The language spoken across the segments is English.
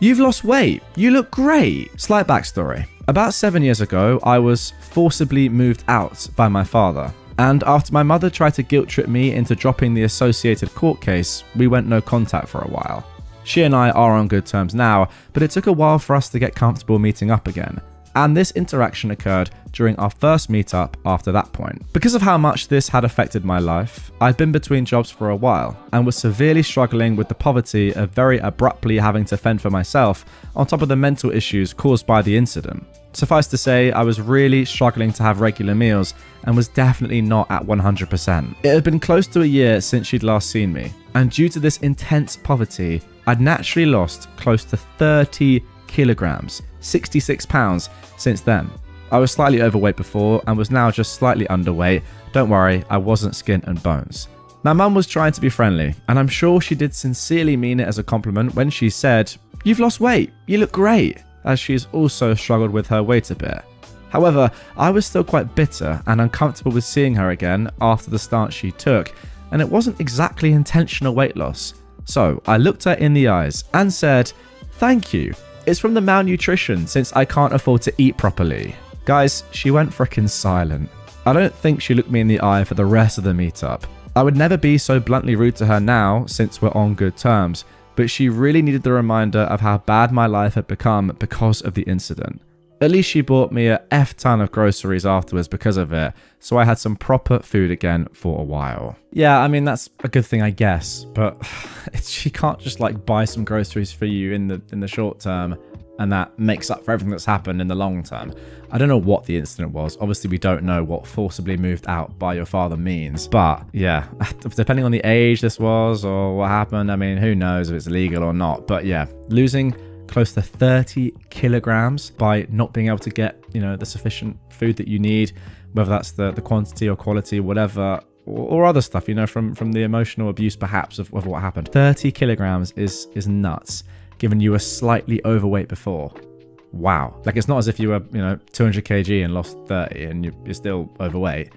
You've lost weight. You look great. Slight backstory. About 7 years ago, I was forcibly moved out by my father. And after my mother tried to guilt trip me into dropping the associated court case, we went no contact for a while. She and I are on good terms now, but it took a while for us to get comfortable meeting up again. And this interaction occurred during our first meetup after that point. Because of how much this had affected my life, I'd been between jobs for a while and was severely struggling with the poverty of very abruptly having to fend for myself on top of the mental issues caused by the incident. Suffice to say, I was really struggling to have regular meals and was definitely not at 100%. It had been close to a year since she'd last seen me, and due to this intense poverty, I'd naturally lost close to 30 kilograms, 66 pounds since then. I was slightly overweight before and was now just slightly underweight. Don't worry, I wasn't skin and bones. Now, Mum was trying to be friendly, and I'm sure she did sincerely mean it as a compliment when she said, "You've lost weight, you look great," as she's also struggled with her weight a bit. However, I was still quite bitter and uncomfortable with seeing her again after the stance she took, and it wasn't exactly intentional weight loss. So I looked her in the eyes and said, "Thank you. It's from the malnutrition since I can't afford to eat properly." Guys, she went frickin' silent. I don't think she looked me in the eye for the rest of the meetup. I would never be so bluntly rude to her now since we're on good terms, but she really needed the reminder of how bad my life had become because of the incident. At least she bought me a F ton of groceries afterwards because of it, so I had some proper food again for a while. Yeah, I mean, that's a good thing, I guess, but she can't just like buy some groceries for you in the short term and that makes up for everything that's happened in the long term. I don't know what the incident was. Obviously, we don't know what forcibly moved out by your father means, but yeah, depending on the age this was or what happened, I mean, who knows if it's legal or not, but yeah, losing close to 30 kilograms by not being able to get, the sufficient food that you need, whether that's the quantity or quality, whatever, or other stuff, from the emotional abuse perhaps of what happened. 30 kilograms is nuts, given you were slightly overweight before. Wow. Like, it's not as if you were, 200 kg and lost 30 and you're still overweight.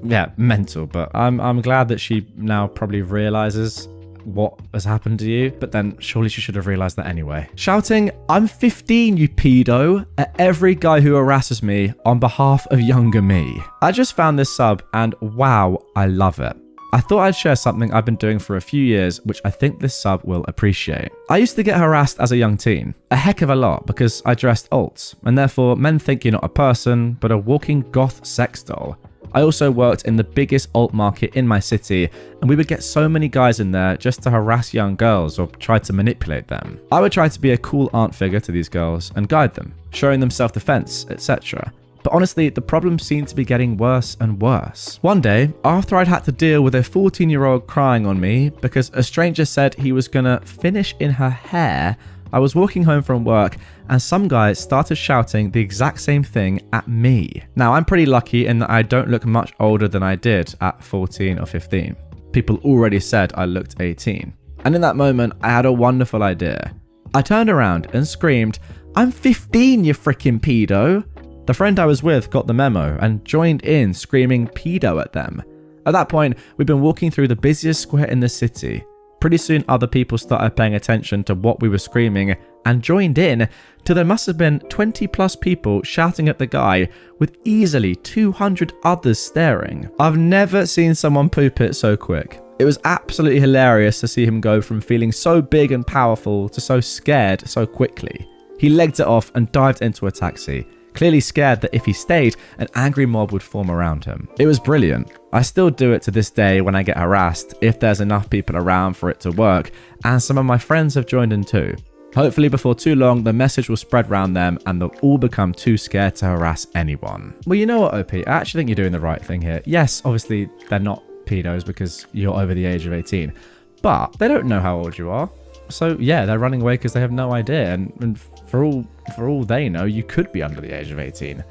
Yeah, mental. But I'm glad that she now probably realizes what has happened to you, but then surely she should have realized that anyway. Shouting, "I'm 15, you pedo," at every guy who harasses me on behalf of younger me. I just found this sub and wow, I love it. I thought I'd share something I've been doing for a few years, which I think this sub will appreciate. I used to get harassed as a young teen, a heck of a lot, because I dressed alts, and therefore men think you're not a person, but a walking goth sex doll. I also worked in the biggest alt market in my city, and we would get so many guys in there just to harass young girls or try to manipulate them. I would try to be a cool aunt figure to these girls and guide them, showing them self-defense, etc. But honestly, the problem seemed to be getting worse and worse. One day, after I'd had to deal with a 14-year-old crying on me because a stranger said he was gonna finish in her hair, I was walking home from work and some guy started shouting the exact same thing at me. Now, I'm pretty lucky in that I don't look much older than I did at 14 or 15. People already said I looked 18. And in that moment, I had a wonderful idea. I turned around and screamed, "I'm 15, you freaking pedo." The friend I was with got the memo and joined in screaming pedo at them. At that point, we'd been walking through the busiest square in the city. Pretty soon other people started paying attention to what we were screaming and joined in till there must have been 20 plus people shouting at the guy with easily 200 others staring. I've never seen someone poop it so quick. It was absolutely hilarious to see him go from feeling so big and powerful to so scared so quickly. He legged it off and dived into a taxi, clearly scared that if he stayed, an angry mob would form around him. It was brilliant. I still do it to this day when I get harassed, if there's enough people around for it to work, and some of my friends have joined in too. Hopefully before too long, the message will spread around them and they'll all become too scared to harass anyone. Well, you know what, OP? I actually think you're doing the right thing here. Yes, obviously they're not pedos because you're over the age of 18, but they don't know how old you are. So yeah, they're running away because they have no idea, and for all they know, you could be under the age of 18.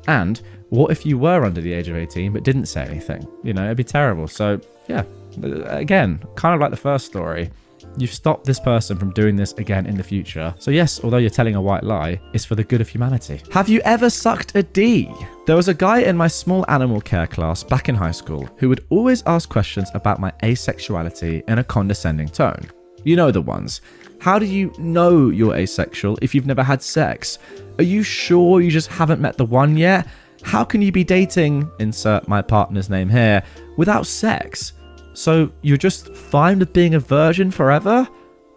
And what if you were under the age of 18 but didn't say anything? It'd be terrible. So yeah, again, kind of like the first story, you've stopped this person from doing this again in the future. So yes, although you're telling a white lie, it's for the good of humanity. Have you ever sucked a D? There was a guy in my small animal care class back in high school who would always ask questions about my asexuality in a condescending tone. You know the ones. How do you know you're asexual if you've never had sex? Are you sure you just haven't met the one yet? How can you be dating, insert my partner's name here, without sex? So you're just fine with being a virgin forever?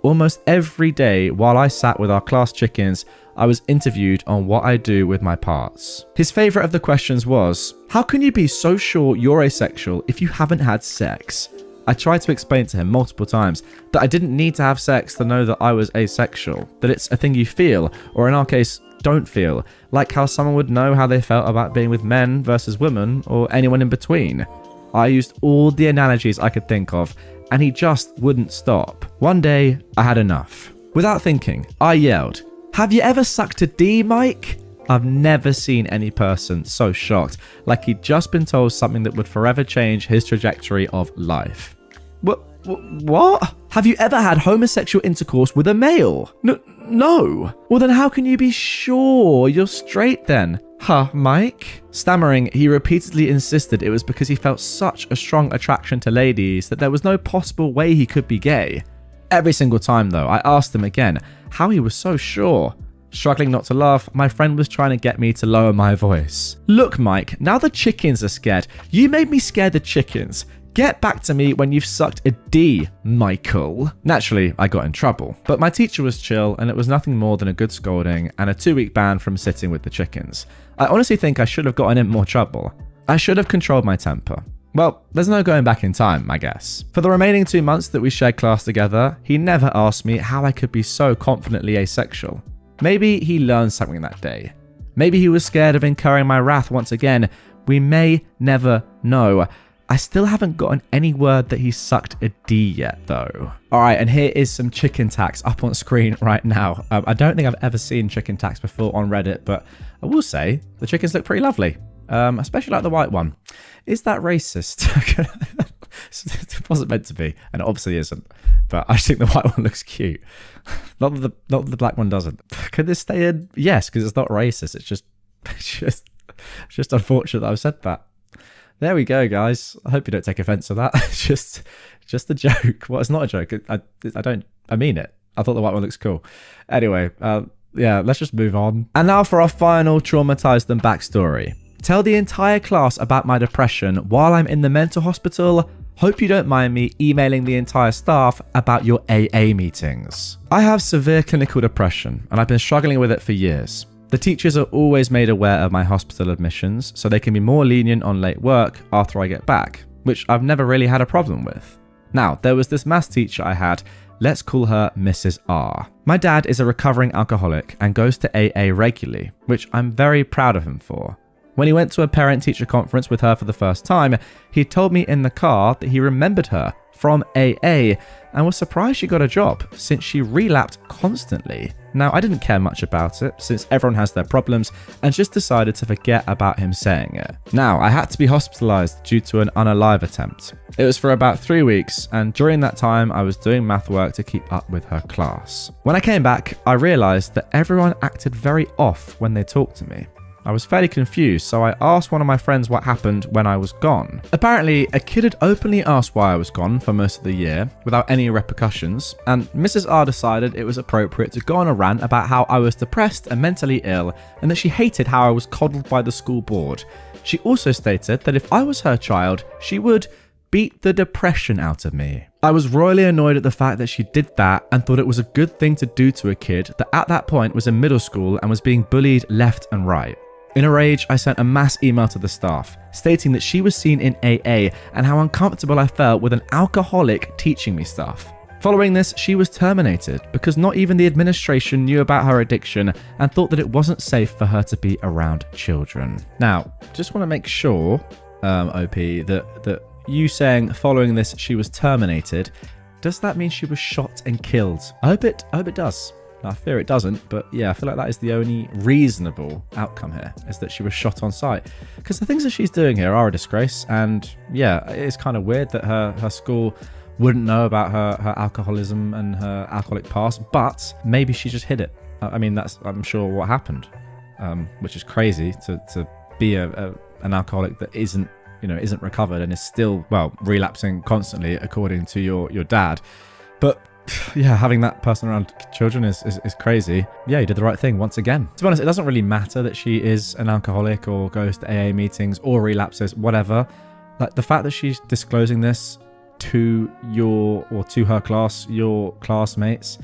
Almost every day while I sat with our class chickens, I was interviewed on what I do with my parts. His favourite of the questions was, how can you be so sure you're asexual if you haven't had sex? I tried to explain to him multiple times that I didn't need to have sex to know that I was asexual, that it's a thing you feel, or in our case, don't feel, like how someone would know how they felt about being with men versus women, or anyone in between. I used all the analogies I could think of, and he just wouldn't stop. One day, I had enough. Without thinking, I yelled, "Have you ever sucked a D, Mike?" I've never seen any person so shocked, like he'd just been told something that would forever change his trajectory of life. What? Have you ever had homosexual intercourse with a male? No. Well then how can you be sure you're straight then? Huh, Mike? Stammering, he repeatedly insisted it was because he felt such a strong attraction to ladies that there was no possible way he could be gay. Every single time though, I asked him again how he was so sure. Struggling not to laugh, my friend was trying to get me to lower my voice. Look, Mike, now the chickens are scared. You made me scare the chickens. Get back to me when you've sucked a D, Michael. Naturally, I got in trouble, but my teacher was chill and it was nothing more than a good scolding and a 2-week ban from sitting with the chickens. I honestly think I should have gotten in more trouble. I should have controlled my temper. Well, there's no going back in time, I guess. For the remaining 2 months that we shared class together, he never asked me how I could be so confidently asexual. Maybe he learned something that day. Maybe he was scared of incurring my wrath once again. We may never know. I still haven't gotten any word that he sucked a D yet, though. Alright, and here is some chicken tax up on screen right now. I don't think I've ever seen chicken tax before on Reddit, but I will say the chickens look pretty lovely. Especially like the white one. Is that racist? It wasn't meant to be, and it obviously isn't. But I just think the white one looks cute. Not that the black one doesn't. Could this stay in? Yes, because it's not racist. It's just unfortunate that I've said that. There we go, guys. I hope you don't take offense to that. It's just a joke. Well, it's not a joke. I mean it. I thought the white one looks cool. Anyway, yeah, let's just move on. And now for our final traumatized them backstory. Tell the entire class about my depression while I'm in the mental hospital. Hope you don't mind me emailing the entire staff about your AA meetings. I have severe clinical depression and I've been struggling with it for years. The teachers are always made aware of my hospital admissions so they can be more lenient on late work after I get back, which I've never really had a problem with. Now, there was this maths teacher I had, let's call her Mrs. R. My dad is a recovering alcoholic and goes to AA regularly, which I'm very proud of him for. When he went to a parent-teacher conference with her for the first time, he told me in the car that he remembered her from AA and was surprised she got a job since she relapsed constantly. Now, I didn't care much about it since everyone has their problems and just decided to forget about him saying it. Now, I had to be hospitalized due to an unalive attempt. It was for about 3 weeks, and during that time, I was doing math work to keep up with her class. When I came back, I realized that everyone acted very off when they talked to me. I was fairly confused, so I asked one of my friends what happened when I was gone. Apparently, a kid had openly asked why I was gone for most of the year, without any repercussions, and Mrs. R decided it was appropriate to go on a rant about how I was depressed and mentally ill, and that she hated how I was coddled by the school board. She also stated that if I was her child, she would beat the depression out of me. I was royally annoyed at the fact that she did that and thought it was a good thing to do to a kid that at that point was in middle school and was being bullied left and right. In a rage, I sent a mass email to the staff, stating that she was seen in AA and how uncomfortable I felt with an alcoholic teaching me stuff. Following this, she was terminated because not even the administration knew about her addiction and thought that it wasn't safe for her to be around children. Now, just want to make sure, OP, that you saying following this she was terminated, does that mean she was shot and killed? I hope it does. I fear it doesn't, but yeah, I feel like that is the only reasonable outcome here, is that she was shot on sight. Because the things that she's doing here are a disgrace, and yeah, it's kind of weird that her school wouldn't know about her alcoholism and her alcoholic past, but maybe she just hid it. I mean, that's, I'm sure, what happened, which is crazy to be an alcoholic that isn't recovered and is still, well, relapsing constantly, according to your dad. But yeah, having that person around children is crazy. Yeah, you did the right thing once again. To be honest, it doesn't really matter that she is an alcoholic or goes to AA meetings or relapses, whatever. Like, the fact that she's disclosing this to her class, your classmates,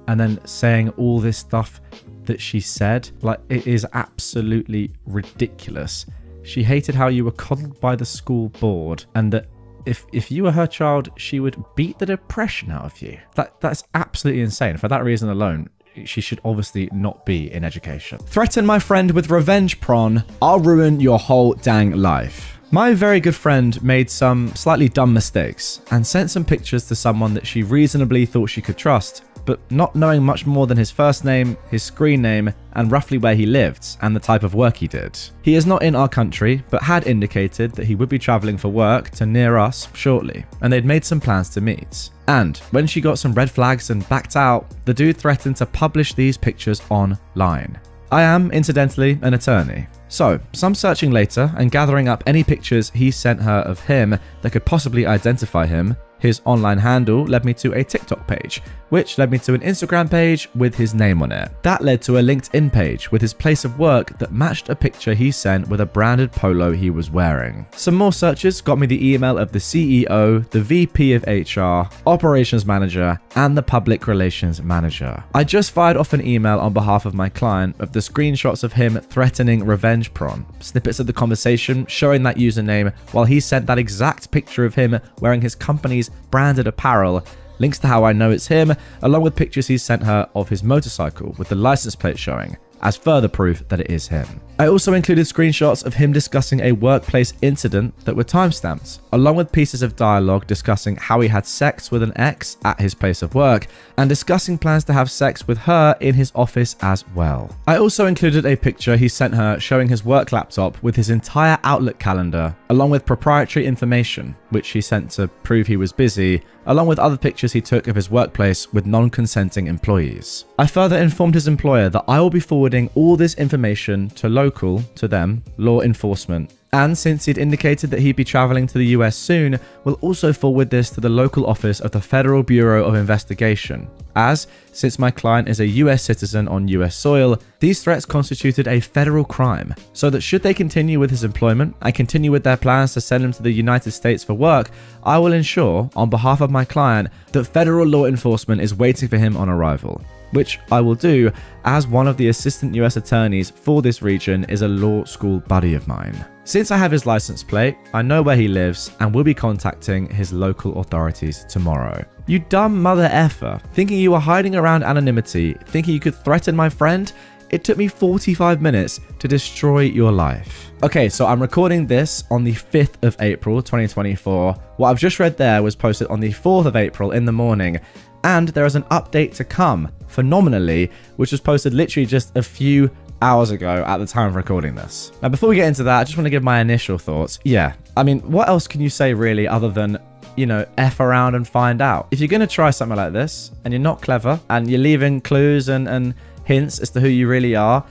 and then saying all this stuff that she said, like, it is absolutely ridiculous. She hated how you were coddled by the school board, and that if you were her child, she would beat the depression out of you. That's absolutely insane. For that reason alone, she should obviously not be in education. Threaten my friend with revenge prawn, I'll ruin your whole dang life. My very good friend made some slightly dumb mistakes and sent some pictures to someone that she reasonably thought she could trust, but not knowing much more than his first name, his screen name, and roughly where he lived and the type of work he did. He is not in our country, but had indicated that he would be traveling for work to near us shortly, and they'd made some plans to meet. And when she got some red flags and backed out, the dude threatened to publish these pictures online. I am, incidentally, an attorney. So, some searching later and gathering up any pictures he sent her of him that could possibly identify him, his online handle led me to a TikTok page, which led me to an Instagram page with his name on it. That led to a LinkedIn page with his place of work that matched a picture he sent with a branded polo he was wearing. Some more searches got me the email of the CEO, the VP of HR, operations manager, and the public relations manager. I just fired off an email on behalf of my client of the screenshots of him threatening revenge prawn, snippets of the conversation showing that username while he sent that exact picture of him wearing his company's branded apparel, links to how I know it's him, along with pictures he's sent her of his motorcycle with the license plate showing, as further proof that it is him. I also included screenshots of him discussing a workplace incident that were timestamped, along with pieces of dialogue discussing how he had sex with an ex at his place of work, and discussing plans to have sex with her in his office as well. I also included a picture he sent her showing his work laptop with his entire Outlook calendar, along with proprietary information, which he sent to prove he was busy, along with other pictures he took of his workplace with non-consenting employees. I further informed his employer that I will be forwarding all this information to law enforcement, and since he'd indicated that he'd be traveling to the US soon, will also forward this to the local office of the Federal Bureau of Investigation, as, since my client is a US citizen on US soil, these threats constituted a federal crime, so that should they continue with his employment and continue with their plans to send him to the United States for work, I will ensure, on behalf of my client, that federal law enforcement is waiting for him on arrival, which I will do as one of the assistant US attorneys for this region is a law school buddy of mine. Since I have his license plate, I know where he lives and will be contacting his local authorities tomorrow. You dumb mother effer, thinking you were hiding around anonymity, thinking you could threaten my friend? It took me 45 minutes to destroy your life. Okay, so I'm recording this on the 5th of April, 2024. What I've just read there was posted on the 4th of April in the morning, and there is an update to come, phenomenally, which was posted literally just a few hours ago at the time of recording this. Now, before we get into that, I just want to give my initial thoughts. Yeah, I mean, what else can you say really other than, F around and find out? If you're going to try something like this and you're not clever and you're leaving clues and hints as to who you really are,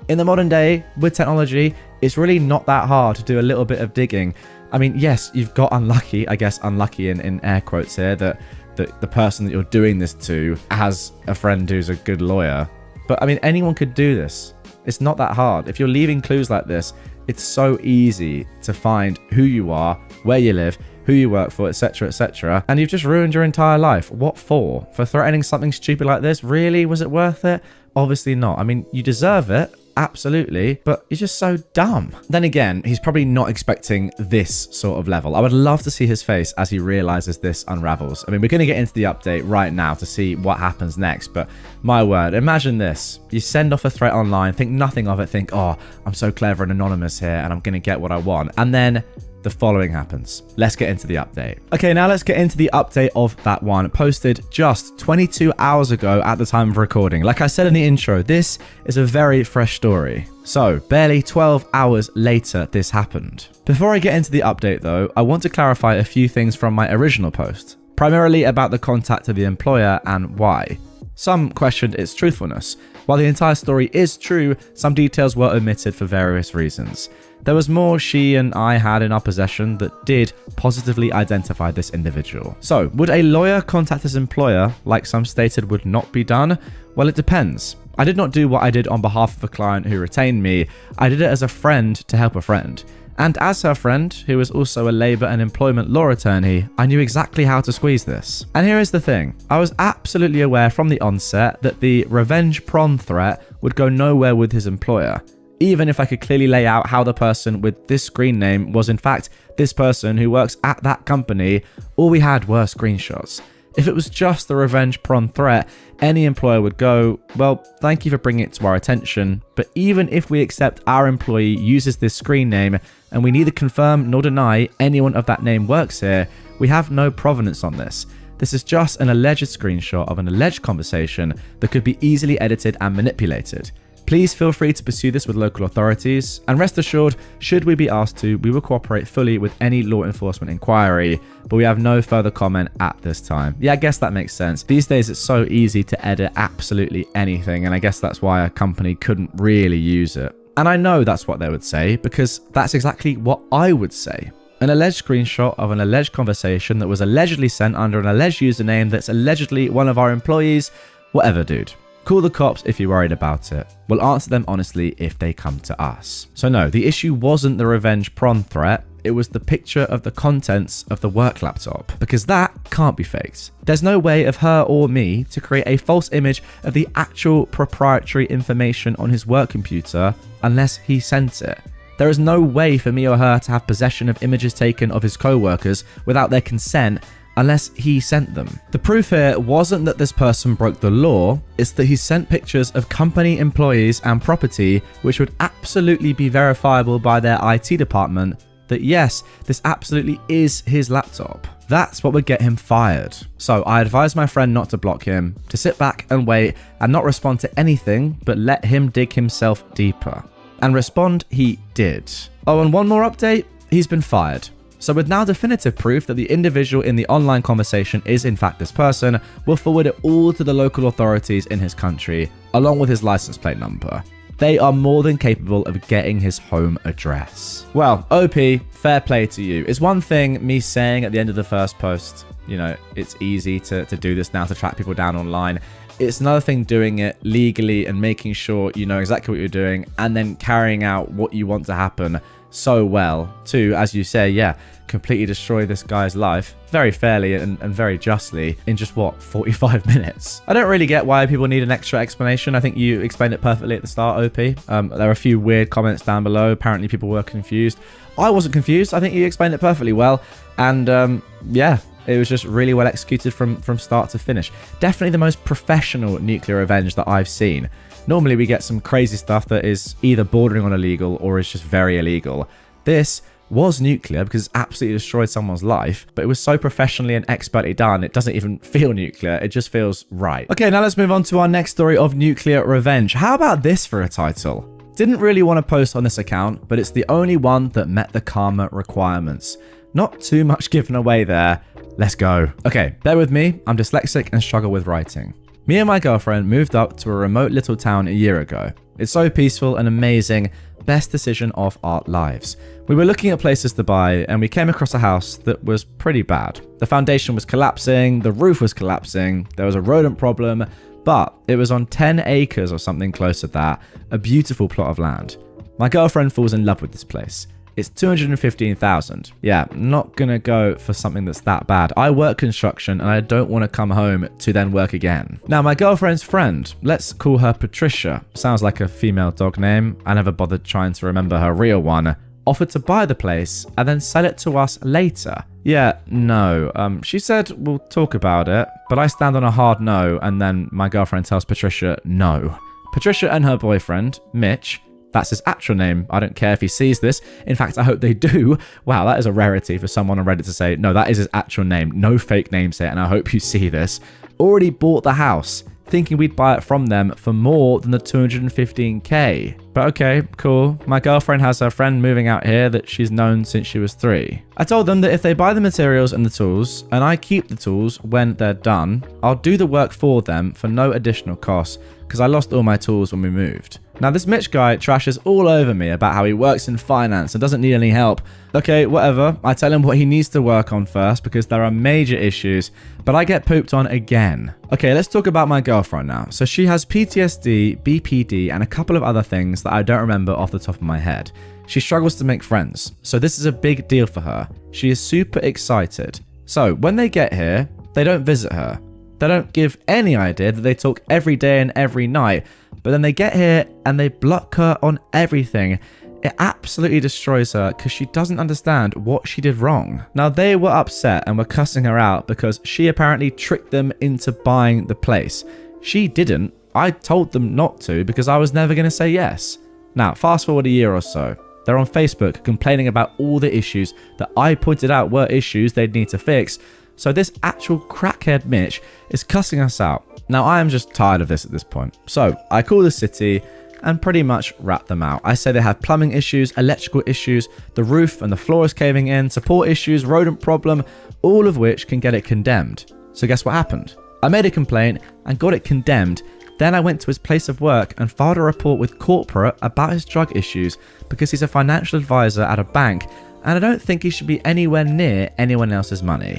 in the modern day with technology, it's really not that hard to do a little bit of digging. I mean, yes, you've got unlucky, I guess unlucky in air quotes here, that the person that you're doing this to has a friend who's a good lawyer. But I mean, anyone could do this. It's not that hard. If you're leaving clues like this, it's so easy to find who you are, where you live, who you work for, etc., etc. And you've just ruined your entire life. What for? For threatening something stupid like this? Really? Was it worth it? Obviously not. I mean, you deserve it. Absolutely, but you're just so dumb. Then again, he's probably not expecting this sort of level. I would love to see his face as he realizes this unravels. I mean, we're going to get into the update right now to see what happens next, but my word, imagine this. You send off a threat online, think nothing of it, think, oh, I'm so clever and anonymous here and I'm going to get what I want. And then the following happens. Let's get into the update. Okay, now let's get into the update of that one, posted just 22 hours ago at the time of recording. Like I said in the intro, this is a very fresh story. So, barely 12 hours later, this happened. Before I get into the update though, I want to clarify a few things from my original post, primarily about the contact of the employer and why. Some questioned its truthfulness. While the entire story is true, some details were omitted for various reasons. There was more she and I had in our possession that did positively identify this individual. So, would a lawyer contact his employer like some stated would not be done? Well, it depends. I did not do what I did on behalf of a client who retained me. I did it as a friend to help a friend. And as her friend, who was also a labour and employment law attorney, I knew exactly how to squeeze this. And here is the thing. I was absolutely aware from the onset that the revenge prawn threat would go nowhere with his employer, even if I could clearly lay out how the person with this screen name was in fact this person who works at that company. All we had were screenshots. If it was just the revenge prawn threat, any employer would go, well, thank you for bringing it to our attention, but even if we accept our employee uses this screen name and we neither confirm nor deny anyone of that name works here, we have no provenance on this. This is just an alleged screenshot of an alleged conversation that could be easily edited and manipulated. Please feel free to pursue this with local authorities, and rest assured, should we be asked to, we will cooperate fully with any law enforcement inquiry, but we have no further comment at this time. Yeah, I guess that makes sense. These days it's so easy to edit absolutely anything, and I guess that's why a company couldn't really use it. And I know that's what they would say, because that's exactly what I would say. An alleged screenshot of an alleged conversation that was allegedly sent under an alleged username that's allegedly one of our employees. Whatever, dude. Call the cops if you're worried about it. We'll answer them honestly if they come to us. So no, the issue wasn't the revenge prawn threat. It was the picture of the contents of the work laptop, because that can't be faked. There's no way of her or me to create a false image of the actual proprietary information on his work computer unless he sent it. There is no way for me or her to have possession of images taken of his co-workers without their consent unless he sent them. The proof here wasn't that this person broke the law, it's that he sent pictures of company employees and property which would absolutely be verifiable by their IT department that yes, this absolutely is his laptop. That's what would get him fired. So I advised my friend not to block him, to sit back and wait and not respond to anything, but let him dig himself deeper. And respond he did. Oh, and one more update, he's been fired. So with now definitive proof that the individual in the online conversation is in fact this person, we'll forward it all to the local authorities in his country, along with his license plate number. They are more than capable of getting his home address. Well, OP, fair play to you. It's one thing me saying at the end of the first post, you know, it's easy to do this now, to track people down online. It's another thing doing it legally and making sure you know exactly what you're doing and then carrying out what you want to happen so well to, as you say, yeah, completely destroy this guy's life very fairly and very justly in just, what, 45 minutes? I don't really get why people need an extra explanation. I think you explained it perfectly at the start, OP. There are a few weird comments down below. Apparently people were confused. I wasn't confused. I think you explained it perfectly well. And yeah, it was just really well executed from start to finish. Definitely the most professional nuclear revenge that I've seen. Normally we get some crazy stuff that is either bordering on illegal or is just very illegal. This was nuclear because it absolutely destroyed someone's life, but it was so professionally and expertly done, it doesn't even feel nuclear. It just feels right. Okay, now let's move on to our next story of nuclear revenge. How about this for a title? Didn't really want to post on this account, but it's the only one that met the karma requirements. Not too much given away there. Let's go. Okay, bear with me. I'm dyslexic and struggle with writing. Me and my girlfriend moved up to a remote little town a year ago. It's so peaceful and amazing. Best decision of our lives. We were looking at places to buy and we came across a house that was pretty bad. The foundation was collapsing, the roof was collapsing, there was a rodent problem, but it was on 10 acres or something close to that, a beautiful plot of land. My girlfriend falls in love with this place. It's 215,000. Yeah, not gonna go for something that's that bad. I work construction and I don't want to come home to then work again. Now, my girlfriend's friend, let's call her Patricia. Sounds like a female dog name. I never bothered trying to remember her real one. Offered to buy the place and then sell it to us later. Yeah, no. She said we'll talk about it, but I stand on a hard no, and then my girlfriend tells Patricia no. Patricia and her boyfriend, Mitch, that's his actual name. I don't care if he sees this. In fact, I hope they do. Wow, that is a rarity for someone on Reddit to say, no, that is his actual name. No fake names here, and I hope you see this. Already bought the house, thinking we'd buy it from them for more than the 215k. But okay, cool. My girlfriend has her friend moving out here that she's known since she was 3. I told them that if they buy the materials and the tools, and I keep the tools when they're done, I'll do the work for them for no additional cost, because I lost all my tools when we moved. Now this Mitch guy trashes all over me about how he works in finance and doesn't need any help. Okay, whatever. I tell him what he needs to work on first because there are major issues, but I get pooped on again. Okay, let's talk about my girlfriend now. So she has PTSD, BPD, and a couple of other things that I don't remember off the top of my head. She struggles to make friends, so this is a big deal for her. She is super excited. So when they get here, they don't visit her. They don't give any idea that they talk every day and every night, but then they get here and they block her on everything. It absolutely destroys her because she doesn't understand what she did wrong. Now they were upset and were cussing her out because she apparently tricked them into buying the place. She didn't. I told them not to because I was never going to say yes. Now fast forward a year or so. They're on Facebook complaining about all the issues that I pointed out were issues they'd need to fix. So this actual crackhead Mitch is cussing us out. Now I am just tired of this at this point. So I call the city and pretty much rat them out. I say they have plumbing issues, electrical issues, the roof and the floor is caving in, support issues, rodent problem, all of which can get it condemned. So guess what happened? I made a complaint and got it condemned. Then I went to his place of work and filed a report with corporate about his drug issues because he's a financial advisor at a bank and I don't think he should be anywhere near anyone else's money.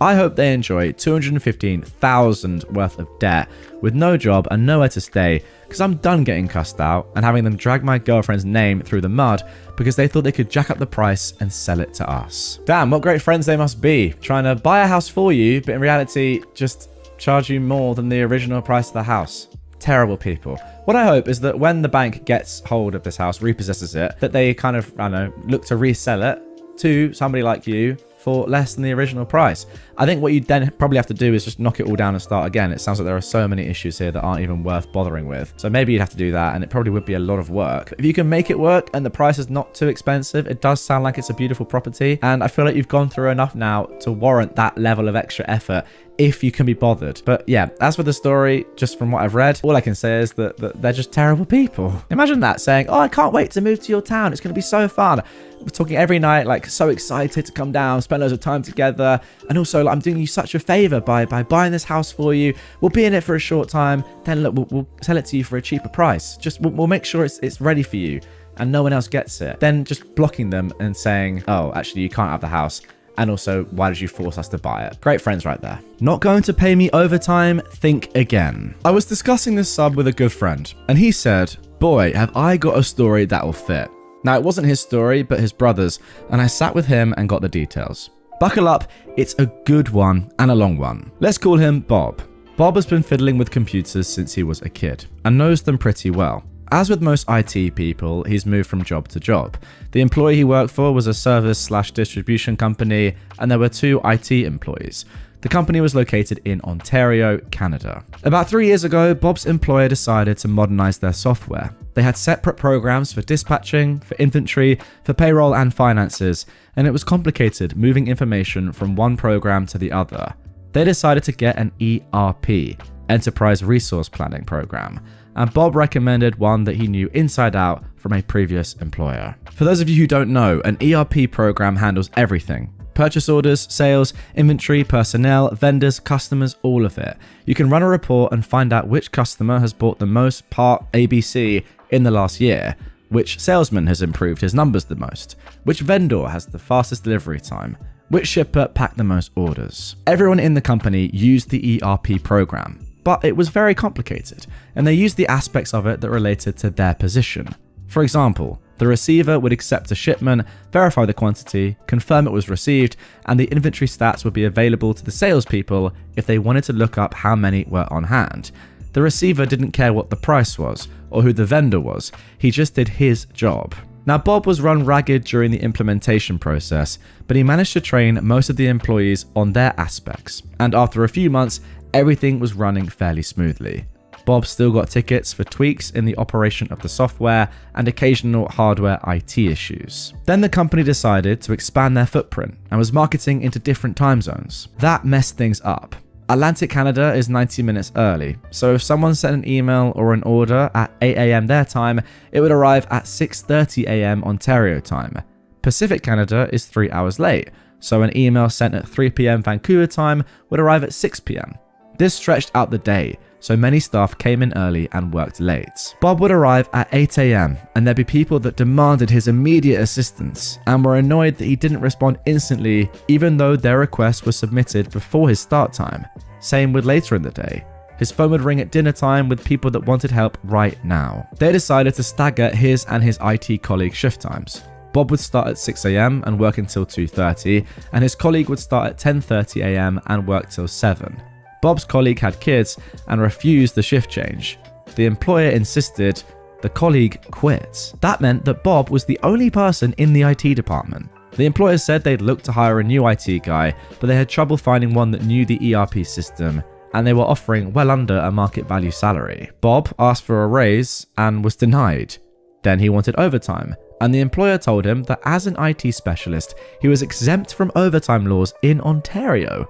I hope they enjoy $215,000 worth of debt with no job and nowhere to stay because I'm done getting cussed out and having them drag my girlfriend's name through the mud because they thought they could jack up the price and sell it to us. Damn, what great friends they must be, trying to buy a house for you, but in reality just charge you more than the original price of the house. Terrible people. What I hope is that when the bank gets hold of this house, repossesses it, that they kind of, I don't know, look to resell it to somebody like you for less than the original price. I think what you then probably have to do is just knock it all down and start again. It sounds like there are so many issues here that aren't even worth bothering with. So maybe you'd have to do that and it probably would be a lot of work. If you can make it work and the price is not too expensive, it does sound like it's a beautiful property. And I feel like you've gone through enough now to warrant that level of extra effort if you can be bothered. But yeah, as for the story, just from what I've read, all I can say is that they're just terrible people. Imagine that, saying, oh, I can't wait to move to your town. It's going to be so fun. We're talking every night, like so excited to come down, spend loads of time together. And also, like, I'm doing you such a favor by buying this house for you. We'll be in it for a short time. Then look, we'll sell it to you for a cheaper price. Just we'll make sure it's ready for you and no one else gets it. Then just blocking them and saying, oh, actually, you can't have the house. And also, why did you force us to buy it? Great friends right there. Not going to pay me overtime? Think again. I was discussing this sub with a good friend, and he said, boy, have I got a story that will fit. Now, it wasn't his story, but his brother's, and I sat with him and got the details. Buckle up, it's a good one and a long one. Let's call him Bob. Bob has been fiddling with computers since he was a kid, and knows them pretty well. As with most IT people, he's moved from job to job. The employee he worked for was a service/distribution company, and there were 2 IT employees. The company was located in Ontario, Canada. About 3 years ago, Bob's employer decided to modernize their software. They had separate programs for dispatching, for inventory, for payroll and finances, and it was complicated moving information from one program to the other. They decided to get an ERP, Enterprise Resource Planning program, and Bob recommended one that he knew inside out from a previous employer. For those of you who don't know, an ERP program handles everything. Purchase orders, sales, inventory, personnel, vendors, customers, all of it. You can run a report and find out which customer has bought the most part ABC in the last year, which salesman has improved his numbers the most, which vendor has the fastest delivery time, which shipper packed the most orders. Everyone in the company used the ERP program, but it was very complicated, and they used the aspects of it that related to their position. For example, the receiver would accept a shipment, verify the quantity, confirm it was received, and the inventory stats would be available to the salespeople if they wanted to look up how many were on hand. The receiver didn't care what the price was, or who the vendor was, he just did his job. Now, Bob was run ragged during the implementation process, but he managed to train most of the employees on their aspects, and after a few months, everything was running fairly smoothly. Bob still got tickets for tweaks in the operation of the software and occasional hardware IT issues. Then the company decided to expand their footprint and was marketing into different time zones. That messed things up. Atlantic Canada is 90 minutes early, so if someone sent an email or an order at 8 AM their time, it would arrive at 6:30 AM Ontario time. Pacific Canada is 3 hours late, so an email sent at 3 PM Vancouver time would arrive at 6 PM. This stretched out the day, so many staff came in early and worked late. Bob would arrive at 8 a.m. and there'd be people that demanded his immediate assistance and were annoyed that he didn't respond instantly even though their request was submitted before his start time. Same with later in the day. His phone would ring at dinner time with people that wanted help right now. They decided to stagger his and his IT colleague's shift times. Bob would start at 6 a.m. and work until 2:30, and his colleague would start at 10:30 a.m. and work till 7. Bob's colleague had kids and refused the shift change. The employer insisted, the colleague quit. That meant that Bob was the only person in the IT department. The employer said they'd looked to hire a new IT guy, but they had trouble finding one that knew the ERP system, and they were offering well under a market value salary. Bob asked for a raise and was denied. Then he wanted overtime, and the employer told him that as an IT specialist, he was exempt from overtime laws in Ontario.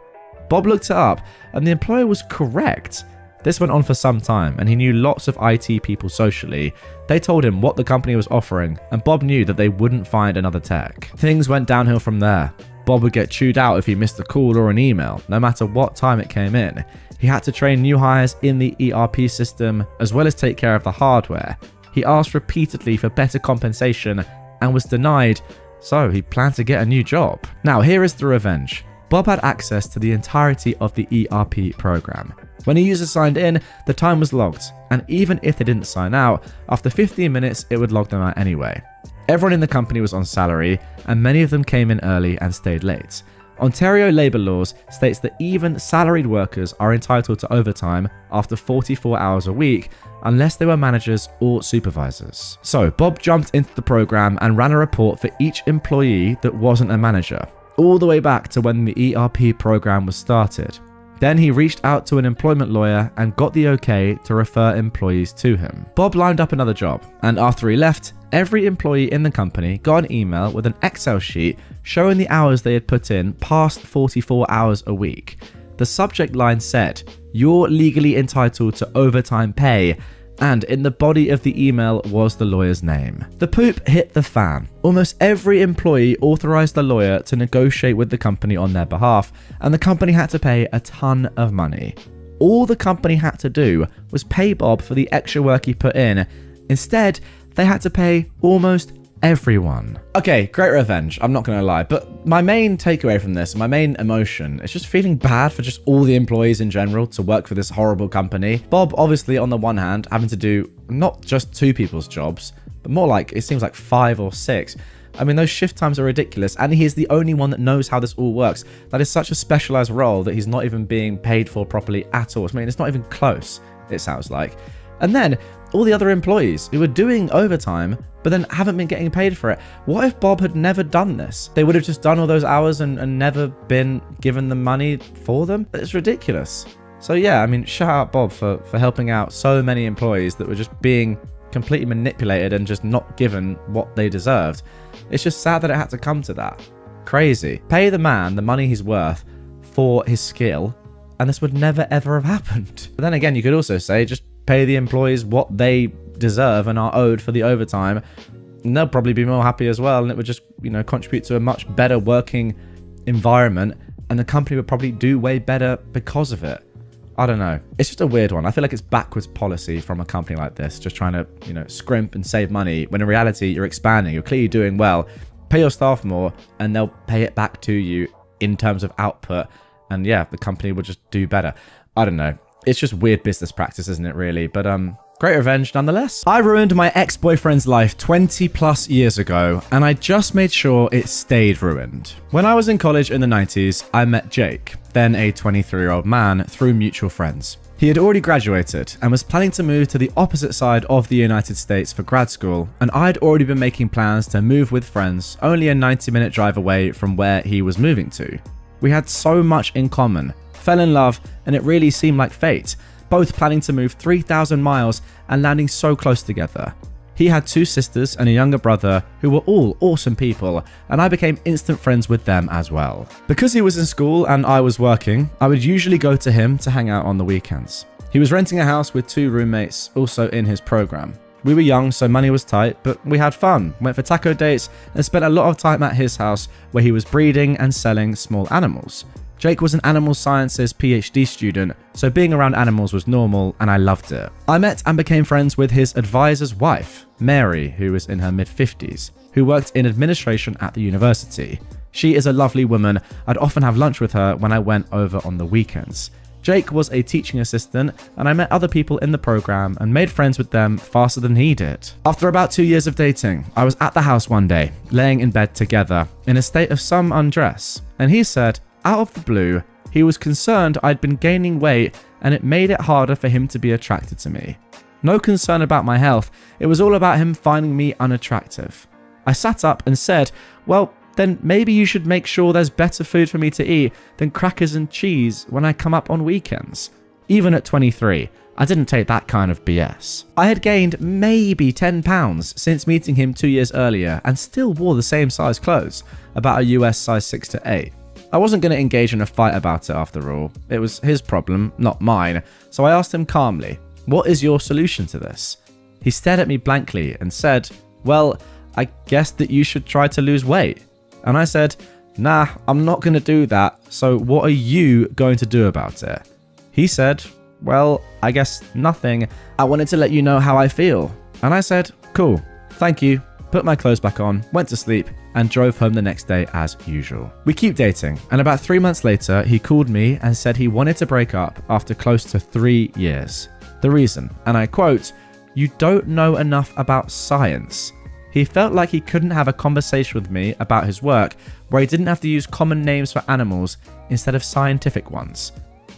Bob looked it up, and the employer was correct. This went on for some time, and he knew lots of IT people socially. They told him what the company was offering, and Bob knew that they wouldn't find another tech. Things went downhill from there. Bob would get chewed out if he missed a call or an email, no matter what time it came in. He had to train new hires in the ERP system, as well as take care of the hardware. He asked repeatedly for better compensation and was denied, so he planned to get a new job. Now here is the revenge. Bob had access to the entirety of the ERP program. When a user signed in, the time was logged, and even if they didn't sign out, after 15 minutes it would log them out anyway. Everyone in the company was on salary, and many of them came in early and stayed late. Ontario labour laws states that even salaried workers are entitled to overtime after 44 hours a week, unless they were managers or supervisors. So Bob jumped into the program and ran a report for each employee that wasn't a manager, all the way back to when the ERP program was started. Then he reached out to an employment lawyer and got the okay to refer employees to him. Bob lined up another job, and after he left, every employee in the company got an email with an Excel sheet showing the hours they had put in past 44 hours a week. The subject line said, "You're legally entitled to overtime pay," and in the body of the email was the lawyer's name. The poop hit the fan. Almost every employee authorized the lawyer to negotiate with the company on their behalf, and the company had to pay a ton of money. All the company had to do was pay Bob for the extra work he put in. Instead, they had to pay almost everyone. Okay, great revenge, I'm not gonna lie, but my main takeaway from this, my main emotion, is just feeling bad for just all the employees in general to work for this horrible company. Bob, obviously, on the one hand, having to do not just 2 people's jobs, but more like, it seems like 5 or 6. I mean, those shift times are ridiculous, and he is the only one that knows how this all works. That is such a specialized role that he's not even being paid for properly at all. I mean, it's not even close, it sounds like. And then, all the other employees who were doing overtime, but then haven't been getting paid for it. What if Bob had never done this? They would have just done all those hours and never been given the money for them? It's ridiculous. So yeah, I mean, shout out Bob for helping out so many employees that were just being completely manipulated and just not given what they deserved. It's just sad that it had to come to that. Crazy. Pay the man the money he's worth for his skill, and this would never ever have happened. But then again, you could also say just pay the employees what they deserve and are owed for the overtime, and they'll probably be more happy as well, and it would just, contribute to a much better working environment, and the company would probably do way better because of it. I don't know. It's just a weird one. I feel like it's backwards policy from a company like this, just trying to, scrimp and save money, when in reality you're expanding, you're clearly doing well. Pay your staff more and they'll pay it back to you in terms of output, and yeah, the company will just do better. I don't know. It's just weird business practice, isn't it, really? But great revenge nonetheless. I ruined my ex-boyfriend's life 20 plus years ago, and I just made sure it stayed ruined. When I was in college in the 90s, I met Jake, then a 23-year-old man, through mutual friends. He had already graduated and was planning to move to the opposite side of the United States for grad school, and I'd already been making plans to move with friends only a 90-minute drive away from where he was moving to. We had so much in common, fell in love, and it really seemed like fate, both planning to move 3,000 miles and landing so close together. He had 2 sisters and a younger brother who were all awesome people, and I became instant friends with them as well. Because he was in school and I was working, I would usually go to him to hang out on the weekends. He was renting a house with 2 roommates also in his program. We were young, so money was tight, but we had fun, went for taco dates, and spent a lot of time at his house where he was breeding and selling small animals. Jake was an animal sciences PhD student, so being around animals was normal and I loved it. I met and became friends with his advisor's wife, Mary, who was in her mid-50s, who worked in administration at the university. She is a lovely woman. I'd often have lunch with her when I went over on the weekends. Jake was a teaching assistant, and I met other people in the program and made friends with them faster than he did. After about 2 years of dating, I was at the house one day, laying in bed together, in a state of some undress, and he said, out of the blue, he was concerned I'd been gaining weight and it made it harder for him to be attracted to me. No concern about my health, it was all about him finding me unattractive. I sat up and said, well, then maybe you should make sure there's better food for me to eat than crackers and cheese when I come up on weekends. Even at 23, I didn't take that kind of BS. I had gained maybe 10 pounds since meeting him 2 years earlier and still wore the same size clothes, about a US size 6 to 8. I wasn't going to engage in a fight about it after all. It was his problem, not mine, so I asked him calmly, what is your solution to this? He stared at me blankly and said, well, I guess that you should try to lose weight. And I said, nah, I'm not going to do that, so what are you going to do about it? He said, well, I guess nothing. I wanted to let you know how I feel. And I said, cool, thank you. Put my clothes back on, went to sleep, and drove home the next day as usual. We keep dating, and about 3 months later, he called me and said he wanted to break up after close to 3 years. The reason, and I quote, you don't know enough about science. He felt like he couldn't have a conversation with me about his work where he didn't have to use common names for animals instead of scientific ones.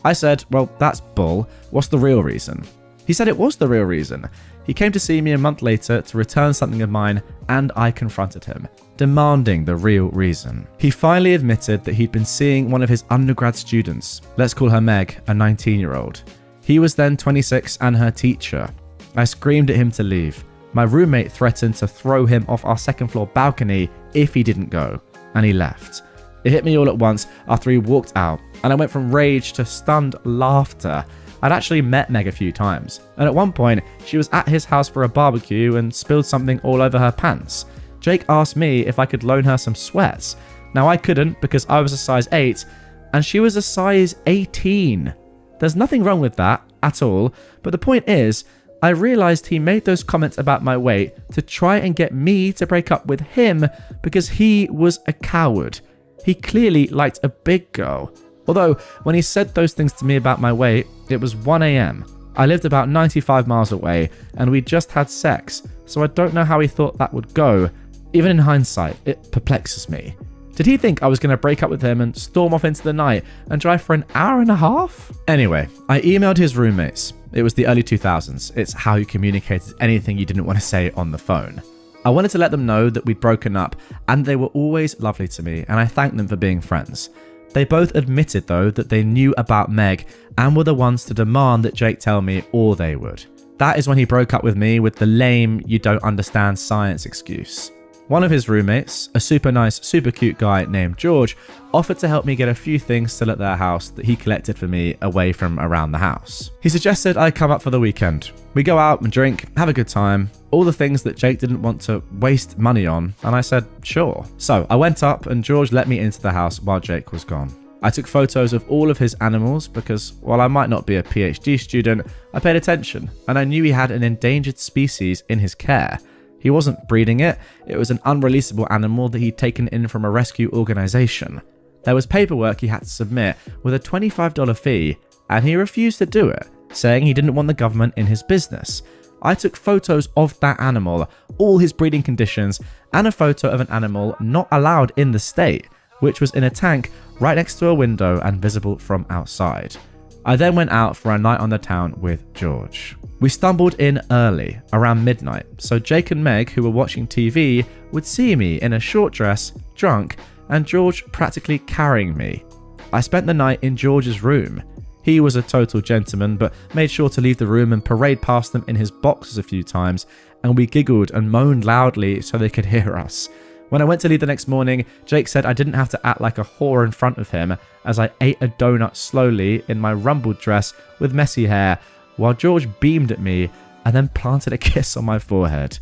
I said, well, that's bull. What's the real reason? He said it was the real reason. He came to see me a month later to return something of mine, and I confronted him, demanding the real reason. He finally admitted that he'd been seeing one of his undergrad students, let's call her Meg, a 19-year-old. He was then 26 and her teacher. I screamed at him to leave. My roommate threatened to throw him off our second floor balcony if he didn't go, and he left. It hit me all at once after he walked out, and I went from rage to stunned laughter. I'd actually met Meg a few times, and at one point, she was at his house for a barbecue and spilled something all over her pants. Jake asked me if I could loan her some sweats. Now I couldn't because I was a size 8, and she was a size 18. There's nothing wrong with that at all, but the point is, I realized he made those comments about my weight to try and get me to break up with him because he was a coward. He clearly liked a big girl. Although, when he said those things to me about my weight, it was 1 a.m. I lived about 95 miles away, and we just had sex, so I don't know how he thought that would go. Even in hindsight, it perplexes me. Did he think I was going to break up with him and storm off into the night and drive for an hour and a half? Anyway, I emailed his roommates. It was the early 2000s. It's how you communicated anything you didn't want to say on the phone. I wanted to let them know that we'd broken up, and they were always lovely to me, and I thanked them for being friends. They both admitted, though, that they knew about Meg and were the ones to demand that Jake tell me, or they would. That is when he broke up with me with the lame, you don't understand science excuse. One of his roommates, a super nice, super cute guy named George, offered to help me get a few things still at their house that he collected for me away from around the house. He suggested I come up for the weekend. We go out and drink, have a good time, all the things that Jake didn't want to waste money on, and I said, sure. So I went up and George let me into the house while Jake was gone. I took photos of all of his animals because while I might not be a PhD student, I paid attention and I knew he had an endangered species in his care. He wasn't breeding it, it was an unreleasable animal that he'd taken in from a rescue organization. There was paperwork he had to submit with a $25 fee, and he refused to do it, saying he didn't want the government in his business. I took photos of that animal, all his breeding conditions, and a photo of an animal not allowed in the state, which was in a tank right next to a window and visible from outside. I then went out for a night on the town with George. We stumbled in early, around midnight, so Jake and Meg, who were watching TV, would see me in a short dress, drunk, and George practically carrying me. I spent the night in George's room. He was a total gentleman, but made sure to leave the room and parade past them in his boxers a few times, and we giggled and moaned loudly so they could hear us. When I went to leave the next morning, Jake said I didn't have to act like a whore in front of him as I ate a donut slowly in my rumpled dress with messy hair, while George beamed at me and then planted a kiss on my forehead.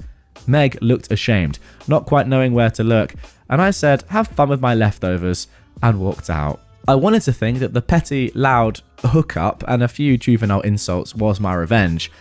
Meg looked ashamed, not quite knowing where to look, and I said, "Have fun with my leftovers," and walked out. I wanted to think that the petty, loud hookup and a few juvenile insults was my revenge.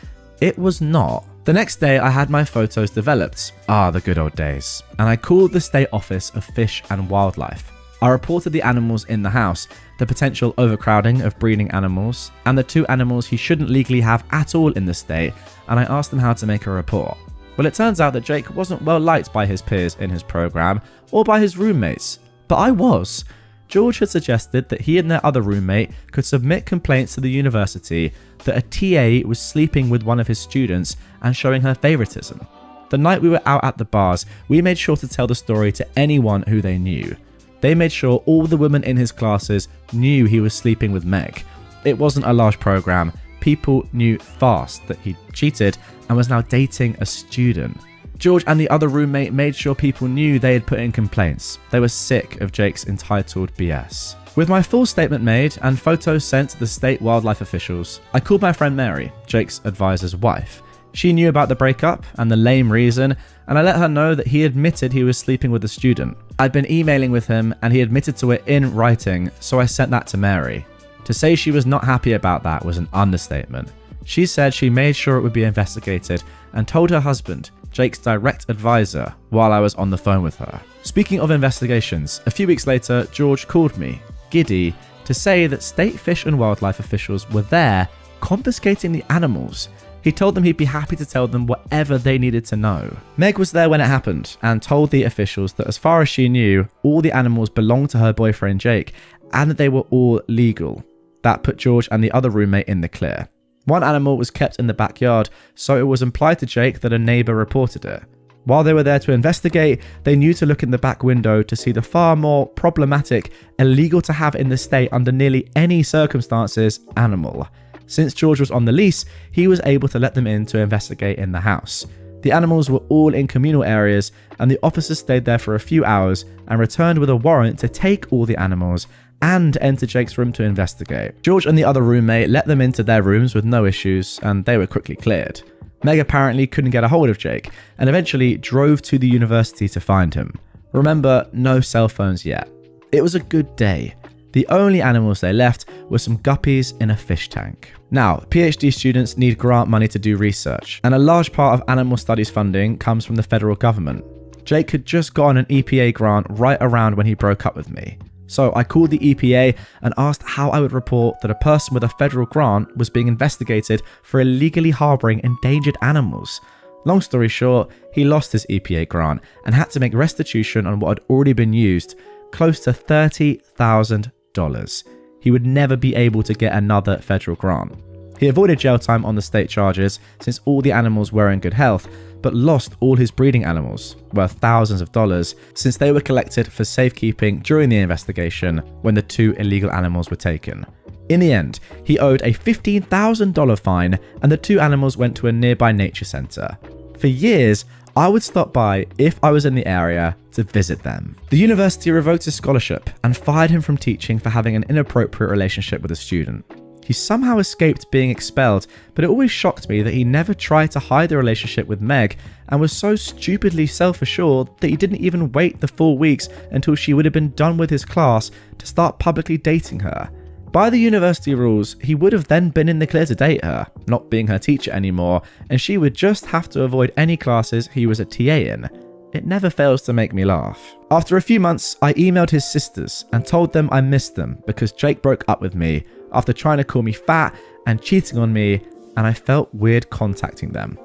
It was not. The next day, I had my photos developed. The good old days. And I called the State Office of Fish and Wildlife. I reported the animals in the house, the potential overcrowding of breeding animals, and the 2 animals he shouldn't legally have at all in the state, and I asked them how to make a report. Well, it turns out that Jake wasn't well liked by his peers in his program, or by his roommates, but I was. George had suggested that he and their other roommate could submit complaints to the university that a TA was sleeping with one of his students and showing her favoritism. The night we were out at the bars, we made sure to tell the story to anyone who they knew. They made sure all the women in his classes knew he was sleeping with Meg. It wasn't a large program. People knew fast that he cheated and was now dating a student. George and the other roommate made sure people knew they had put in complaints. They were sick of Jake's entitled BS. With my full statement made and photos sent to the state wildlife officials, I called my friend Mary, Jake's advisor's wife. She knew about the breakup and the lame reason, and I let her know that he admitted he was sleeping with a student. I'd been emailing with him and he admitted to it in writing, so I sent that to Mary. To say she was not happy about that was an understatement. She said she made sure it would be investigated and told her husband, Jake's direct advisor, while I was on the phone with her. Speaking of investigations, a few weeks later, George called me, giddy, to say that state fish and wildlife officials were there confiscating the animals. He told them he'd be happy to tell them whatever they needed to know. Meg was there when it happened and told the officials that as far as she knew, all the animals belonged to her boyfriend Jake and that they were all legal. That put George and the other roommate in the clear. One animal was kept in the backyard, so it was implied to Jake that a neighbour reported it. While they were there to investigate, they knew to look in the back window to see the far more problematic, illegal to have in the state under nearly any circumstances, animal. Since George was on the lease, he was able to let them in to investigate in the house. The animals were all in communal areas, and the officers stayed there for a few hours and returned with a warrant to take all the animals and enter Jake's room to investigate. George and the other roommate let them into their rooms with no issues, and they were quickly cleared. Meg apparently couldn't get a hold of Jake, and eventually drove to the university to find him. Remember, no cell phones yet. It was a good day. The only animals they left were some guppies in a fish tank. Now, PhD students need grant money to do research, and a large part of animal studies funding comes from the federal government. Jake had just gotten an EPA grant right around when he broke up with me. So I called the EPA and asked how I would report that a person with a federal grant was being investigated for illegally harboring endangered animals. Long story short, he lost his EPA grant and had to make restitution on what had already been used, close to $30,000. He would never be able to get another federal grant. He avoided jail time on the state charges since all the animals were in good health, but lost all his breeding animals, worth thousands of dollars, since they were collected for safekeeping during the investigation when the 2 illegal animals were taken. In the end, he owed a $15,000 fine and the 2 animals went to a nearby nature centre. For years, I would stop by if I was in the area to visit them. The university revoked his scholarship and fired him from teaching for having an inappropriate relationship with a student. He somehow escaped being expelled, but it always shocked me that he never tried to hide the relationship with Meg and was so stupidly self-assured that he didn't even wait the 4 weeks until she would have been done with his class to start publicly dating her. By the university rules, he would have then been in the clear to date her, not being her teacher anymore, and she would just have to avoid any classes he was a TA in. It never fails to make me laugh. After a few months, I emailed his sisters and told them I missed them because Jake broke up with me after trying to call me fat and cheating on me, and I felt weird contacting them.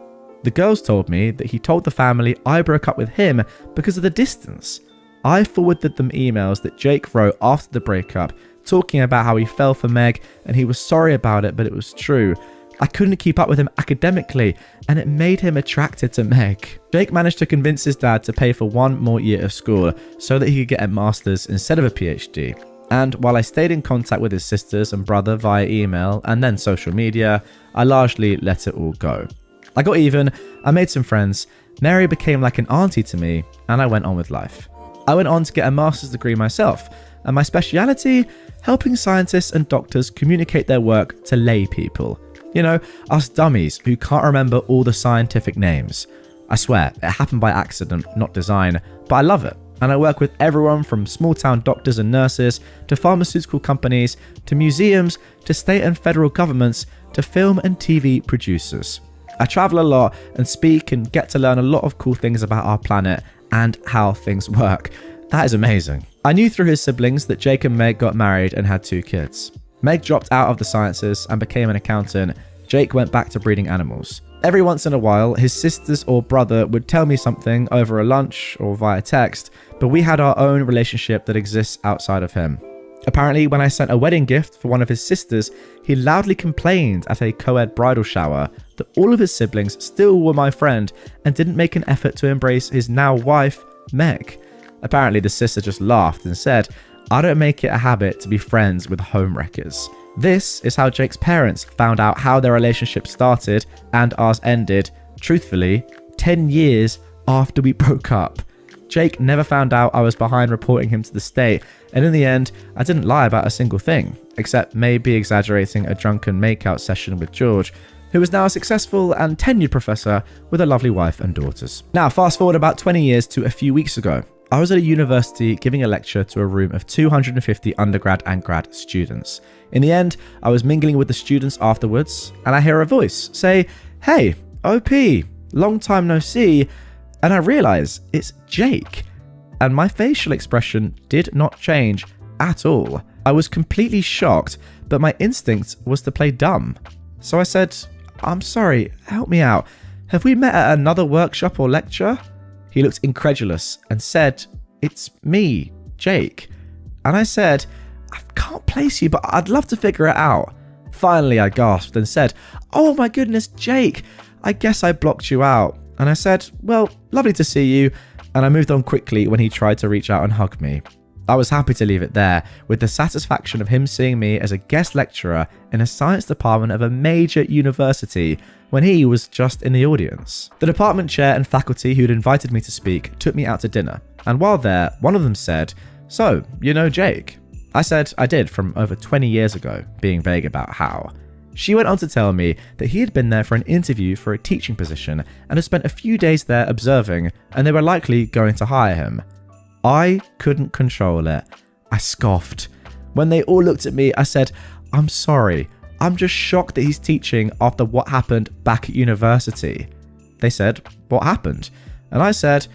The girls told me that he told the family I broke up with him because of the distance. I forwarded them emails that Jake wrote after the breakup, talking about how he fell for Meg and he was sorry about it, but it was true. I couldn't keep up with him academically, and it made him attracted to Meg. Jake managed to convince his dad to pay for 1 more year of school so that he could get a master's instead of a PhD. And while I stayed in contact with his sisters and brother via email and then social media, I largely let it all go. I got even, I made some friends, Mary became like an auntie to me, and I went on with life. I went on to get a master's degree myself, and my speciality, helping scientists and doctors communicate their work to lay people. You know, us dummies who can't remember all the scientific names. I swear, it happened by accident, not design, but I love it. And I work with everyone from small-town doctors and nurses, to pharmaceutical companies, to museums, to state and federal governments, to film and TV producers. I travel a lot and speak and get to learn a lot of cool things about our planet and how things work. That is amazing. I knew through his siblings that Jake and Meg got married and had 2 kids. Meg dropped out of the sciences and became an accountant. Jake went back to breeding animals. Every once in a while, his sisters or brother would tell me something over a lunch or via text, but we had our own relationship that exists outside of him. Apparently, when I sent a wedding gift for one of his sisters, he loudly complained at a co-ed bridal shower that all of his siblings still were my friend and didn't make an effort to embrace his now wife, Meg. Apparently, the sister just laughed and said, "I don't make it a habit to be friends with homewreckers." This is how Jake's parents found out how their relationship started and ours ended, truthfully, 10 years after we broke up. Jake never found out I was behind reporting him to the state, and in the end, I didn't lie about a single thing, except maybe exaggerating a drunken makeout session with George, who is now a successful and tenured professor with a lovely wife and daughters. Now, fast forward about 20 years to a few weeks ago. I was at a university giving a lecture to a room of 250 undergrad and grad students. In the end, I was mingling with the students afterwards, and I hear a voice say, "Hey, OP, long time no see," and I realize it's Jake. And my facial expression did not change at all. I was completely shocked, but my instinct was to play dumb. So I said, "I'm sorry, help me out. Have we met at another workshop or lecture?" He looked incredulous and said, "It's me, Jake." And I said, "I can't place you, but I'd love to figure it out." Finally, I gasped and said, "Oh my goodness, Jake, I guess I blocked you out." And I said, "Well, lovely to see you." And I moved on quickly when he tried to reach out and hug me. I was happy to leave it there, with the satisfaction of him seeing me as a guest lecturer in a science department of a major university when he was just in the audience. The department chair and faculty who'd invited me to speak took me out to dinner, and while there, one of them said, "So, you know Jake?" I said I did from over 20 years ago, being vague about how. She went on to tell me that he had been there for an interview for a teaching position and had spent a few days there observing, and they were likely going to hire him. I couldn't control it. I scoffed. When they all looked at me, I said, "I'm sorry. I'm just shocked that he's teaching after what happened back at university." They said, "What happened?" And I said,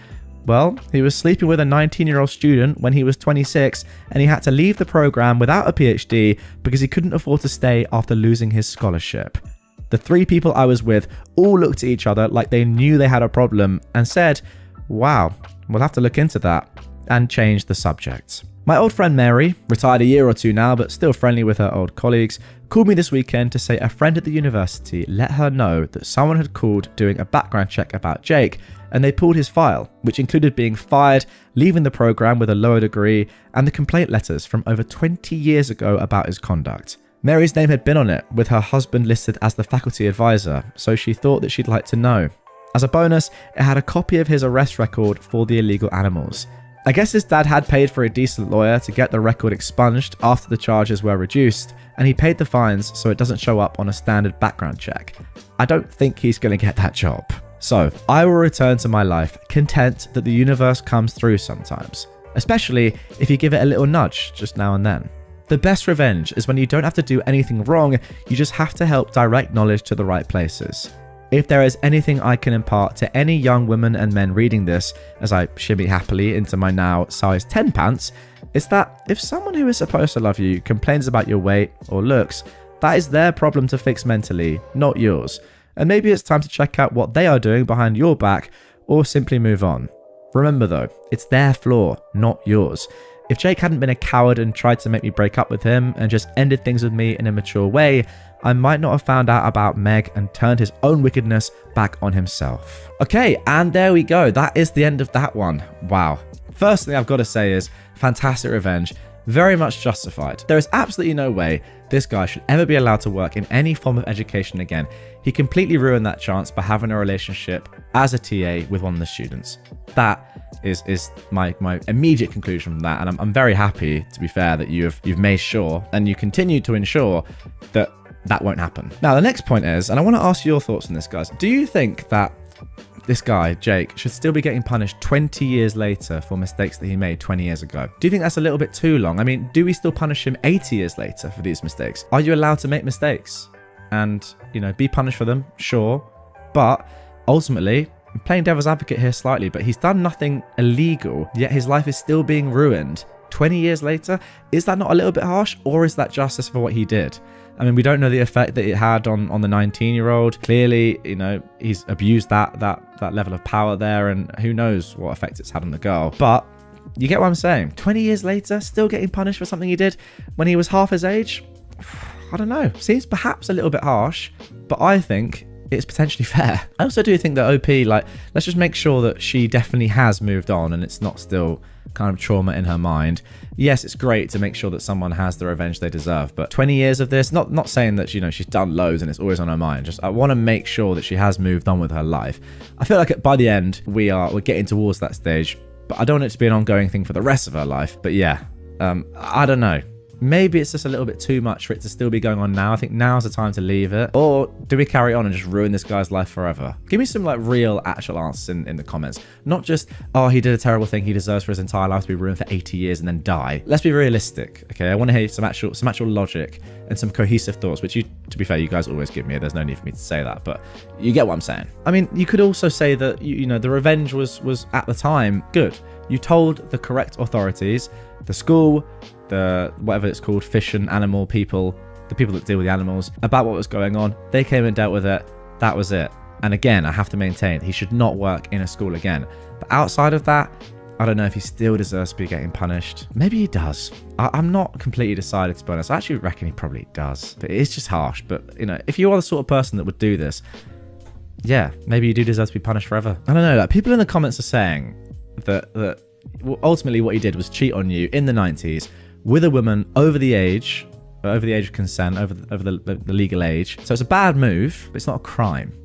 "Well, he was sleeping with a 19-year-old student when he was 26, and he had to leave the program without a PhD because he couldn't afford to stay after losing his scholarship." The 3 people I was with all looked at each other like they knew they had a problem and said, "Wow, we'll have to look into that," and changed the subject. My old friend Mary, retired a year or 2 now but still friendly with her old colleagues, called me this weekend to say a friend at the university let her know that someone had called doing a background check about Jake, and they pulled his file, which included being fired, leaving the program with a lower degree, and the complaint letters from over 20 years ago about his conduct. Mary's name had been on it, with her husband listed as the faculty advisor, so she thought that she'd like to know. As a bonus, it had a copy of his arrest record for the illegal animals. I guess his dad had paid for a decent lawyer to get the record expunged after the charges were reduced, and he paid the fines so it doesn't show up on a standard background check. I don't think he's going to get that job. So, I will return to my life content that the universe comes through sometimes, especially if you give it a little nudge just now and then. The best revenge is when you don't have to do anything wrong, you just have to help direct knowledge to the right places. If there is anything I can impart to any young women and men reading this, as I shimmy happily into my now size 10 pants, it's that if someone who is supposed to love you complains about your weight or looks, that is their problem to fix mentally, not yours. And maybe it's time to check out what they are doing behind your back, or simply move on. Remember though, it's their flaw, not yours. If Jake hadn't been a coward and tried to make me break up with him and just ended things with me in a mature way, I might not have found out about Meg and turned his own wickedness back on himself. Okay, and there we go. That is the end of that one. Wow. First thing I've got to say is fantastic revenge. Very much justified. There is absolutely no way this guy should ever be allowed to work in any form of education again. He completely ruined that chance by having a relationship as a TA with one of the students. That is my immediate conclusion from that, and I'm very happy, to be fair, that you've made sure and you continue to ensure that that won't happen. Now, the next point is, and I want to ask your thoughts on this, guys. Do you think that this guy, Jake, should still be getting punished 20 years later for mistakes that he made 20 years ago? Do you think that's a little bit too long? I mean, do we still punish him 80 years later for these mistakes? Are you allowed to make mistakes and, you know, be punished for them? Sure. But ultimately, I'm playing devil's advocate here slightly, but he's done nothing illegal, yet his life is still being ruined 20 years later. Is that not a little bit harsh, or is that justice for what he did? I mean, we don't know the effect that it had on the 19-year-old. Clearly, you know, he's abused that level of power there, and who knows what effect it's had on the girl. But you get what I'm saying? 20 years later, still getting punished for something he did when he was half his age? I don't know. Seems perhaps a little bit harsh, but I think it's potentially fair. I also do think that OP, like, let's just make sure that she definitely has moved on and it's not still kind of trauma in her mind. Yes, it's great to make sure that someone has the revenge they deserve, but 20 years of this, not saying that, you know, she's done loads and it's always on her mind. Just I want to make sure that she has moved on with her life. I feel like by the end we're getting towards that stage, but I don't want it to be an ongoing thing for the rest of her life. But yeah, I don't know. Maybe it's just a little bit too much for it to still be going on now. I think now's the time to leave it. Or do we carry on and just ruin this guy's life forever? Give me some like real actual answers in the comments. Not just, oh, he did a terrible thing, he deserves for his entire life to be ruined for 80 years and then die. Let's be realistic, okay? I want to hear some actual logic and some cohesive thoughts, which to be fair, you guys always give me. There's no need for me to say that, but you get what I'm saying. I mean, you could also say that, you know, the revenge was at the time good. You told the correct authorities, the school, the whatever it's called, fish and animal people, the people that deal with the animals, about what was going on. They came and dealt with it. That was it. And again, I have to maintain, he should not work in a school again. But outside of that, I don't know if he still deserves to be getting punished. Maybe he does. I'm not completely decided, to be honest. I actually reckon he probably does. But it's just harsh. But, you know, if you are the sort of person that would do this, yeah, maybe you do deserve to be punished forever. I don't know. Like, people in the comments are saying that ultimately what he did was cheat on you in the 90s with a woman over the age of consent, over the legal age. So it's a bad move, but it's not a crime.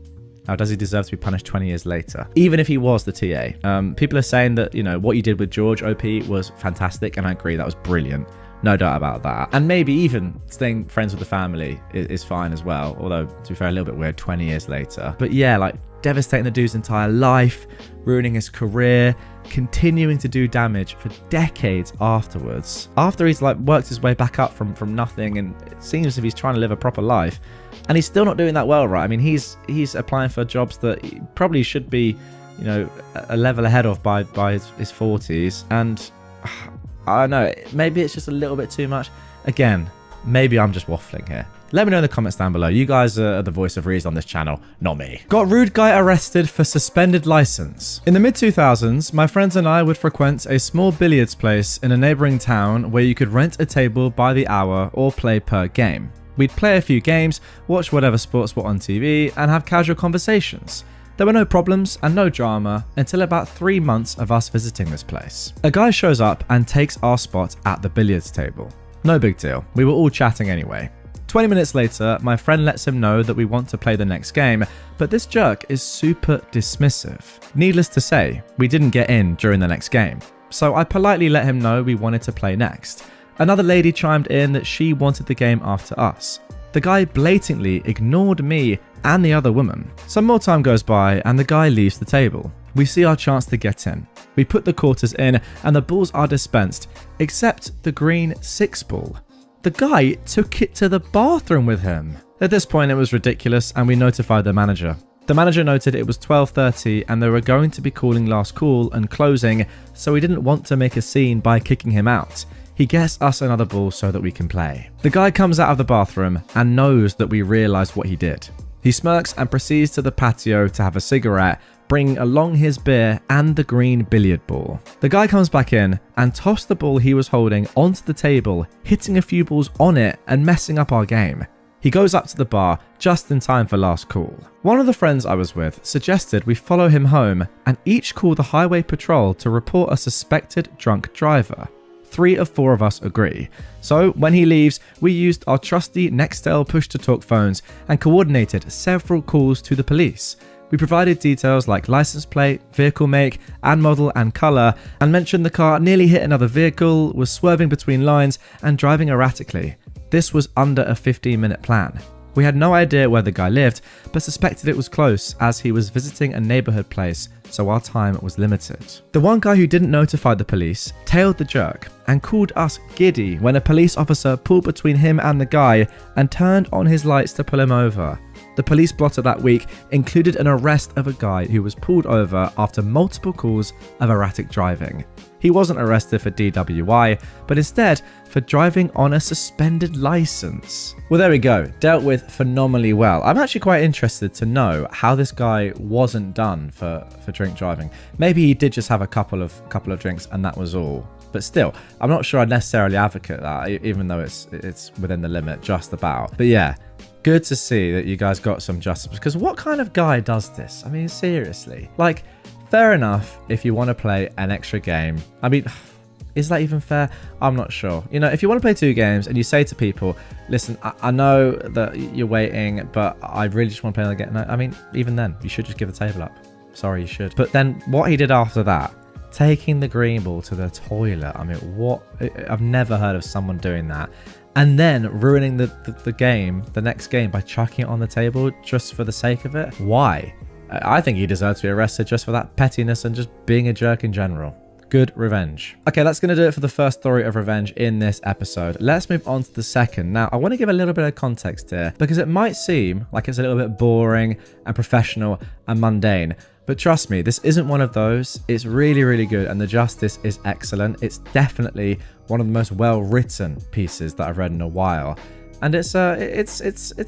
Now, does he deserve to be punished 20 years later? Even if he was the TA. People are saying that, you know, what you did with George, OP, was fantastic, and I agree, that was brilliant. No doubt about that. And maybe even staying friends with the family is fine as well, although, to be fair, a little bit weird 20 years later. But yeah, like, devastating the dude's entire life, ruining his career, continuing to do damage for decades afterwards. After he's like worked his way back up from nothing, and it seems as if he's trying to live a proper life, and he's still not doing that well, right? I mean, he's applying for jobs that he probably should be, you know, a level ahead of by his 40s, and I don't know, maybe it's just a little bit too much. Again, maybe I'm just waffling here. Let me know in the comments down below. You guys are the voice of reason on this channel, not me. Got rude guy arrested for suspended license. In the mid-2000s, my friends and I would frequent a small billiards place in a neighboring town where you could rent a table by the hour or play per game. We'd play a few games, watch whatever sports were on TV, and have casual conversations. There were no problems and no drama until about 3 months of us visiting this place. A guy shows up and takes our spot at the billiards table. No big deal, we were all chatting anyway. 20 minutes later, my friend lets him know that we want to play the next game, but this jerk is super dismissive. Needless to say, we didn't get in during the next game, so I politely let him know we wanted to play next. Another lady chimed in that she wanted the game after us. The guy blatantly ignored me and the other woman. Some more time goes by and the guy leaves the table. We see our chance to get in. We put the quarters in and the balls are dispensed, except the green 6 ball. The guy took it to the bathroom with him. At this point, it was ridiculous and we notified the manager. The manager noted it was 12:30 and they were going to be calling last call and closing, so we didn't want to make a scene by kicking him out. He gets us another ball so that we can play. The guy comes out of the bathroom and knows that we realised what he did. He smirks and proceeds to the patio to have a cigarette, bringing along his beer and the green billiard ball. The guy comes back in and tossed the ball he was holding onto the table, hitting a few balls on it and messing up our game. He goes up to the bar just in time for last call. One of the friends I was with suggested we follow him home and each call the highway patrol to report a suspected drunk driver. 3 of 4 of us agree. So when he leaves, we used our trusty Nextel push-to-talk phones and coordinated several calls to the police. We provided details like license plate, vehicle make and model and colour, and mentioned the car nearly hit another vehicle, was swerving between lines and driving erratically. This was under a 15-minute plan. We had no idea where the guy lived, but suspected it was close as he was visiting a neighborhood place, so our time was limited. The one guy who didn't notify the police tailed the jerk and called us giddy when a police officer pulled between him and the guy and turned on his lights to pull him over. The police blotter that week included an arrest of a guy who was pulled over after multiple calls of erratic driving. He wasn't arrested for DWI, but instead for driving on a suspended license. Well, there we go. Dealt with phenomenally well. I'm actually quite interested to know how this guy wasn't done for drink driving. Maybe he did just have a couple of drinks and that was all. But still, I'm not sure I'd necessarily advocate that, even though it's within the limit, just about. But yeah, good to see that you guys got some justice, because what kind of guy does this? I mean, seriously. Like, fair enough if you want to play an extra game. I mean, is that even fair? I'm not sure. You know, if you want to play 2 games and you say to people, listen, I know that you're waiting, but I really just want to play another game. No, I mean, even then, you should just give the table up. Sorry, you should. But then what he did after that, taking the green ball to the toilet. I mean, what? I've never heard of someone doing that. And then ruining the game, the next game, by chucking it on the table just for the sake of it. Why? I think he deserves to be arrested just for that pettiness and just being a jerk in general. Good revenge. Okay, that's going to do it for the first story of revenge in this episode. Let's move on to the second. Now, I want to give a little bit of context here because it might seem like it's a little bit boring and professional and mundane. But trust me, this isn't one of those. It's really, really good and the justice is excellent. It's definitely one of the most well-written pieces that I've read in a while. And it's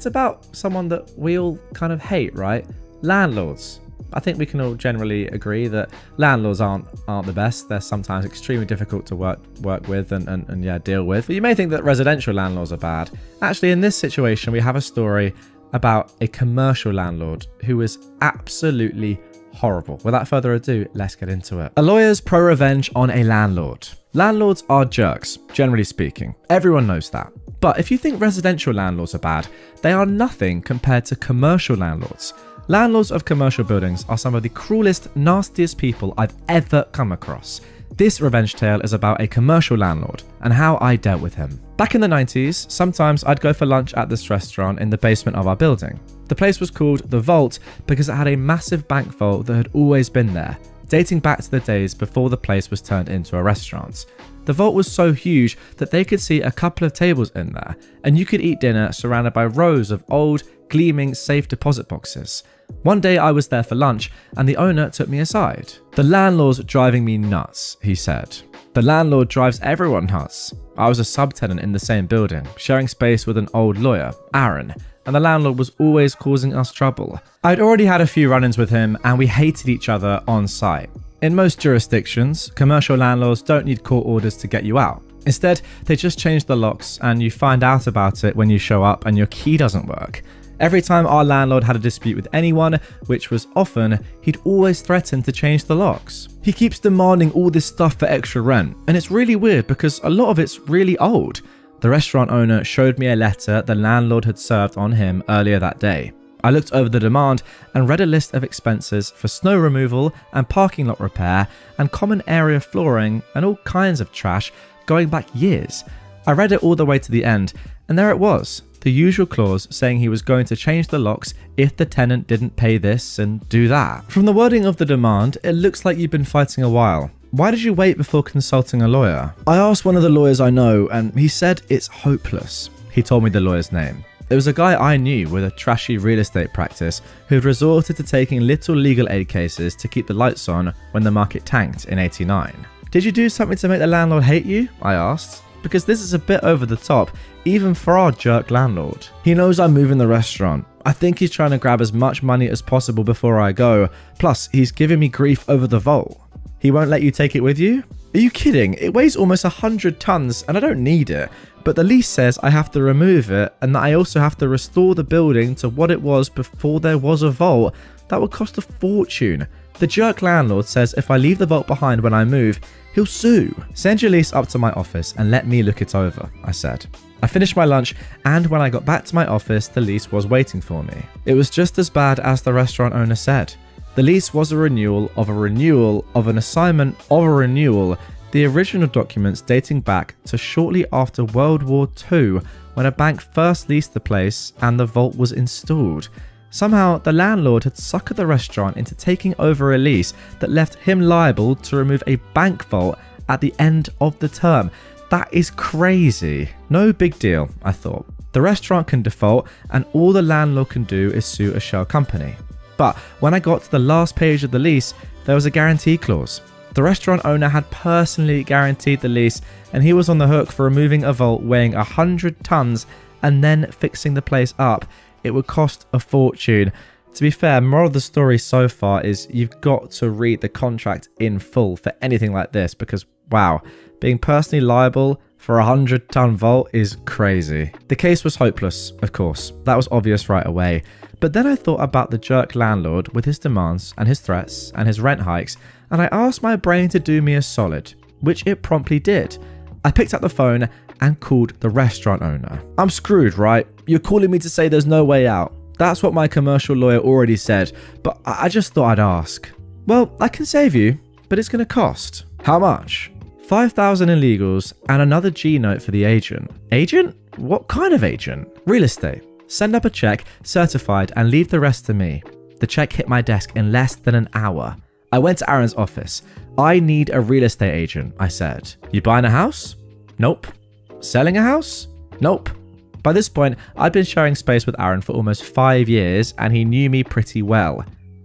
about someone that we all kind of hate, right? Landlords. I think we can all generally agree that landlords aren't the best. They're sometimes extremely difficult to work with and yeah, deal with. But you may think that residential landlords are bad. Actually, in this situation, we have a story about a commercial landlord who is absolutely horrible. Without further ado, let's get into it. A lawyer's pro-revenge on a landlord. Landlords are jerks, generally speaking. Everyone knows that. But if you think residential landlords are bad, they are nothing compared to commercial landlords. Landlords of commercial buildings are some of the cruelest, nastiest people I've ever come across. This revenge tale is about a commercial landlord and how I dealt with him. Back in the 90s, sometimes I'd go for lunch at this restaurant in the basement of our building. The place was called The Vault because it had a massive bank vault that had always been there, dating back to the days before the place was turned into a restaurant. The vault was so huge that they could see a couple of tables in there, and you could eat dinner surrounded by rows of old, gleaming safe deposit boxes. One day I was there for lunch and the owner took me aside. "The landlord's driving me nuts," he said. "The landlord drives everyone nuts." I was a subtenant in the same building, sharing space with an old lawyer, Aaron, and the landlord was always causing us trouble. I'd already had a few run-ins with him and we hated each other on site. In most jurisdictions, commercial landlords don't need court orders to get you out. Instead, they just change the locks and you find out about it when you show up and your key doesn't work. Every time our landlord had a dispute with anyone, which was often, he'd always threaten to change the locks. He keeps demanding all this stuff for extra rent, and it's really weird because a lot of it's really old. The restaurant owner showed me a letter the landlord had served on him earlier that day. I looked over the demand and read a list of expenses for snow removal and parking lot repair and common area flooring and all kinds of trash going back years. I read it all the way to the end, and there it was. The usual clause saying he was going to change the locks if the tenant didn't pay this and do that. From the wording of the demand, it looks like you've been fighting a while. Why did you wait before consulting a lawyer? I asked one of the lawyers I know and he said it's hopeless. He told me the lawyer's name. It was a guy I knew with a trashy real estate practice who'd resorted to taking little legal aid cases to keep the lights on when the market tanked in '89. Did you do something to make the landlord hate you? I asked. Because this is a bit over the top, even for our jerk landlord. He knows I'm moving the restaurant. I think he's trying to grab as much money as possible before I go. Plus, he's giving me grief over the vault. He won't let you take it with you? Are you kidding? It weighs almost 100 tons and I don't need it. But the lease says I have to remove it and that I also have to restore the building to what it was before there was a vault. That would cost a fortune. The jerk landlord says if I leave the vault behind when I move, he'll sue. "Send your lease up to my office and let me look it over," I said. I finished my lunch and when I got back to my office, the lease was waiting for me. It was just as bad as the restaurant owner said. The lease was a renewal of a renewal of an assignment of a renewal The original documents dating back to shortly after World War II, when a bank first leased the place and the vault was installed. Somehow, the landlord had suckered the restaurant into taking over a lease that left him liable to remove a bank vault at the end of the term. That is crazy. No big deal, I thought. The restaurant can default and all the landlord can do is sue a shell company. But when I got to the last page of the lease, there was a guarantee clause. The restaurant owner had personally guaranteed the lease and he was on the hook for removing a vault weighing 100 tons and then fixing the place up. It would cost a fortune. To be fair, moral of the story so far is you've got to read the contract in full for anything like this because, wow, being personally liable for a 100-ton vault is crazy. The case was hopeless, of course. That was obvious right away. But then I thought about the jerk landlord with his demands and his threats and his rent hikes, and I asked my brain to do me a solid, which it promptly did. I picked up the phone and called the restaurant owner. I'm screwed, right? You're calling me to say there's no way out. That's what my commercial lawyer already said, but I just thought I'd ask. Well, I can save you, but it's going to cost. How much? 5,000 in legals and another G note for the agent. Agent? What kind of agent? Real estate. Send up a check, certified, and leave the rest to me. The check hit my desk in less than an hour. I went to Aaron's office. I need a real estate agent, I said. You buying a house? Nope. Selling a house? Nope. By this point, I'd been sharing space with Aaron for almost 5 years and he knew me pretty well.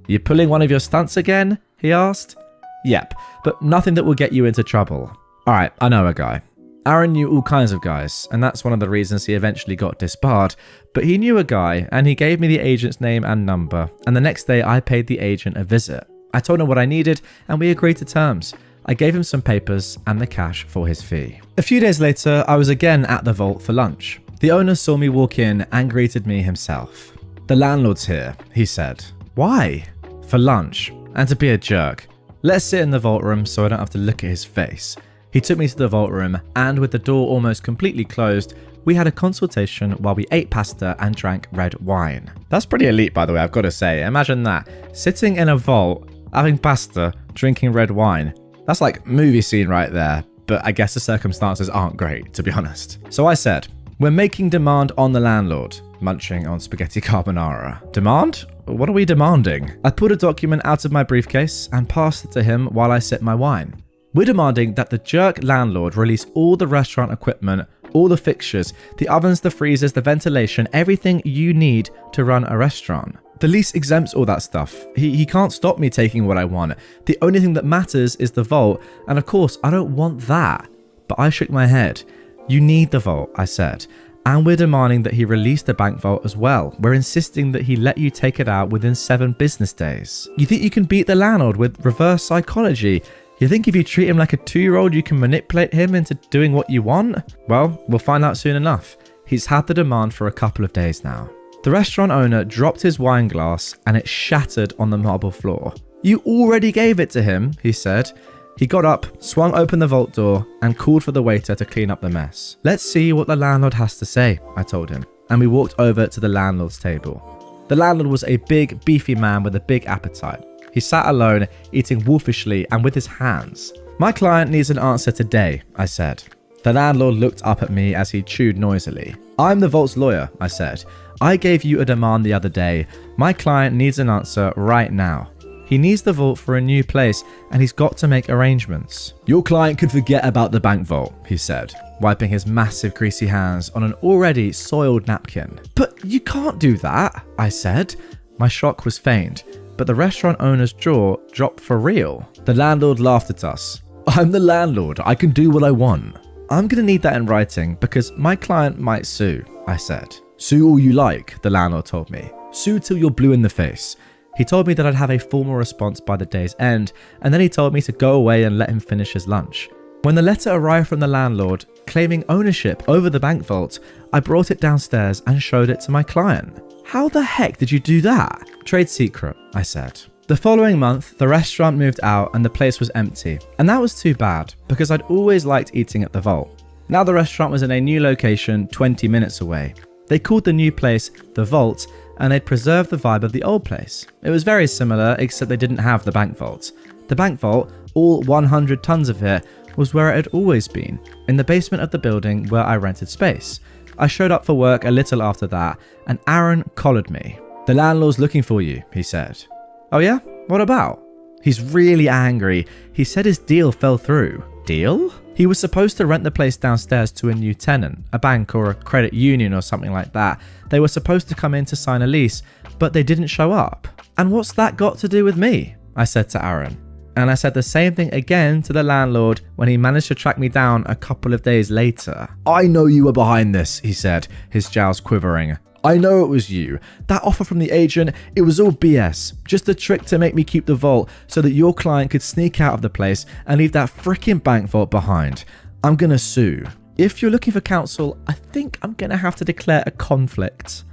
You pulling one of your stunts again? He asked. Yep, but nothing that will get you into trouble. Alright, I know a guy. Aaron knew all kinds of guys, and that's one of the reasons he eventually got disbarred. But he knew a guy, and he gave me the agent's name and number, and the next day I paid the agent a visit. I told him what I needed, and we agreed to terms. I gave him some papers and the cash for his fee. A few days later, I was again at the vault for lunch. The owner saw me walk in and greeted me himself. The landlord's here, he said. Why? For lunch, and to be a jerk. Let's sit in the vault room so I don't have to look at his face. He took me to the vault room, and with the door almost completely closed, we had a consultation while we ate pasta and drank red wine. That's pretty elite, by the way, I've got to say. Imagine that. Sitting in a vault, having pasta, drinking red wine. That's like movie scene right there, but I guess the circumstances aren't great, to be honest. So I said, we're making demand on the landlord, munching on spaghetti carbonara. Demand? What are we demanding? I pulled a document out of my briefcase and passed it to him while I sipped my wine. We're demanding that the jerk landlord release all the restaurant equipment, all the fixtures, the ovens, the freezers, the ventilation, everything you need to run a restaurant. The lease exempts all that stuff. He can't stop me taking what I want. The only thing that matters is the vault, and of course, I don't want that. But I shook my head. You need the vault, I said. And we're demanding that he release the bank vault as well. We're insisting that he let you take it out within 7 business days. You think you can beat the landlord with reverse psychology? You think if you treat him like a 2-year-old, you can manipulate him into doing what you want? Well, we'll find out soon enough. He's had the demand for a couple of days now. The restaurant owner dropped his wine glass and it shattered on the marble floor. You already gave it to him, he said. He got up, swung open the vault door, and called for the waiter to clean up the mess. Let's see what the landlord has to say, I told him, and we walked over to the landlord's table. The landlord was a big, beefy man with a big appetite. He sat alone, eating wolfishly and with his hands. My client needs an answer today, I said. The landlord looked up at me as he chewed noisily. I'm the vault's lawyer, I said. I gave you a demand the other day. My client needs an answer right now. He needs the vault for a new place and he's got to make arrangements. Your client could forget about the bank vault, he said, wiping his massive greasy hands on an already soiled napkin. But you can't do that, I said. My shock was feigned, but the restaurant owner's jaw dropped for real. The landlord laughed at us. I'm the landlord. I can do what I want. I'm going to need that in writing because my client might sue, I said. Sue all you like, the landlord told me. Sue till you're blue in the face. He told me that I'd have a formal response by the day's end, and then he told me to go away and let him finish his lunch. When the letter arrived from the landlord, claiming ownership over the bank vault, I brought it downstairs and showed it to my client. How the heck did you do that? Trade secret, I said. The following month, the restaurant moved out and the place was empty, and that was too bad because I'd always liked eating at the vault. Now the restaurant was in a new location 20 minutes away. They called the new place The Vault, and they'd preserved the vibe of the old place. It was very similar, except they didn't have the bank vault. The bank vault, all 100 tons of it, was where it had always been, in the basement of the building where I rented space. I showed up for work a little after that, and Aaron collared me. "The landlord's looking for you," he said. "Oh yeah? What about?" He's really angry. He said his deal fell through. Deal? He was supposed to rent the place downstairs to a new tenant, a bank or a credit union or something like that. They were supposed to come in to sign a lease, but they didn't show up. "And what's that got to do with me?" I said to Aaron. And I said the same thing again to the landlord when he managed to track me down a couple of days later. "I know you were behind this," he said, his jowls quivering. "I know it was you. That offer from the agent, it was all BS. Just a trick to make me keep the vault so that your client could sneak out of the place and leave that freaking bank vault behind. I'm gonna sue. If you're looking for counsel, I think I'm gonna have to declare a conflict.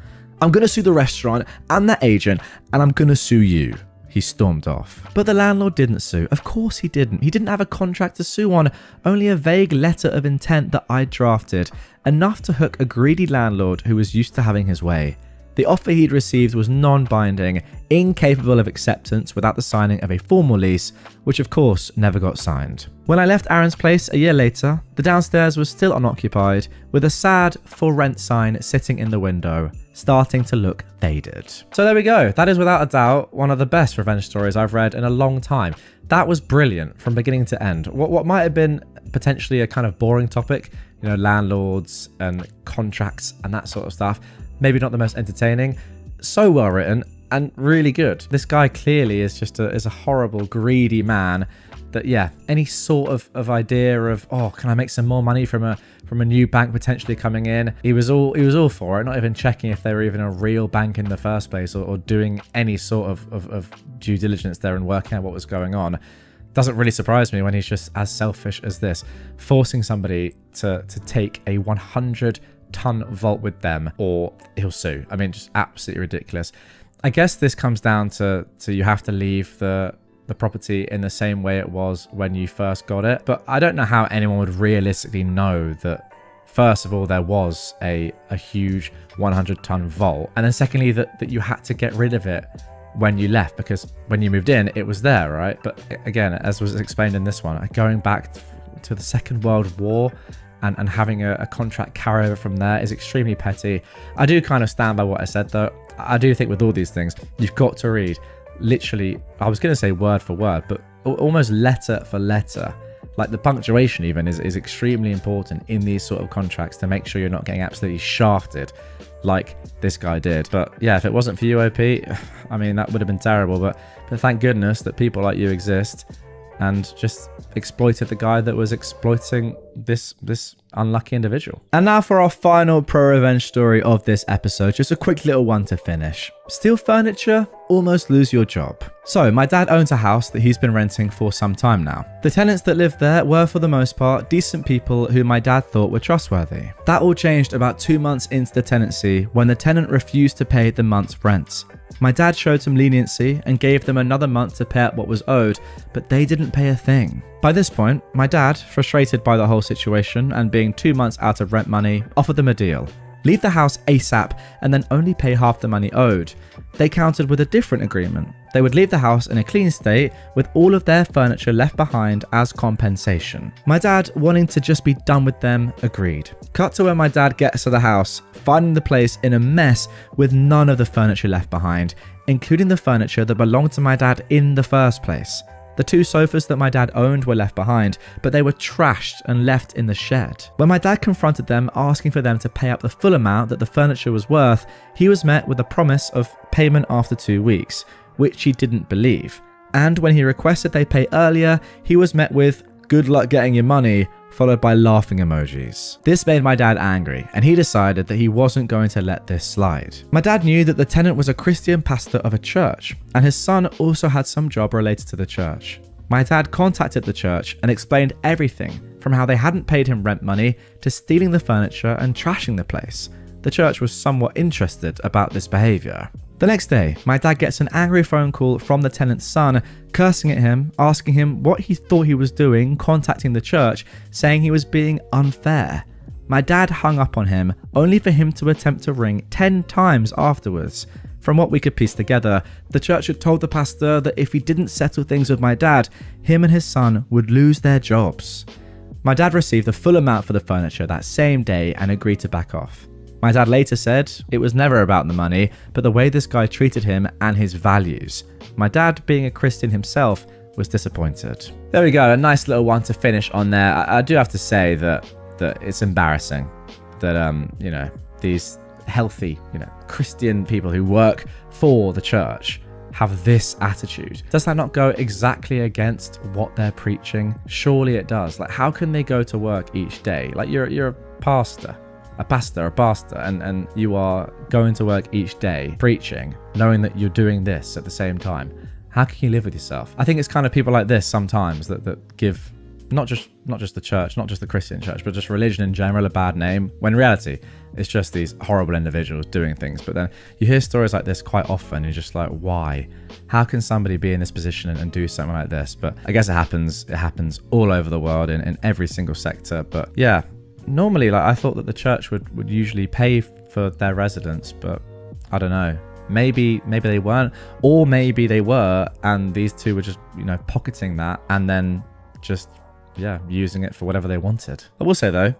I'm gonna sue the restaurant and that agent, and I'm gonna sue you." He stormed off. But the landlord didn't sue. Of course he didn't. He didn't have a contract to sue on, only a vague letter of intent that I drafted, enough to hook a greedy landlord who was used to having his way. The offer he'd received was non-binding, incapable of acceptance without the signing of a formal lease, which of course never got signed. When I left Aaron's place a year later, the downstairs was still unoccupied, with a sad "for rent" sign sitting in the window, starting to look faded. So there we go. That is without a doubt one of the best revenge stories I've read in a long time. That was brilliant from beginning to end. What might have been potentially a kind of boring topic, landlords and contracts and that sort of stuff, maybe not the most entertaining, so well written and really good. This guy clearly is just a horrible, greedy man that, any sort of idea of, can I make some more money from a new bank potentially coming in? He was all for it, not even checking if they were even a real bank in the first place or doing any sort of due diligence there and working out what was going on. Doesn't really surprise me when he's just as selfish as this, forcing somebody to take a 100-ton vault with them or he'll sue. I mean, just absolutely ridiculous. I guess this comes down to you have to leave the property in the same way it was when you first got it. But I don't know how anyone would realistically know that, first of all, there was a huge 100-ton vault. And then secondly, that you had to get rid of it when you left, because when you moved in, it was there, right? But again, as was explained in this one, going back to the Second World War and having a contract carryover from there is extremely petty. I do kind of stand by what I said, though. I do think with all these things, you've got to read literally, I was going to say word for word, but almost letter for letter. Like the punctuation even is extremely important in these sort of contracts to make sure you're not getting absolutely shafted like this guy did. But yeah, if it wasn't for you, OP, I mean, that would have been terrible. But thank goodness that people like you exist and just exploited the guy that was exploiting this unlucky individual. And now for our final pro-revenge story of this episode, just a quick little one to finish. Steal furniture, almost lose your job. So my dad owns a house that he's been renting for some time now. The tenants that lived there were for the most part decent people who my dad thought were trustworthy. That all changed about 2 months into the tenancy when the tenant refused to pay the month's rent. My dad showed some leniency and gave them another month to pay up what was owed, but they didn't pay a thing. By this point, my dad, frustrated by the whole situation and being 2 months out of rent money, offered them a deal. Leave the house ASAP and then only pay half the money owed. They countered with a different agreement. They would leave the house in a clean state with all of their furniture left behind as compensation. My dad, wanting to just be done with them, agreed. Cut to when my dad gets to the house, finding the place in a mess with none of the furniture left behind, including the furniture that belonged to my dad in the first place. The 2 sofas that my dad owned were left behind, but they were trashed and left in the shed. When my dad confronted them, asking for them to pay up the full amount that the furniture was worth, he was met with a promise of payment after 2 weeks, which he didn't believe. And when he requested they pay earlier, he was met with "good luck getting your money," followed by laughing emojis. This made my dad angry, and he decided that he wasn't going to let this slide. My dad knew that the tenant was a Christian pastor of a church, and his son also had some job related to the church. My dad contacted the church and explained everything, from how they hadn't paid him rent money to stealing the furniture and trashing the place. The church was somewhat interested about this behavior. The next day, my dad gets an angry phone call from the tenant's son, cursing at him, asking him what he thought he was doing, contacting the church, saying he was being unfair. My dad hung up on him, only for him to attempt to ring 10 times afterwards. From what we could piece together, the church had told the pastor that if he didn't settle things with my dad, him and his son would lose their jobs. My dad received the full amount for the furniture that same day and agreed to back off. My dad later said it was never about the money, but the way this guy treated him and his values. My dad, being a Christian himself, was disappointed. There we go, a nice little one to finish on there. I do have to say that it's embarrassing that these healthy, Christian people who work for the church have this attitude. Does that not go exactly against what they're preaching? Surely it does. Like, how can they go to work each day? Like, you're a pastor, and you are going to work each day preaching, knowing that you're doing this at the same time. How can you live with yourself? I think it's kind of people like this sometimes that give not just the church, not just the Christian church, but just religion in general a bad name, when in reality it's just these horrible individuals doing things. But then you hear stories like this quite often and you're just like, why? How can somebody be in this position and do something like this? But I guess it happens all over the world in every single sector. But yeah, normally, like, I thought that the church would usually pay for their residents, but I don't know. Maybe they weren't, or maybe they were, and these two were just, pocketing that and then just, using it for whatever they wanted. I will say though,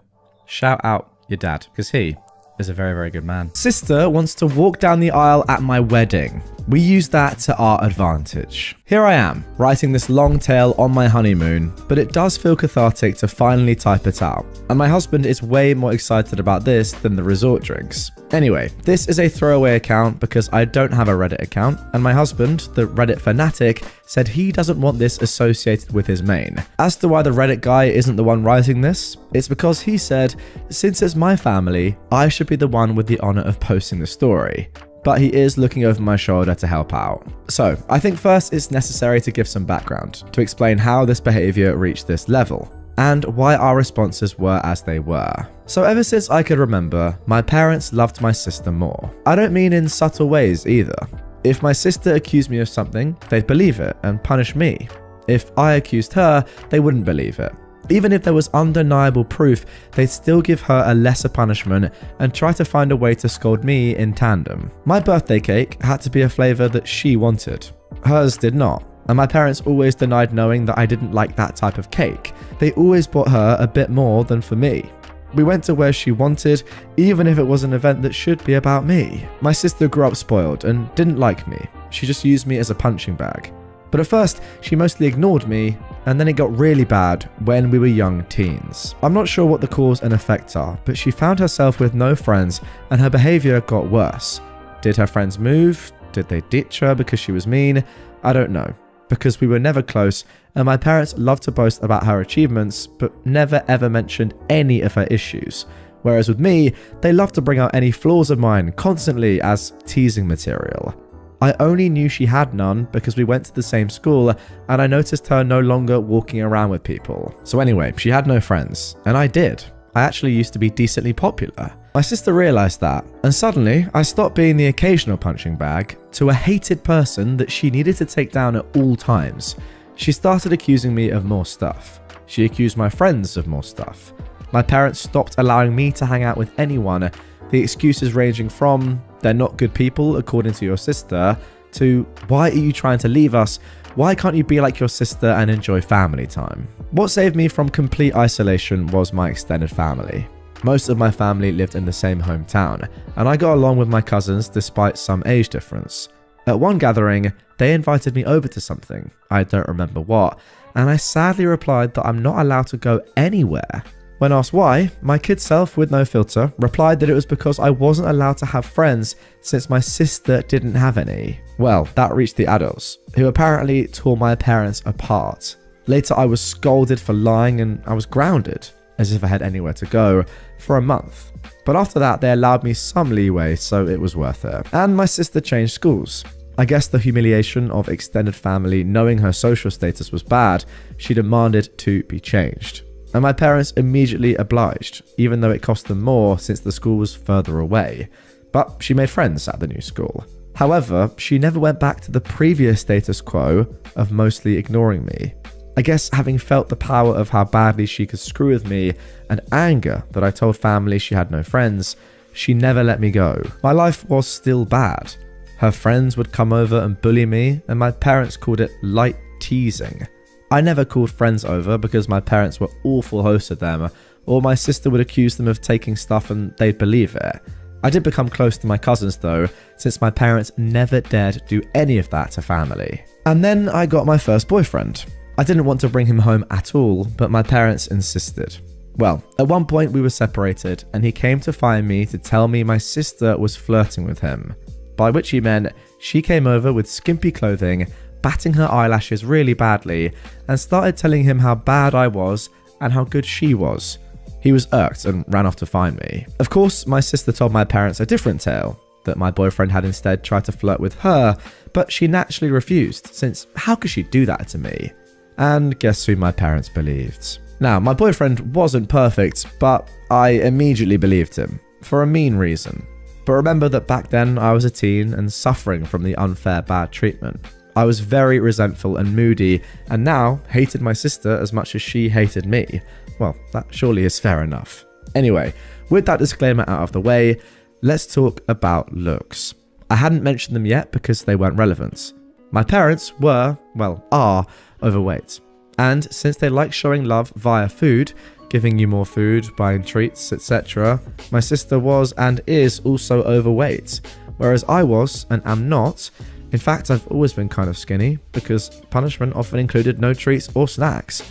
shout out your dad, because he is a very, very good man. Sister wants to walk down the aisle at my wedding. We use that to our advantage. Here I am, writing this long tale on my honeymoon, but it does feel cathartic to finally type it out. And my husband is way more excited about this than the resort drinks. Anyway, this is a throwaway account because I don't have a Reddit account, and my husband, the Reddit fanatic, said he doesn't want this associated with his main. As to why the Reddit guy isn't the one writing this, it's because he said, since it's my family, I should be the one with the honor of posting the story. But he is looking over my shoulder to help out. So, I think first it's necessary to give some background to explain how this behavior reached this level, and why our responses were as they were. So ever since I could remember, my parents loved my sister more. I don't mean in subtle ways either. If my sister accused me of something, they'd believe it and punish me. If I accused her, they wouldn't believe it. Even if there was undeniable proof, they'd still give her a lesser punishment and try to find a way to scold me in tandem. My birthday cake had to be a flavour that she wanted. Hers did not. And my parents always denied knowing that I didn't like that type of cake. They always bought her a bit more than for me. We went to where she wanted, even if it was an event that should be about me. My sister grew up spoiled and didn't like me. She just used me as a punching bag. But at first, she mostly ignored me, and then it got really bad when we were young teens. I'm not sure what the cause and effect are, but she found herself with no friends, and her behavior got worse. Did her friends move? Did they ditch her because she was mean? I don't know, because we were never close, and my parents loved to boast about her achievements, but never ever mentioned any of her issues. Whereas with me, they loved to bring out any flaws of mine constantly as teasing material. I only knew she had none because we went to the same school, and I noticed her no longer walking around with people. So anyway, she had no friends, and I did. I actually used to be decently popular. My sister realized that, and suddenly I stopped being the occasional punching bag to a hated person that she needed to take down at all times. She started accusing me of more stuff. She accused my friends of more stuff. My parents stopped allowing me to hang out with anyone, the excuses ranging from, they're not good people according to your sister, to, why are you trying to leave us? Why can't you be like your sister and enjoy family time? What saved me from complete isolation was my extended family. Most of my family lived in the same hometown, and I got along with my cousins despite some age difference. At one gathering, they invited me over to something, I don't remember what, and I sadly replied that I'm not allowed to go anywhere. When asked why, my kid self with no filter replied that it was because I wasn't allowed to have friends since my sister didn't have any. Well, that reached the adults, who apparently tore my parents apart. Later I was scolded for lying and I was grounded, as if I had anywhere to go, for a month. But after that they allowed me some leeway, so it was worth it. And my sister changed schools. I guess the humiliation of extended family knowing her social status was bad, she demanded to be changed. And my parents immediately obliged, even though it cost them more since the school was further away. But she made friends at the new school. However, she never went back to the previous status quo of mostly ignoring me. I guess having felt the power of how badly she could screw with me and anger that I told family she had no friends, she never let me go. My life was still bad. Her friends would come over and bully me, and my parents called it light teasing. I never called friends over because my parents were awful hosts to them, or my sister would accuse them of taking stuff and they'd believe it. I did become close to my cousins though, since my parents never dared do any of that to family. And then I got my first boyfriend. I didn't want to bring him home at all, but my parents insisted. Well, at one point we were separated and he came to find me to tell me my sister was flirting with him, by which he meant she came over with skimpy clothing, batting her eyelashes really badly, and started telling him how bad I was and how good she was. He was irked and ran off to find me. Of course, my sister told my parents a different tale, that my boyfriend had instead tried to flirt with her, but she naturally refused, since how could she do that to me? And guess who my parents believed? Now, my boyfriend wasn't perfect, but I immediately believed him, for a mean reason. But remember that back then I was a teen and suffering from the unfair bad treatment. I was very resentful and moody, and now hated my sister as much as she hated me. Well, that surely is fair enough. Anyway, with that disclaimer out of the way, let's talk about looks. I hadn't mentioned them yet because they weren't relevant. My parents were, well, are overweight. And since they like showing love via food, giving you more food, buying treats, etc., my sister was and is also overweight, whereas I was and am not. In fact, I've always been kind of skinny because punishment often included no treats or snacks.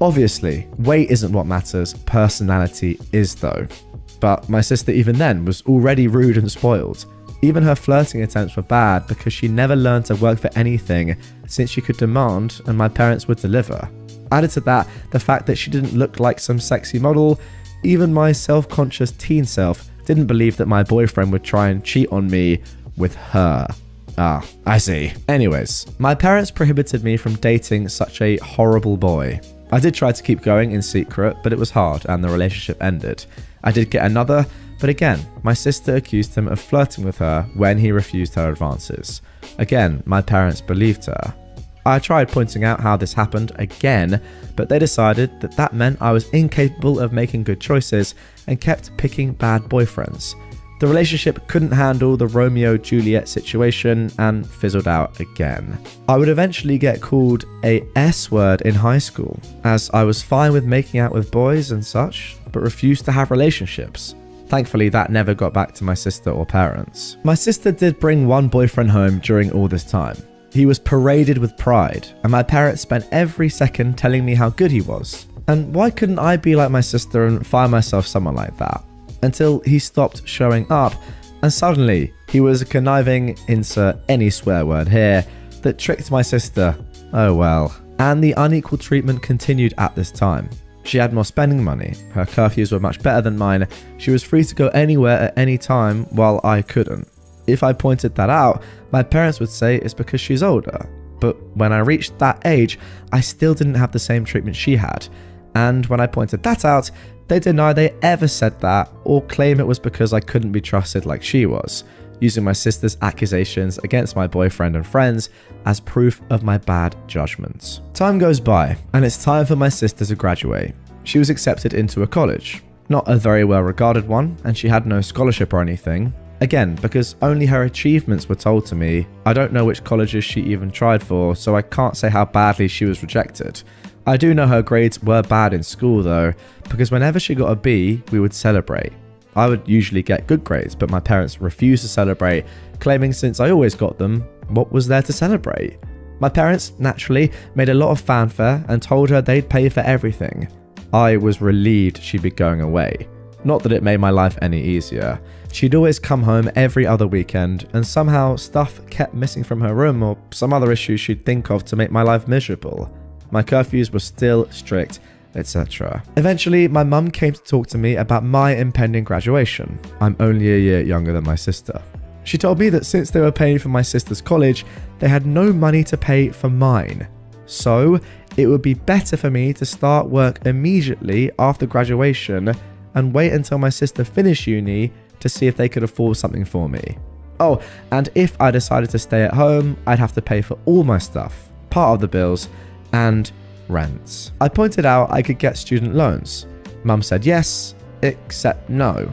Obviously, weight isn't what matters, personality is though. But my sister even then was already rude and spoiled. Even her flirting attempts were bad because she never learned to work for anything since she could demand and my parents would deliver. Added to that, the fact that she didn't look like some sexy model, even my self-conscious teen self didn't believe that my boyfriend would try and cheat on me with her. Ah, I see. Anyways, my parents prohibited me from dating such a horrible boy. I did try to keep going in secret, but it was hard and the relationship ended. I did get another, but again, my sister accused him of flirting with her when he refused her advances. Again, my parents believed her. I tried pointing out how this happened again, but they decided that that meant I was incapable of making good choices and kept picking bad boyfriends. The relationship couldn't handle the Romeo-Juliet situation and fizzled out again. I would eventually get called a S-word in high school, as I was fine with making out with boys and such, but refused to have relationships. Thankfully, that never got back to my sister or parents. My sister did bring one boyfriend home during all this time. He was paraded with pride, and my parents spent every second telling me how good he was. And why couldn't I be like my sister and find myself someone like that? Until he stopped showing up, and suddenly he was a conniving, insert any swear word here, that tricked my sister. Oh well. And the unequal treatment continued at this time. She had more spending money, her curfews were much better than mine, she was free to go anywhere at any time while I couldn't. If I pointed that out, my parents would say it's because she's older. But when I reached that age, I still didn't have the same treatment she had. And when I pointed that out, they deny they ever said that or claim it was because I couldn't be trusted like she was, using my sister's accusations against my boyfriend and friends as proof of my bad judgments. Time goes by and it's time for my sister to graduate. She was accepted into a college, not a very well regarded one, and she had no scholarship or anything. Again, because only her achievements were told to me, I don't know which colleges she even tried for, so I can't say how badly she was rejected. I do know her grades were bad in school though, because whenever she got a B, we would celebrate. I would usually get good grades, but my parents refused to celebrate, claiming since I always got them, what was there to celebrate? My parents, naturally, made a lot of fanfare and told her they'd pay for everything. I was relieved she'd be going away. Not that it made my life any easier. She'd always come home every other weekend, and somehow stuff kept missing from her room or some other issues she'd think of to make my life miserable. My curfews were still strict, etc. Eventually, my mum came to talk to me about my impending graduation. I'm only a year younger than my sister. She told me that since they were paying for my sister's college, they had no money to pay for mine. So, it would be better for me to start work immediately after graduation and wait until my sister finished uni to see if they could afford something for me. Oh, and if I decided to stay at home, I'd have to pay for all my stuff, part of the bills, and rents. I pointed out I could get student loans. Mum said yes, except no.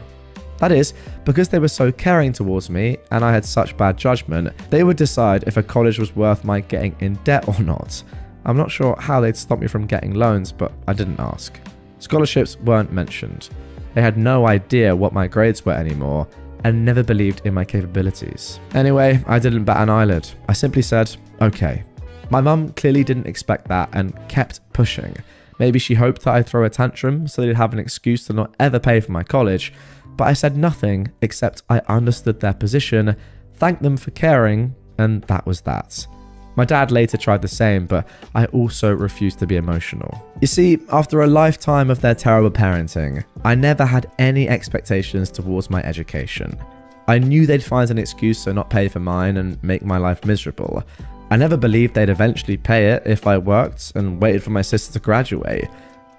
That is, because they were so caring towards me and I had such bad judgment, they would decide if a college was worth my getting in debt or not. I'm not sure how they'd stop me from getting loans, but I didn't ask. Scholarships weren't mentioned. They had no idea what my grades were anymore and never believed in my capabilities. Anyway, I didn't bat an eyelid. I simply said, okay. My mum clearly didn't expect that and kept pushing. Maybe she hoped that I'd throw a tantrum so they'd have an excuse to not ever pay for my college, but I said nothing except I understood their position, thanked them for caring, and that was that. My dad later tried the same, but I also refused to be emotional. You see, after a lifetime of their terrible parenting, I never had any expectations towards my education. I knew they'd find an excuse to not pay for mine and make my life miserable. I never believed they'd eventually pay it if I worked and waited for my sister to graduate.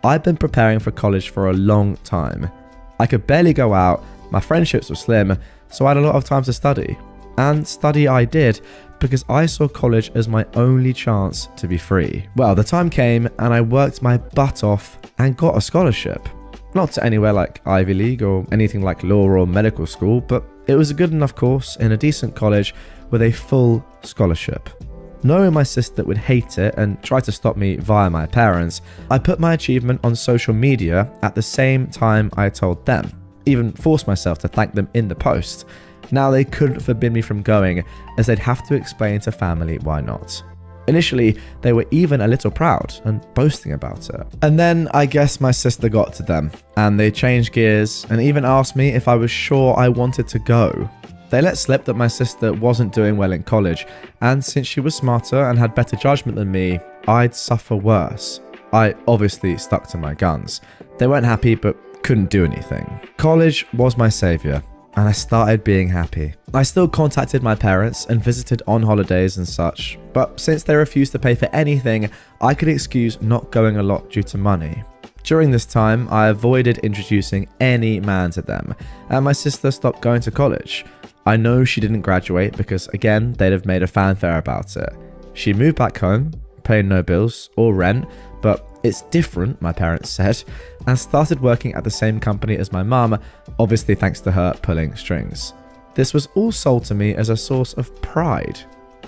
I'd been preparing for college for a long time. I could barely go out, my friendships were slim, so I had a lot of time to study. And study I did, because I saw college as my only chance to be free. Well, the time came and I worked my butt off and got a scholarship. Not to anywhere like Ivy League or anything like law or medical school, but it was a good enough course in a decent college with a full scholarship. Knowing my sister would hate it and try to stop me via my parents, I put my achievement on social media at the same time I told them, even forced myself to thank them in the post. Now they couldn't forbid me from going, as they'd have to explain to family why not. Initially, they were even a little proud and boasting about it. And then I guess my sister got to them, and they changed gears and even asked me if I was sure I wanted to go. They let slip that my sister wasn't doing well in college, and since she was smarter and had better judgment than me, I'd suffer worse. I obviously stuck to my guns. They weren't happy, but couldn't do anything. College was my savior, and I started being happy. I still contacted my parents and visited on holidays and such, but since they refused to pay for anything, I could excuse not going a lot due to money. During this time, I avoided introducing any man to them, and my sister stopped going to college. I know she didn't graduate because, again, they'd have made a fanfare about it. She moved back home, paid no bills or rent, but it's different, my parents said, and started working at the same company as my mum, obviously thanks to her pulling strings. This was all sold to me as a source of pride.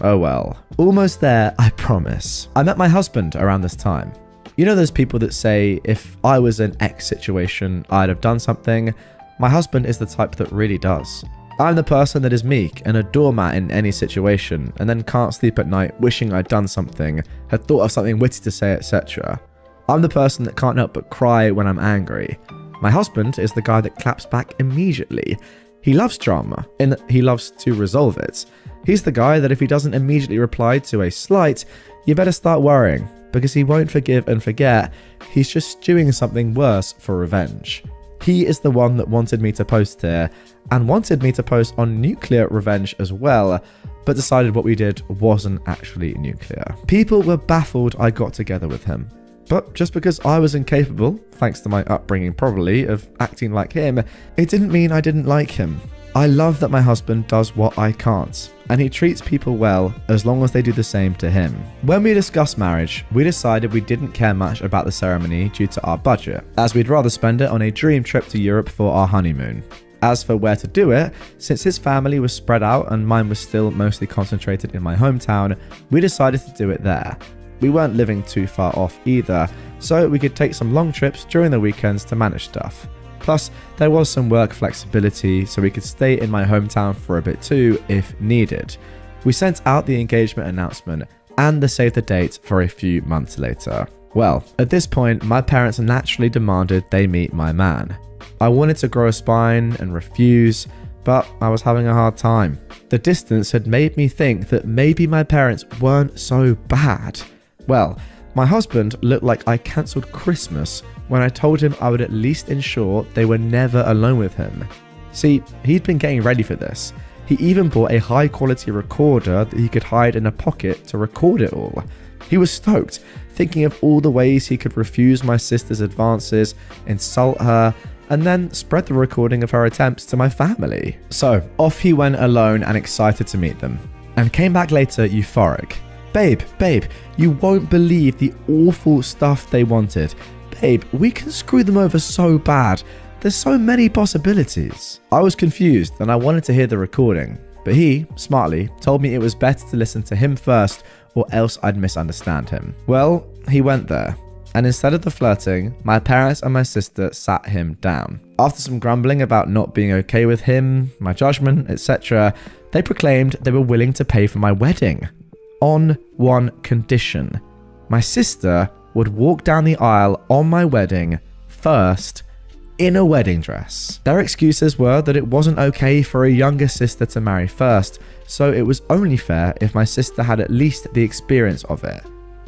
Oh well. Almost there, I promise. I met my husband around this time. You know those people that say, if I was in X situation, I'd have done something? My husband is the type that really does. I'm the person that is meek and a doormat in any situation, and then can't sleep at night wishing I'd done something, had thought of something witty to say, etc. I'm the person that can't help but cry when I'm angry. My husband is the guy that claps back immediately. He loves drama, in that he loves to resolve it. He's the guy that if he doesn't immediately reply to a slight, you better start worrying, because he won't forgive and forget. He's just stewing something worse for revenge. He is the one that wanted me to post here, and wanted me to post on nuclear revenge as well, but decided what we did wasn't actually nuclear. People were baffled I got together with him. But just because I was incapable, thanks to my upbringing probably, of acting like him, it didn't mean I didn't like him. I love that my husband does what I can't, and he treats people well as long as they do the same to him. When we discussed marriage, we decided we didn't care much about the ceremony due to our budget, as we'd rather spend it on a dream trip to Europe for our honeymoon. As for where to do it, since his family was spread out and mine was still mostly concentrated in my hometown, we decided to do it there. We weren't living too far off either, so we could take some long trips during the weekends to manage stuff. Plus, there was some work flexibility, so we could stay in my hometown for a bit too, if needed. We sent out the engagement announcement and the save the date for a few months later. Well, at this point, my parents naturally demanded they meet my man. I wanted to grow a spine and refuse, but I was having a hard time. The distance had made me think that maybe my parents weren't so bad. Well, my husband looked like I cancelled Christmas when I told him I would at least ensure they were never alone with him. See, he'd been getting ready for this. He even bought a high quality recorder that he could hide in a pocket to record it all. He was stoked, thinking of all the ways he could refuse my sister's advances, insult her, and then spread the recording of her attempts to my family. So, off he went alone and excited to meet them, and came back later euphoric. Babe, you won't believe the awful stuff they wanted. Babe, we can screw them over so bad. There's so many possibilities. I was confused and I wanted to hear the recording, but he, smartly, told me it was better to listen to him first, or else I'd misunderstand him. Well, he went there. And instead of the flirting, my parents and my sister sat him down. After some grumbling about not being okay with him, my judgment, etc., they proclaimed they were willing to pay for my wedding. On one condition. My sister would walk down the aisle on my wedding first in a wedding dress. Their excuses were that it wasn't okay for a younger sister to marry first, so it was only fair if my sister had at least the experience of it.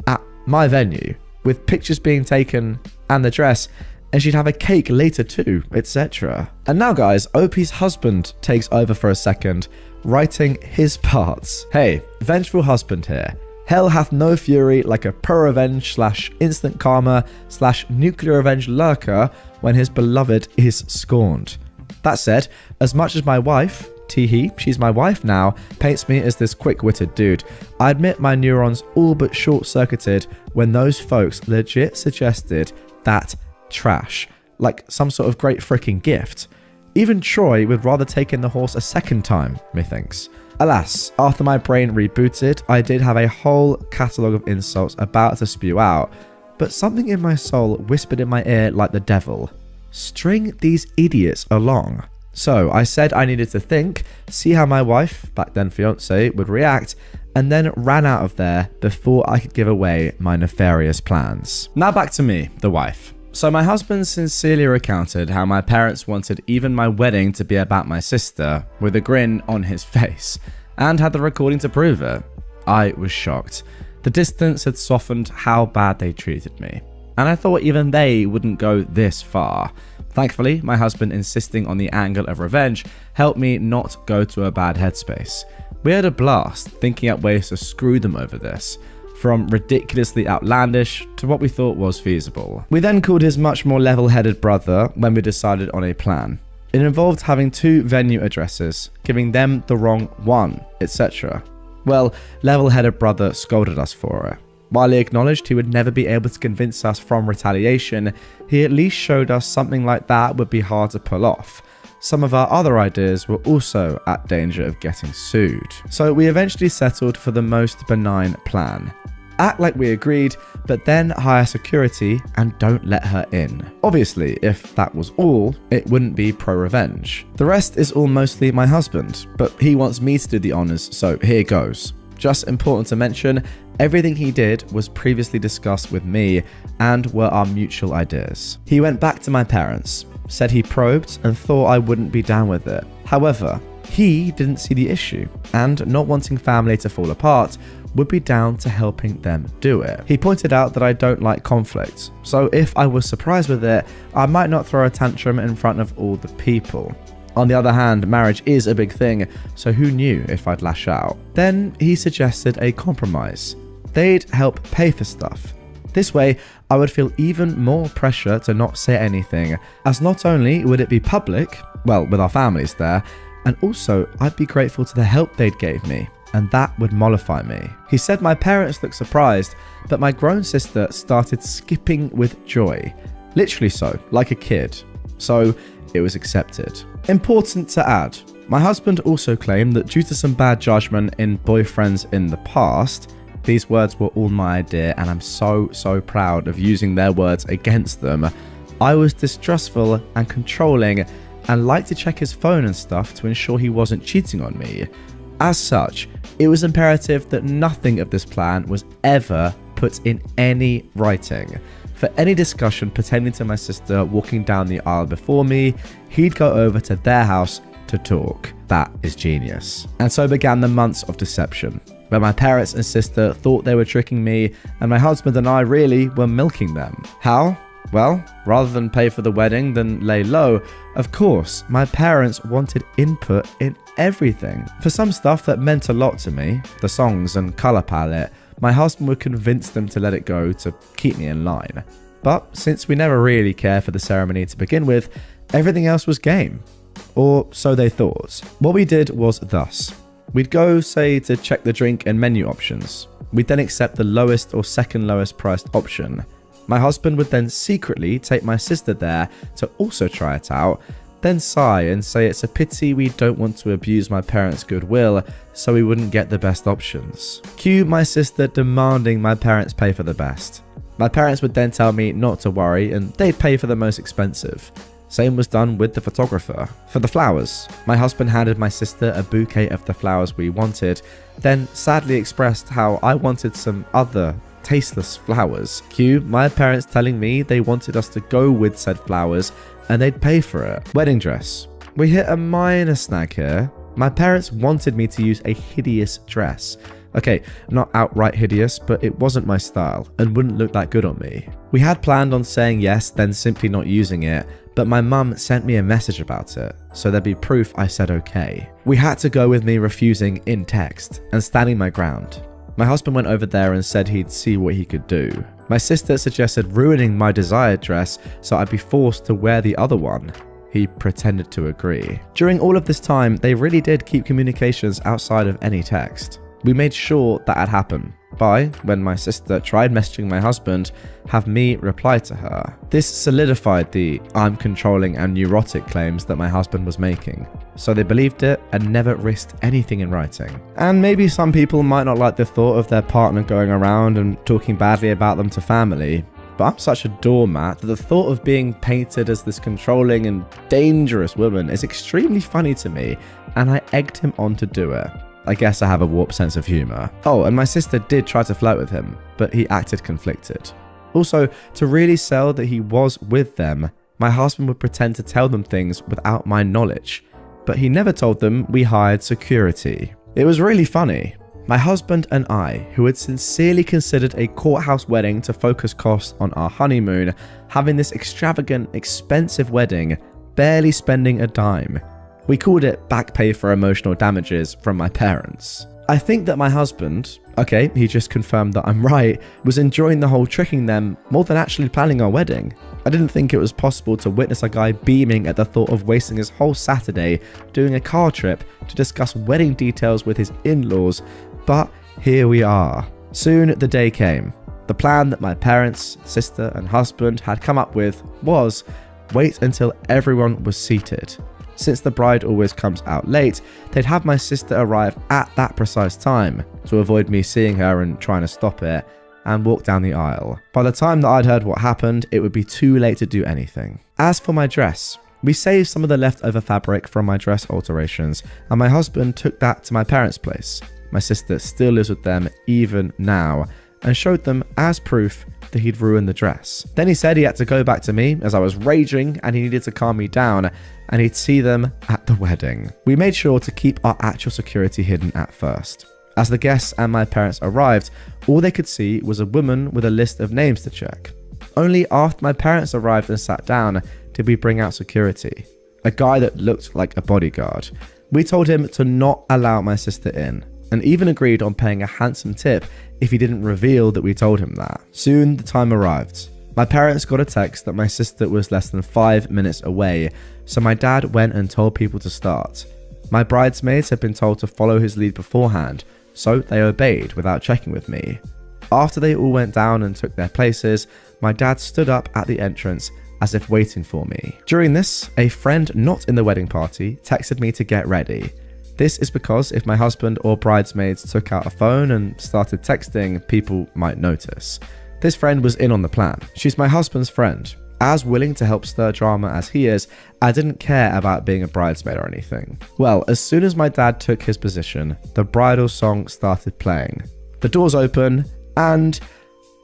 At my venue, with pictures being taken and the dress, and she'd have a cake later too, etc. And now guys, OP's husband takes over for a second, writing his parts. Hey, vengeful husband here. Hell hath no fury like a prorevenge / instant karma / nuclear revenge lurker when his beloved is scorned. That said, as much as my wife, teehee, she's my wife now, paints me as this quick-witted dude, I admit my neurons all but short-circuited when those folks legit suggested that trash, like some sort of great freaking gift. Even Troy would rather take in the horse a second time, methinks. Alas, after my brain rebooted, I did have a whole catalogue of insults about to spew out, but something in my soul whispered in my ear like the devil, string these idiots along. So I said I needed to think, see how my wife, back then fiance, would react, and then ran out of there before I could give away my nefarious plans. Now back to me, the wife. So my husband sincerely recounted how my parents wanted even my wedding to be about my sister, with a grin on his face, and had the recording to prove it. I was shocked. The distance had softened how bad they treated me, and I thought even they wouldn't go this far. Thankfully, my husband insisting on the angle of revenge helped me not go to a bad headspace. We had a blast thinking up ways to screw them over this, from ridiculously outlandish to what we thought was feasible. We then called his much more level-headed brother when we decided on a plan. It involved having 2 venue addresses, giving them the wrong one, etc. Well, level-headed brother scolded us for it. While he acknowledged he would never be able to convince us from retaliation, he at least showed us something like that would be hard to pull off. Some of our other ideas were also at danger of getting sued. So we eventually settled for the most benign plan. Act like we agreed, but then hire security and don't let her in. Obviously, if that was all, it wouldn't be pro-revenge. The rest is all mostly my husband, but he wants me to do the honors, so here goes. Just important to mention, everything he did was previously discussed with me and were our mutual ideas. He went back to my parents, said he probed and thought I wouldn't be down with it. However, he didn't see the issue, and not wanting family to fall apart, would be down to helping them do it. He pointed out that I don't like conflict, so if I was surprised with it, I might not throw a tantrum in front of all the people. On the other hand, marriage is a big thing, so who knew if I'd lash out? Then he suggested a compromise. They'd help pay for stuff. This way, I would feel even more pressure to not say anything, as not only would it be public, well, with our families there, and also I'd be grateful to the help they'd gave me, and that would mollify me. He said my parents looked surprised, but my grown sister started skipping with joy. Literally so, like a kid. So it was accepted. Important to add, my husband also claimed that due to some bad judgment in boyfriends in the past, these words were all my idea, and I'm so proud of using their words against them. I was distrustful and controlling and liked to check his phone and stuff to ensure he wasn't cheating on me. As such, it was imperative that nothing of this plan was ever put in any writing. For any discussion pertaining to my sister walking down the aisle before me, he'd go over to their house to talk. That is genius. And so began the months of deception, where my parents and sister thought they were tricking me, and my husband and I really were milking them. How? Well, rather than pay for the wedding than lay low, of course, my parents wanted input in everything. For some stuff that meant a lot to me, the songs and colour palette, my husband would convince them to let it go to keep me in line. But since we never really cared for the ceremony to begin with, everything else was game. Or so they thought. What we did was thus. We'd go, say, to check the drink and menu options. We'd then accept the lowest or second lowest priced option. My husband would then secretly take my sister there to also try it out. then sigh and say it's a pity we don't want to abuse my parents' goodwill so we wouldn't get the best options. Cue my sister demanding my parents pay for the best. My parents would then tell me not to worry and they'd pay for the most expensive. Same was done with the photographer. For the flowers, my husband handed my sister a bouquet of the flowers we wanted, then sadly expressed how I wanted some other tasteless flowers. Cue my parents telling me they wanted us to go with said flowers and they'd pay for it. Wedding dress. We hit a minor snag here. My parents wanted me to use a hideous dress. Okay, not outright hideous, but it wasn't my style and wouldn't look that good on me. We had planned on saying yes, then simply not using it, but my mum sent me a message about it, so there'd be proof I said okay. We had to go with me refusing in text and standing my ground. My husband went over there and said he'd see what he could do. My sister suggested ruining my desired dress so I'd be forced to wear the other one. He pretended to agree. During all of this time, they really did keep communications outside of any text. We made sure that had happened by, when my sister tried messaging my husband, have me reply to her. This solidified the I'm controlling and neurotic claims that my husband was making, so they believed it and never risked anything in writing. And maybe some people might not like the thought of their partner going around and talking badly about them to family, but I'm such a doormat that the thought of being painted as this controlling and dangerous woman is extremely funny to me, and I egged him on to do it. I guess I have a warped sense of humour. Oh, and my sister did try to flirt with him, but he acted conflicted. Also, to really sell that he was with them, my husband would pretend to tell them things without my knowledge, but he never told them we hired security. It was really funny. My husband and I, who had sincerely considered a courthouse wedding to focus costs on our honeymoon, having this extravagant, expensive wedding, barely spending a dime. We called it back pay for emotional damages from my parents. I think that my husband, okay, he just confirmed that I'm right, was enjoying the whole tricking them more than actually planning our wedding. I didn't think it was possible to witness a guy beaming at the thought of wasting his whole Saturday doing a car trip to discuss wedding details with his in-laws, but here we are. Soon the day came. The plan that my parents, sister and husband had come up with was wait until everyone was seated. Since the bride always comes out late, they'd have my sister arrive at that precise time to avoid me seeing her and trying to stop it, and walk down the aisle. By the time that I'd heard what happened, it would be too late to do anything. As for my dress, we saved some of the leftover fabric from my dress alterations, and my husband took that to my parents' place. My sister still lives with them even now, and showed them as proof that he'd ruined the dress. Then he said he had to go back to me as I was raging and he needed to calm me down, and he'd see them at the wedding. We made sure to keep our actual security hidden at first. As the guests and my parents arrived, all they could see was a woman with a list of names to check. Only after my parents arrived and sat down did we bring out security. A guy that looked like a bodyguard. We told him to not allow my sister in, and even agreed on paying a handsome tip if he didn't reveal that we told him that. Soon the time arrived. My parents got a text that my sister was less than 5 minutes away, so my dad went and told people to start. My bridesmaids had been told to follow his lead beforehand, so they obeyed without checking with me. After they all went down and took their places, my dad stood up at the entrance as if waiting for me. During this, a friend not in the wedding party texted me to get ready. This is because if my husband or bridesmaids took out a phone and started texting, people might notice. This friend was in on the plan. She's my husband's friend. As willing to help stir drama as he is, I didn't care about being a bridesmaid or anything. Well, as soon as my dad took his position, the bridal song started playing. The doors open, and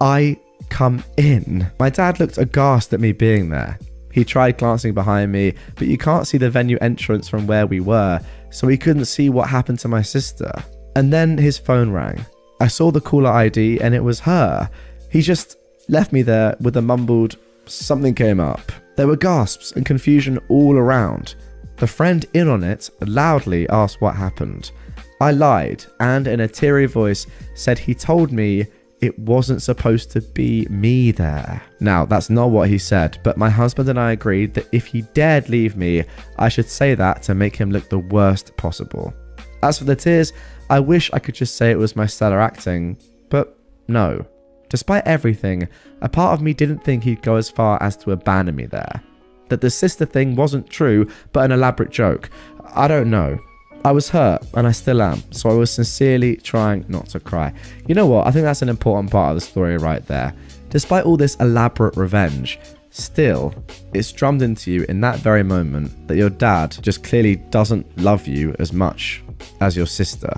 I come in. My dad looked aghast at me being there. He tried glancing behind me, but you can't see the venue entrance from where we were, so he couldn't see what happened to my sister. And then his phone rang. I saw the caller ID and it was her. He just left me there with a mumbled, "Something came up." There were gasps and confusion all around. The friend in on it loudly asked what happened. I lied and in a teary voice said he told me it wasn't supposed to be me there. Now, that's not what he said, but my husband and I agreed that if he dared leave me, I should say that to make him look the worst possible. As for the tears, I wish I could just say it was my stellar acting, but no. Despite everything, a part of me didn't think he'd go as far as to abandon me there. that the sister thing wasn't true, but an elaborate joke. I don't know. I was hurt, and I still am, so I was sincerely trying not to cry. You know what? I think that's an important part of the story right there. Despite all this elaborate revenge, still, it's drummed into you in that very moment that your dad just clearly doesn't love you as much as your sister,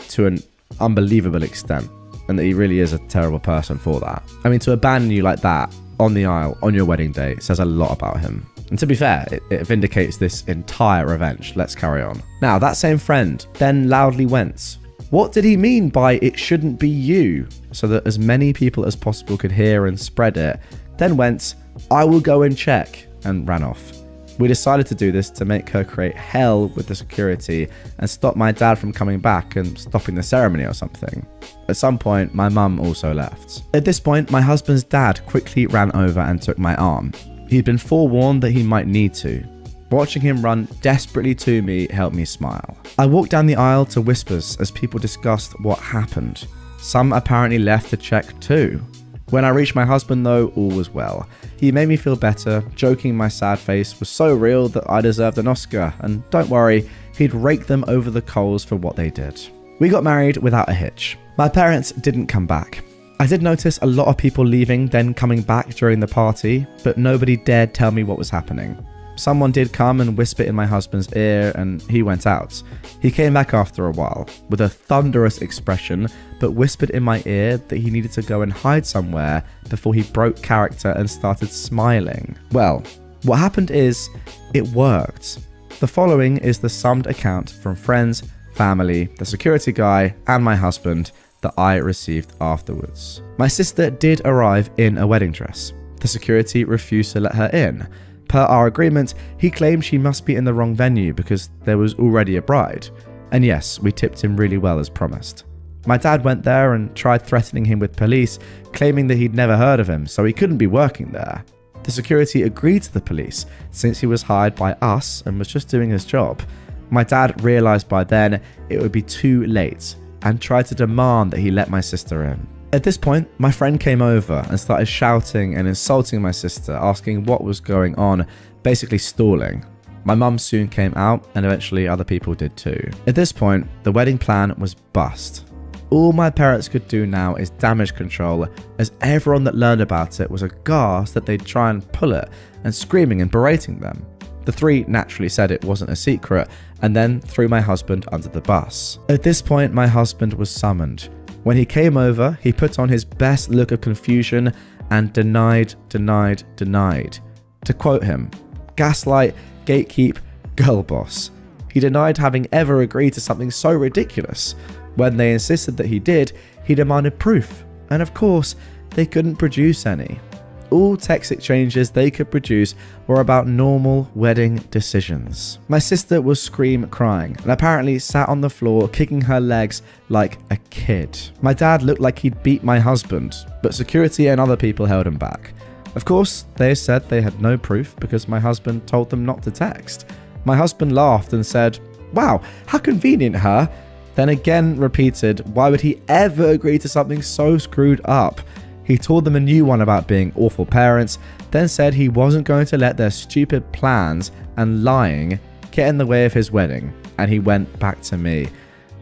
to an unbelievable extent, and that he really is a terrible person for that. I mean, to abandon you like that on the aisle on your wedding day says a lot about him. And to be fair, it vindicates this entire revenge. Let's carry on. Now, that same friend then loudly went, "What did he mean by it shouldn't be you?" So that as many people as possible could hear and spread it. Then went, "I will go and check," and ran off. We decided to do this to make her create hell with the security and stop my dad from coming back and stopping the ceremony or something. At some point, my mum also left. At this point, my husband's dad quickly ran over and took my arm. He'd been forewarned that he might need to. Watching him run desperately to me helped me smile. I walked down the aisle to whispers as people discussed what happened. Some apparently left to check too. When I reached my husband though, all was well. He made me feel better, joking my sad face was so real that I deserved an Oscar, and don't worry, he'd rake them over the coals for what they did. We got married without a hitch. My parents didn't come back. I did notice a lot of people leaving, then coming back during the party, but nobody dared tell me what was happening. Someone did come and whisper in my husband's ear, and he went out. He came back after a while, with a thunderous expression, but whispered in my ear that he needed to go and hide somewhere before he broke character and started smiling. Well, what happened is, it worked. The following is the summed account from friends, family, the security guy, and my husband that I received afterwards. My sister did arrive in a wedding dress. The security refused to let her in. Per our agreement, he claimed she must be in the wrong venue because there was already a bride. And yes, we tipped him really well as promised. My dad went there and tried threatening him with police, claiming that he'd never heard of him, so he couldn't be working there. The security agreed to the police since he was hired by us and was just doing his job. My dad realized by then it would be too late and tried to demand that he let my sister in. At this point, my friend came over and started shouting and insulting my sister, asking what was going on, basically stalling. My mum soon came out and eventually other people did too. At this point, the wedding plan was bust. All my parents could do now is damage control, as everyone that learned about it was aghast that they'd try and pull it and screaming and berating them. The three naturally said it wasn't a secret and then threw my husband under the bus. At this point, my husband was summoned. When he came over, he put on his best look of confusion and denied. To quote him, "Gaslight, gatekeep, girl boss." He denied having ever agreed to something so ridiculous. When they insisted that he did, he demanded proof. And of course, they couldn't produce any. All text exchanges they could produce were about normal wedding decisions. My sister was scream crying and apparently sat on the floor kicking her legs like a kid. My dad looked like he'd beat my husband, but security and other people held him back. Of course, they said they had no proof because my husband told them not to text. My husband laughed and said, "Wow, how convenient, huh?" Then again repeated, why would he ever agree to something so screwed up? He told them a new one about being awful parents, then said he wasn't going to let their stupid plans and lying get in the way of his wedding, and he went back to me.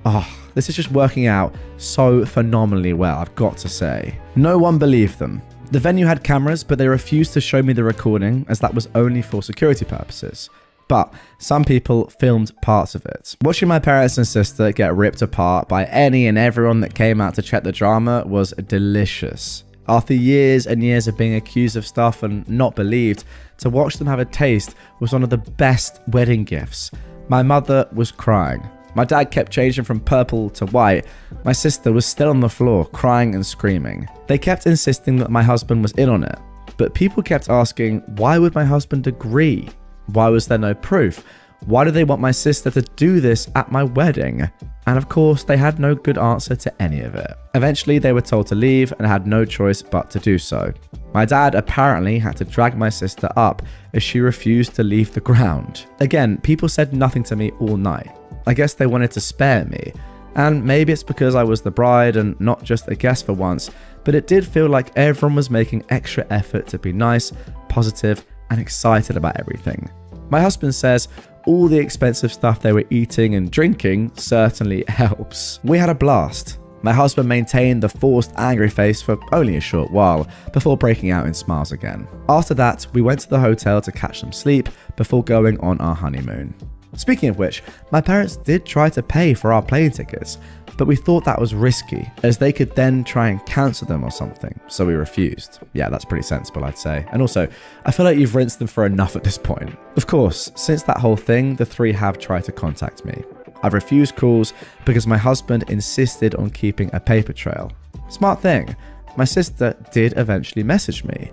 Oh, this is just working out so phenomenally well, I've got to say. No one believed them. The venue had cameras, but they refused to show me the recording as that was only for security purposes. But some people filmed parts of it. Watching my parents and sister get ripped apart by any and everyone that came out to check the drama was delicious. After years and years of being accused of stuff and not believed, to watch them have a taste was one of the best wedding gifts. My mother was crying. My dad kept changing from purple to white. My sister was still on the floor, crying and screaming. They kept insisting that my husband was in on it, but people kept asking, why would my husband agree? Why was there no proof? Why do they want my sister to do this at my wedding? And of course, they had no good answer to any of it. Eventually, they were told to leave and had no choice but to do so. My dad apparently had to drag my sister up as she refused to leave the ground. Again, people said nothing to me all night. I guess they wanted to spare me. And maybe it's because I was the bride and not just a guest for once, but it did feel like everyone was making extra effort to be nice, positive, and excited about everything. My husband says all the expensive stuff they were eating and drinking certainly helps. We had a blast. My husband maintained the forced angry face for only a short while before breaking out in smiles again. After that, we went to the hotel to catch some sleep before going on our honeymoon. Speaking of which, my parents did try to pay for our plane tickets, but we thought that was risky, as they could then try and cancel them or something, so we refused. Yeah, that's pretty sensible, I'd say. And also, I feel like you've rinsed them for enough at this point. Of course, since that whole thing, the three have tried to contact me. I've refused calls because my husband insisted on keeping a paper trail. Smart thing, my sister did eventually message me.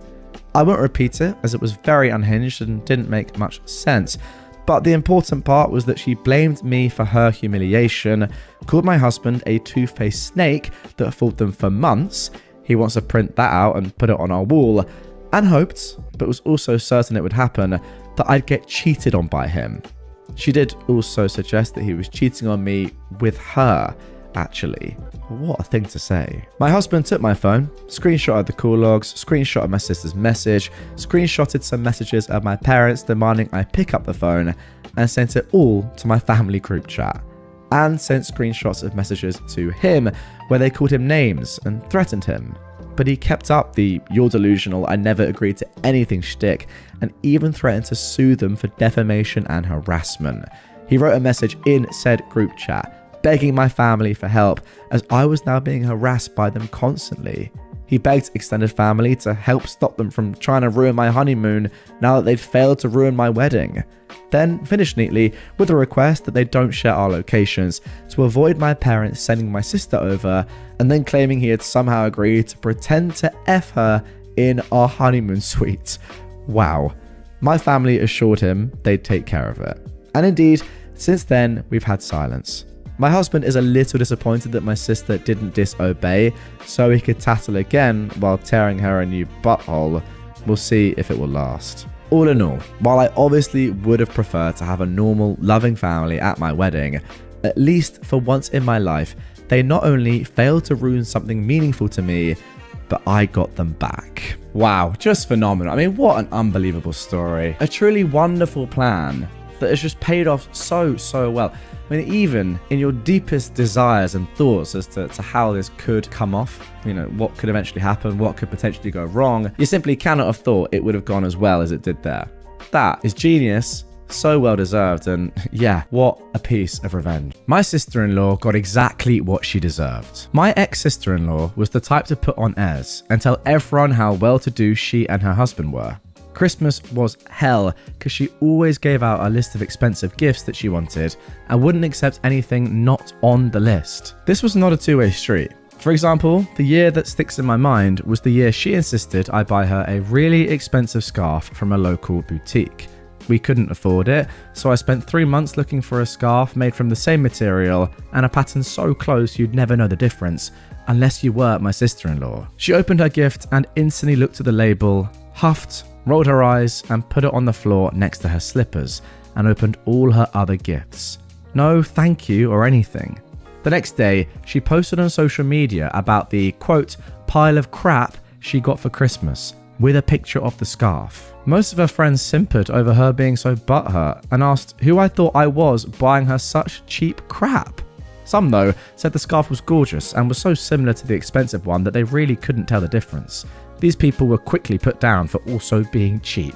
I won't repeat it, as it was very unhinged and didn't make much sense, but the important part was that she blamed me for her humiliation, called my husband a two-faced snake that fooled them for months. He wants to print that out and put it on our wall, and hoped, but was also certain it would happen, that I'd get cheated on by him. She did also suggest that he was cheating on me with her, actually. What a thing to say. My husband took my phone, screenshotted the call logs, screenshotted my sister's message, screenshotted some messages of my parents demanding I pick up the phone, and sent it all to my family group chat. And sent screenshots of messages to him where they called him names and threatened him. But he kept up the "you're delusional, I never agreed to anything" shtick, and even threatened to sue them for defamation and harassment. He wrote a message in said group chat, begging my family for help, as I was now being harassed by them constantly. He begged extended family to help stop them from trying to ruin my honeymoon now that they'd failed to ruin my wedding. Then finished neatly with a request that they don't share our locations to avoid my parents sending my sister over, and then claiming he had somehow agreed to pretend to F her in our honeymoon suite. Wow. My family assured him they'd take care of it. And indeed, since then, we've had silence. My husband is a little disappointed that my sister didn't disobey, so he could tattle again while tearing her a new butthole. We'll see if it will last. All in all, while I obviously would have preferred to have a normal, loving family at my wedding, at least for once in my life, they not only failed to ruin something meaningful to me, but I got them back. Wow, just phenomenal. I mean, what an unbelievable story. A truly wonderful plan that has just paid off so well. I mean, even in your deepest desires and thoughts as to how this could come off, you know, what could eventually happen, what could potentially go wrong, you simply cannot have thought it would have gone as well as it did there. That is genius, so well deserved, and yeah, what a piece of revenge. My sister-in-law got exactly what she deserved. My ex-sister-in-law was the type to put on airs and tell everyone how well-to-do she and her husband were. Christmas was hell because she always gave out a list of expensive gifts that she wanted and wouldn't accept anything not on the list. This was not a two-way street. For example, the year that sticks in my mind was the year she insisted I buy her a really expensive scarf from a local boutique. We couldn't afford it, so I spent 3 months looking for a scarf made from the same material and a pattern so close you'd never know the difference, unless you were my sister-in-law. She opened her gift and instantly looked at the label, huffed, rolled her eyes, and put it on the floor next to her slippers, and opened all her other gifts. No thank you or anything. The next day, she posted on social media about the, quote, pile of crap she got for Christmas, with a picture of the scarf. Most of her friends simpered over her being so butthurt and asked who I thought I was buying her such cheap crap. Some, though, said the scarf was gorgeous and was so similar to the expensive one that they really couldn't tell the difference. These people were quickly put down for also being cheap.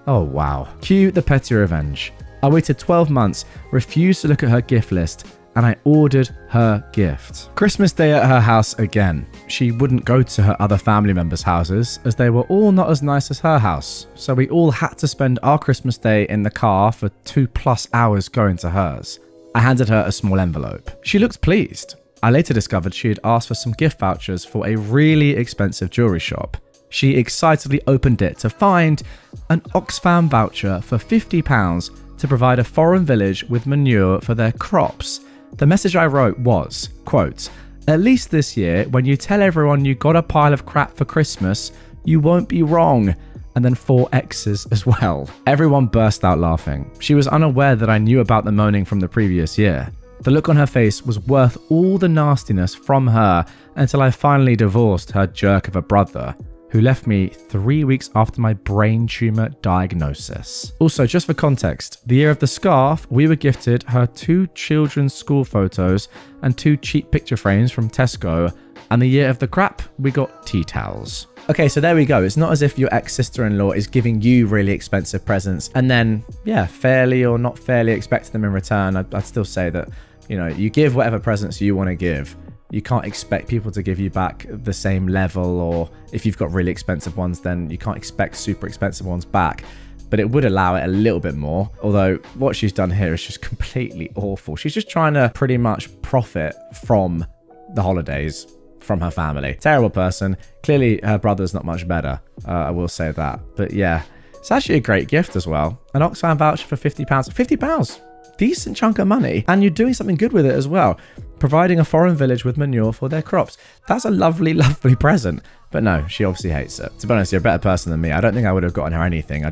Oh wow. Cue the petty revenge. I waited 12 months, refused to look at her gift list, and I ordered her gift. Christmas Day at her house again. She wouldn't go to her other family members' houses as they were all not as nice as her house, so we all had to spend our Christmas Day in the car for 2+ hours going to hers. I handed her a small envelope. She looked pleased. I later discovered she had asked for some gift vouchers for a really expensive jewelry shop. She excitedly opened it to find an Oxfam voucher for £50 to provide a foreign village with manure for their crops. The message I wrote was, quote, at least this year, when you tell everyone you got a pile of crap for Christmas, you won't be wrong. And then 4 X's as well. Everyone burst out laughing. She was unaware that I knew about the moaning from the previous year. The look on her face was worth all the nastiness from her until I finally divorced her jerk of a brother. who left me 3 weeks after my brain tumor diagnosis. Also, just for context, the year of the scarf, we were gifted her 2 children's school photos and 2 cheap picture frames from Tesco, and the year of the crap, we got tea towels. Okay, so there we go. It's not as if your ex-sister-in-law is giving you really expensive presents and then, yeah, fairly or not fairly expecting them in return. I'd still say that, you give whatever presents you want to give. You can't expect people to give you back the same level, or if you've got really expensive ones, then you can't expect super expensive ones back. But it would allow it a little bit more. Although what she's done here is just completely awful. She's just trying to pretty much profit from the holidays from her family. Terrible person. Clearly her brother's not much better. I will say that. But yeah, it's actually a great gift as well. An Oxfam voucher for £50. £50! Decent chunk of money. And you're doing something good with it as well. Providing a foreign village with manure for their crops. That's a lovely, lovely present. But no, she obviously hates it. To be honest, you're a better person than me. I don't think I would have gotten her anything. I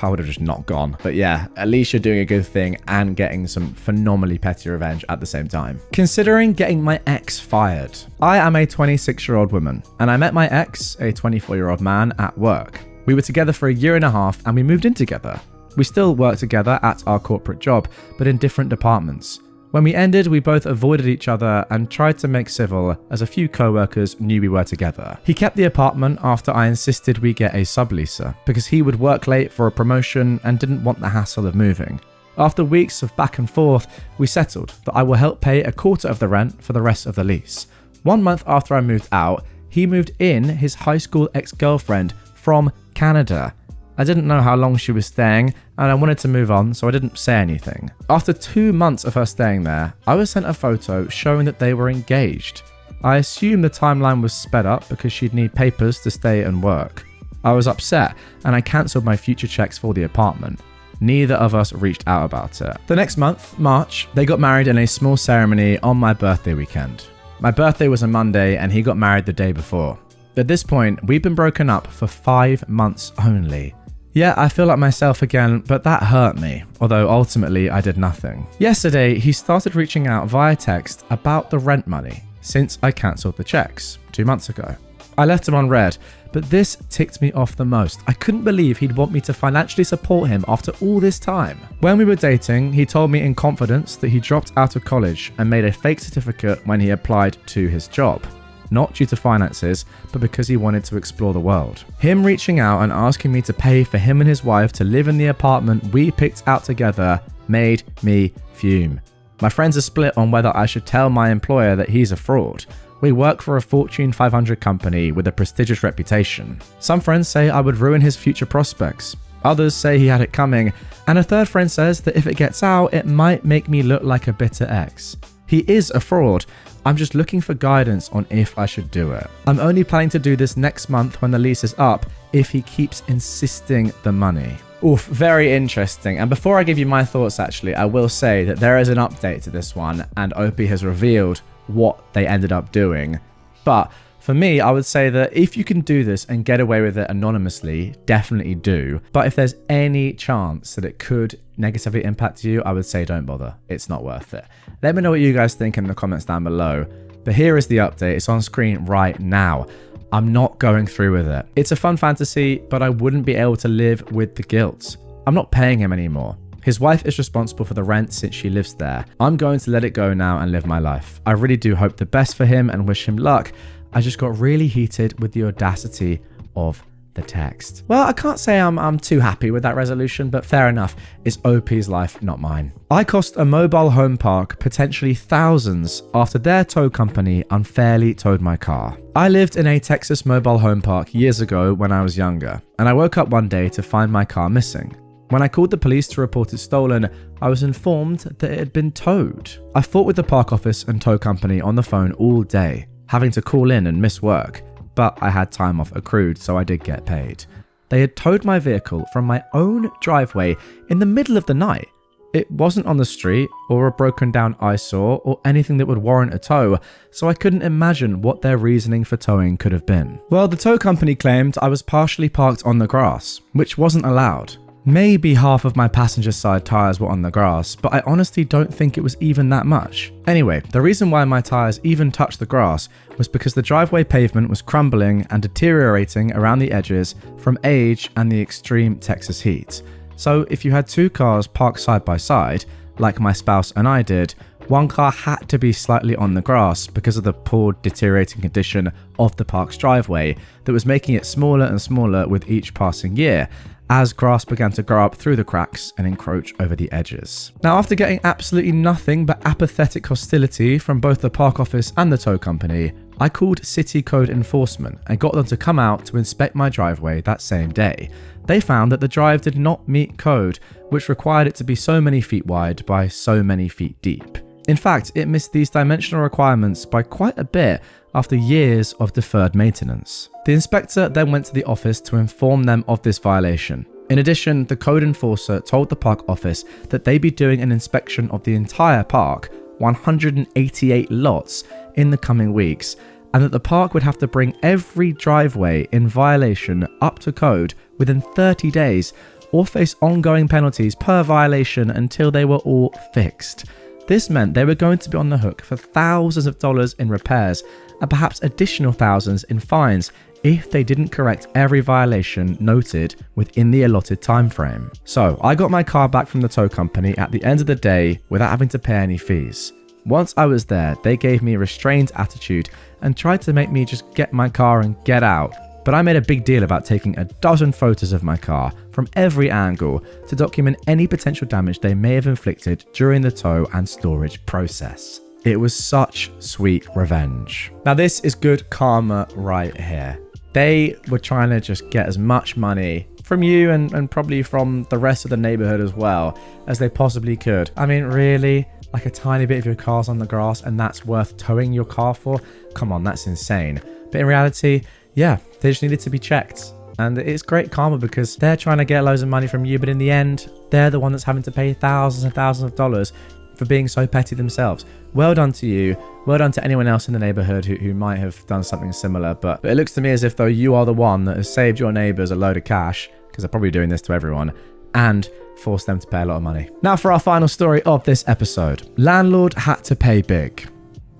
would have just not gone. But yeah, at least you're doing a good thing and getting some phenomenally petty revenge at the same time. Considering getting my ex fired. I am a 26-year-old woman, and I met my ex, a 24-year-old man, at work. We were together for a year and a half, and we moved in together. We still work together at our corporate job, but in different departments. When we ended, we both avoided each other and tried to make civil, as a few co-workers knew we were together. He kept the apartment after I insisted we get a subleaser, because he would work late for a promotion and didn't want the hassle of moving. After weeks of back and forth, we settled that I will help pay a quarter of the rent for the rest of the lease. 1 month after I moved out, he moved in his high school ex-girlfriend from Canada. I didn't know how long she was staying, and I wanted to move on, so I didn't say anything. After 2 months of her staying there, I was sent a photo showing that they were engaged. I assumed the timeline was sped up because she'd need papers to stay and work. I was upset, and I cancelled my future checks for the apartment. Neither of us reached out about it. The next month, March, they got married in a small ceremony on my birthday weekend. My birthday was a Monday, and he got married the day before. At this point, we'd been broken up for 5 months only. Yeah, I feel like myself again, but that hurt me, although ultimately I did nothing. Yesterday, he started reaching out via text about the rent money, since I cancelled the checks 2 months ago. I left him on red, but this ticked me off the most. I couldn't believe he'd want me to financially support him after all this time. When we were dating, he told me in confidence that he dropped out of college and made a fake certificate when he applied to his job. Not due to finances, but because he wanted to explore the world. Him reaching out and asking me to pay for him and his wife to live in the apartment we picked out together made me fume. My friends are split on whether I should tell my employer that he's a fraud. We work for a Fortune 500 company with a prestigious reputation. Some friends say I would ruin his future prospects. Others say he had it coming. And a third friend says that if it gets out, it might make me look like a bitter ex. He is a fraud. I'm just looking for guidance on if I should do it. I'm only planning to do this next month when the lease is up if he keeps insisting the money. Oof, very interesting. And before I give you my thoughts, actually, I will say that there is an update to this one, and OP has revealed what they ended up doing. But for me, I would say that if you can do this and get away with it anonymously, definitely do. But if there's any chance that it could negatively impact you, I would say don't bother. It's not worth it. Let me know what you guys think in the comments down below. But here is the update. It's on screen right now. I'm not going through with it. It's a fun fantasy, but I wouldn't be able to live with the guilt. I'm not paying him anymore. His wife is responsible for the rent since she lives there. I'm going to let it go now and live my life. I really do hope the best for him and wish him luck. I just got really heated with the audacity of the text. Well, I can't say I'm too happy with that resolution, but fair enough. It's OP's life, not mine. I cost a mobile home park potentially thousands after their tow company unfairly towed my car. I lived in a Texas mobile home park years ago when I was younger, and I woke up one day to find my car missing. When I called the police to report it stolen, I was informed that it had been towed. I fought with the park office and tow company on the phone all day, having to call in and miss work, but I had time off accrued, so I did get paid. They had towed my vehicle from my own driveway in the middle of the night. It wasn't on the street or a broken down eyesore or anything that would warrant a tow, so I couldn't imagine what their reasoning for towing could have been. Well, the tow company claimed I was partially parked on the grass, which wasn't allowed. Maybe half of my passenger side tyres were on the grass, but I honestly don't think it was even that much. Anyway, the reason why my tyres even touched the grass was because the driveway pavement was crumbling and deteriorating around the edges from age and the extreme Texas heat. So if you had two cars parked side by side, like my spouse and I did, one car had to be slightly on the grass because of the poor deteriorating condition of the park's driveway that was making it smaller and smaller with each passing year, as grass began to grow up through the cracks and encroach over the edges. Now, after getting absolutely nothing but apathetic hostility from both the park office and the tow company, I called city code enforcement and got them to come out to inspect my driveway that same day. They found that the drive did not meet code, which required it to be so many feet wide by so many feet deep. In fact, it missed these dimensional requirements by quite a bit after years of deferred maintenance. The inspector then went to the office to inform them of this violation. In addition, the code enforcer told the park office that they'd be doing an inspection of the entire park, 188 lots, in the coming weeks, and that the park would have to bring every driveway in violation up to code within 30 days or face ongoing penalties per violation until they were all fixed. This meant they were going to be on the hook for thousands of dollars in repairs and perhaps additional thousands in fines if they didn't correct every violation noted within the allotted time frame. So I got my car back from the tow company at the end of the day without having to pay any fees. Once I was there, they gave me a restrained attitude and tried to make me just get my car and get out. But I made a big deal about taking a dozen photos of my car from every angle to document any potential damage they may have inflicted during the tow and storage process. It was such sweet revenge. Now this is good karma right here. They were trying to just get as much money from you and probably from the rest of the neighborhood as well as they possibly could. I mean, really? Like a tiny bit of your car's on the grass and that's worth towing your car for? Come on, that's insane. But in reality, yeah, they just needed to be checked. And it's great karma because they're trying to get loads of money from you, but in the end, they're the one that's having to pay thousands and thousands of dollars for being so petty themselves. Well done to you. Well done to anyone else in the neighborhood who might have done something similar. But it looks to me as if though you are the one that has saved your neighbors a load of cash, because they're probably doing this to everyone, and forced them to pay a lot of money. Now for our final story of this episode. Landlord had to pay big.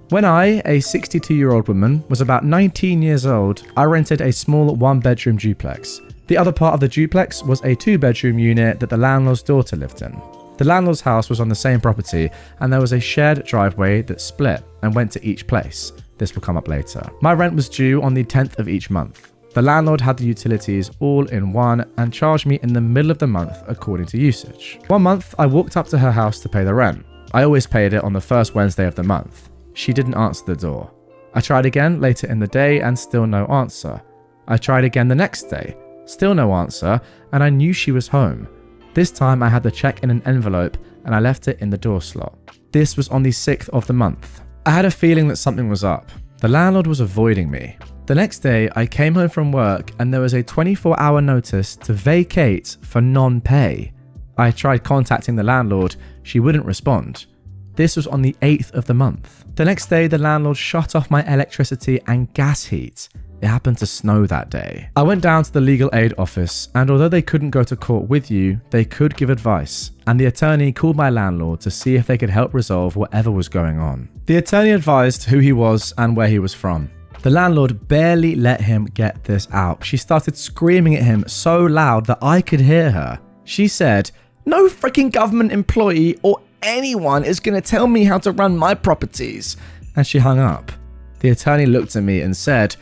When I, a 62-year-old woman, was about 19 years old, I rented a small one-bedroom duplex. The other part of the duplex was a two-bedroom unit that the landlord's daughter lived in. The landlord's house was on the same property, and there was a shared driveway that split and went to each place. This will come up later. My rent was due on the 10th of each month. The landlord had the utilities all in one and charged me in the middle of the month according to usage. One month, I walked up to her house to pay the rent. I always paid it on the first Wednesday of the month. She didn't answer the door. I tried again later in the day and still no answer. I tried again the next day. Still no answer, and I knew she was home. This time I had the check in an envelope and I left it in the door slot. This was on the 6th of the month. I had a feeling that something was up. The landlord was avoiding me. The next day I came home from work and there was a 24-hour notice to vacate for non-pay. I tried contacting the landlord. She wouldn't respond. This was on the 8th of the month. The next day the landlord shut off my electricity and gas heat. It happened to snow that day. I went down to the legal aid office, and although they couldn't go to court with you, they could give advice, and the attorney called my landlord to see if they could help resolve whatever was going on. The attorney advised who he was and where he was from. The landlord barely let him get this out. She started screaming at him so loud that I could hear her. She said, "No freaking government employee or anyone is going to tell me how to run my properties." And she hung up. The attorney looked at me and said,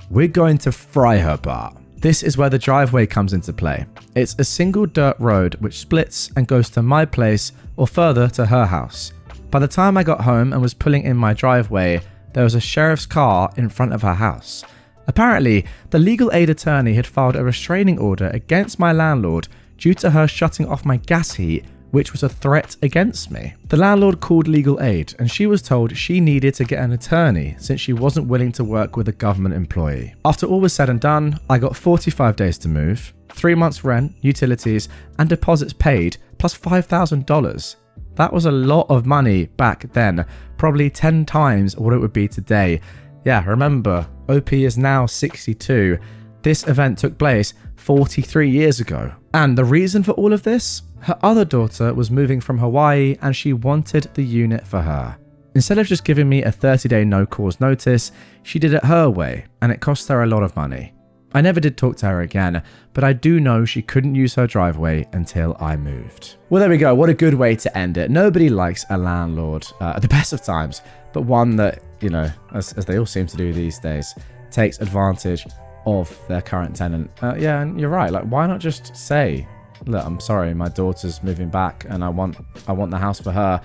"We're going to fry her bar." This is where the driveway comes into play. It's a single dirt road which splits and goes to my place or further to her house. By the time I got home and was pulling in my driveway, there was a sheriff's car in front of her house. Apparently, the legal aid attorney had filed a restraining order against my landlord due to her shutting off my gas heat, which was a threat against me. The landlord called legal aid and she was told she needed to get an attorney since she wasn't willing to work with a government employee. After all was said and done, I got 45 days to move, 3 months rent, utilities, and deposits paid, plus $5,000. That was a lot of money back then, probably 10 times what it would be today. Yeah, remember, OP is now 62. This event took place 43 years ago. And the reason for all of this? Her other daughter was moving from Hawaii and she wanted the unit for her. Instead of just giving me a 30-day no-cause notice, she did it her way, and it cost her a lot of money. I never did talk to her again, but I do know she couldn't use her driveway until I moved. Well, there we go. What a good way to end it. Nobody likes a landlord at the best of times, but one that, you know, as they all seem to do these days, takes advantage of their current tenant. Yeah, and you're right. Like, why not just say, look, I'm sorry, my daughter's moving back and I want the house for her.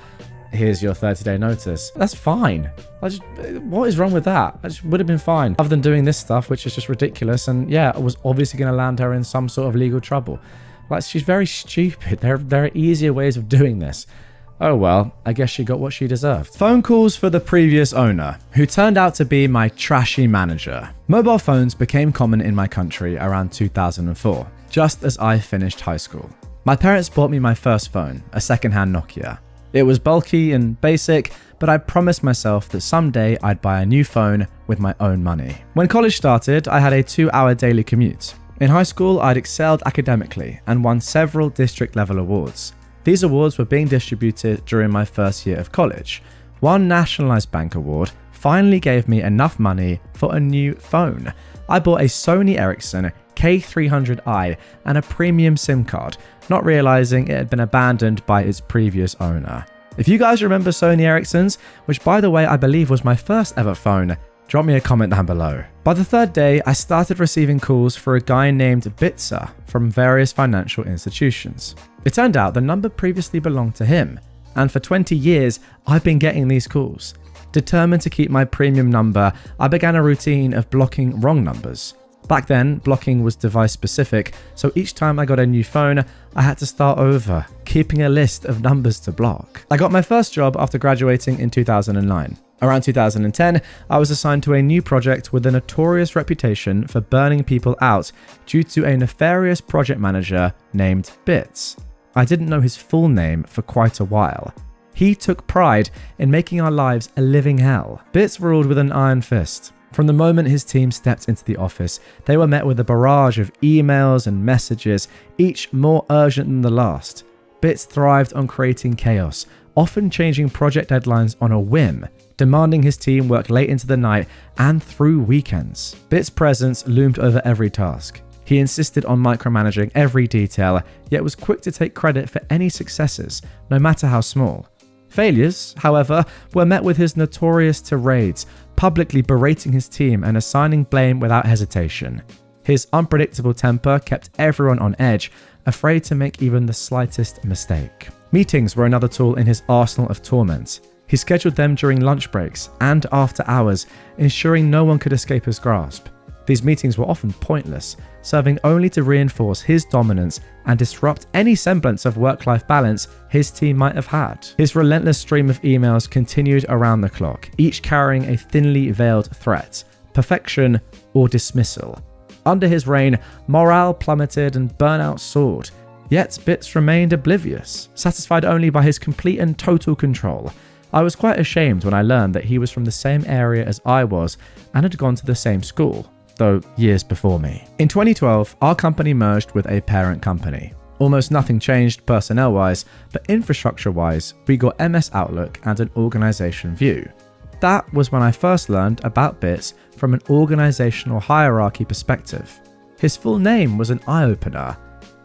Here's your 30-day notice. That's fine. What is wrong with that? I just would have been fine. Other than doing this stuff, which is just ridiculous. And yeah, it was obviously going to land her in some sort of legal trouble. Like, she's very stupid. There are easier ways of doing this. Oh well, I guess she got what she deserved. Phone calls for the previous owner, who turned out to be my trashy manager. Mobile phones became common in my country around 2004, just as I finished high school. My parents bought me my first phone, a second-hand Nokia. It was bulky and basic, but I promised myself that someday I'd buy a new phone with my own money. When college started, I had a 2-hour daily commute. In high school, I'd excelled academically and won several district-level awards. These awards were being distributed during my first year of college. One nationalized bank award finally gave me enough money for a new phone. I bought a Sony Ericsson K300i and a premium SIM card, not realizing it had been abandoned by its previous owner. If you guys remember Sony Ericssons, which by the way I believe was my first ever phone, drop me a comment down below. By the third day, I started receiving calls for a guy named Bitsa from various financial institutions. It turned out the number previously belonged to him, and for 20 years I've been getting these calls. Determined to keep my premium number, I began a routine of blocking wrong numbers. Back then, blocking was device specific, so each time I got a new phone, I had to start over, keeping a list of numbers to block. I got my first job after graduating in 2009. Around 2010, I was assigned to a new project with a notorious reputation for burning people out due to a nefarious project manager named Bits. I didn't know his full name for quite a while. He took pride in making our lives a living hell. Bits ruled with an iron fist. From the moment his team stepped into the office, they were met with a barrage of emails and messages, each more urgent than the last. Bits thrived on creating chaos, often changing project deadlines on a whim, demanding his team work late into the night and through weekends. Bits' presence loomed over every task. He insisted on micromanaging every detail, yet was quick to take credit for any successes, no matter how small. Failures, however, were met with his notorious tirades, publicly berating his team and assigning blame without hesitation. His unpredictable temper kept everyone on edge, afraid to make even the slightest mistake. Meetings were another tool in his arsenal of torment. He scheduled them during lunch breaks and after hours, ensuring no one could escape his grasp. These meetings were often pointless, serving only to reinforce his dominance and disrupt any semblance of work-life balance his team might have had. His relentless stream of emails continued around the clock, each carrying a thinly veiled threat, perfection or dismissal. Under his reign, morale plummeted and burnout soared, yet Bits remained oblivious, satisfied only by his complete and total control. I was quite ashamed when I learned that he was from the same area as I was and had gone to the same school, though years before me. In 2012, our company merged with a parent company. Almost nothing changed personnel-wise, but infrastructure-wise, we got MS Outlook and an organization view. That was when I first learned about Bits from an organizational hierarchy perspective. His full name was an eye-opener.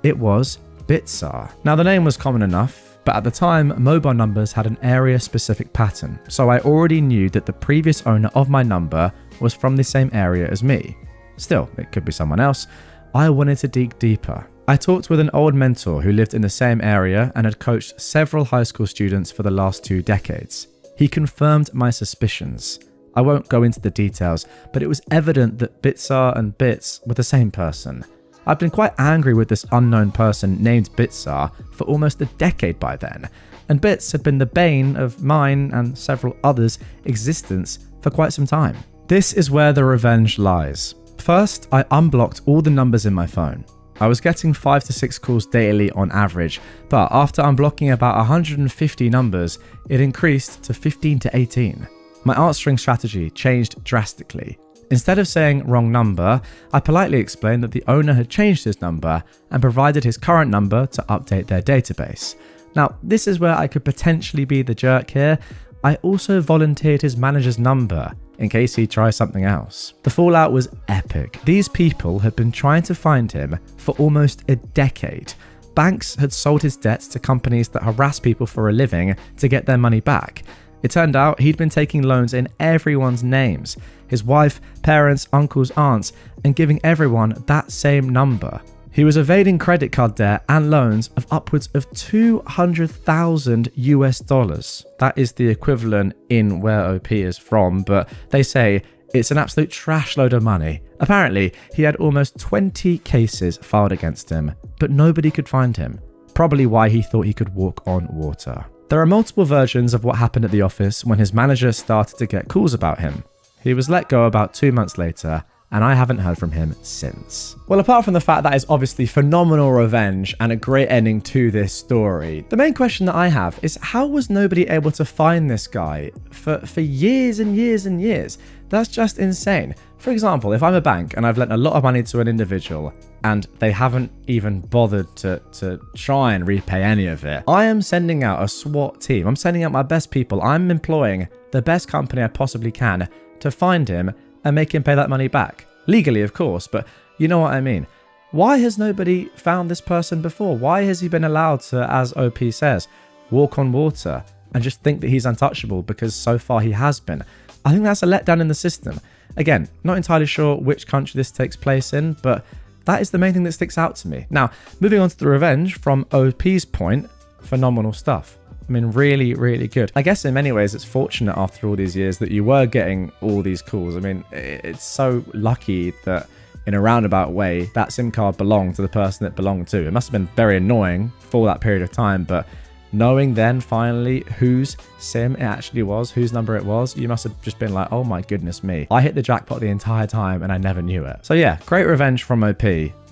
It was Bitsa. Now, the name was common enough, but at the time, mobile numbers had an area-specific pattern, so I already knew that the previous owner of my number was from the same area as me. Still, it could be someone else. I wanted to dig deeper. I talked with an old mentor who lived in the same area and had coached several high school students for the last 2 decades. He confirmed my suspicions. I won't go into the details, but it was evident that Bitsa and Bits were the same person. I'd been quite angry with this unknown person named Bitsa for almost a decade by then, and Bits had been the bane of mine and several others' existence for quite some time. This is where the revenge lies. First, I unblocked all the numbers in my phone. I was getting 5 to 6 calls daily on average, but after unblocking about 150 numbers, it increased to 15 to 18. My answering strategy changed drastically. Instead of saying wrong number, I politely explained that the owner had changed his number and provided his current number to update their database. Now, this is where I could potentially be the jerk here. I also volunteered his manager's number in case he tries something else. The fallout was epic. These people had been trying to find him for almost a decade. Banks had sold his debts to companies that harass people for a living to get their money back. It turned out he'd been taking loans in everyone's names, his wife, parents, uncles, aunts, and giving everyone that same number. He was evading credit card debt and loans of upwards of $200,000 US. That is the equivalent in where OP is from, but they say it's an absolute trash load of money. Apparently, he had almost 20 cases filed against him, but nobody could find him. Probably why he thought he could walk on water. There are multiple versions of what happened at the office when his manager started to get calls about him. He was let go about 2 months later, and I haven't heard from him since. Well, apart from the fact that is obviously phenomenal revenge and a great ending to this story, the main question that I have is how was nobody able to find this guy for years and years and years? That's just insane. For example, if I'm a bank and I've lent a lot of money to an individual and they haven't even bothered to try and repay any of it, I am sending out a SWAT team. I'm sending out my best people. I'm employing the best company I possibly can to find him and make him pay that money back. Legally, of course, but you know what I mean. Why has nobody found this person before? Why has he been allowed to, as OP says, walk on water and just think that he's untouchable because so far he has been? I think that's a letdown in the system. Again, not entirely sure which country this takes place in, but that is the main thing that sticks out to me. Now, moving on to the revenge, from OP's point, phenomenal stuff. I mean, really, really good. I guess in many ways it's fortunate after all these years that you were getting all these calls. I mean, it's so lucky that in a roundabout way, that SIM card belonged to the person it belonged to. It must have been very annoying for that period of time, but knowing then finally whose SIM it actually was, whose number it was, you must have just been like, oh my goodness me. I hit the jackpot the entire time and I never knew it. So yeah, great revenge from OP.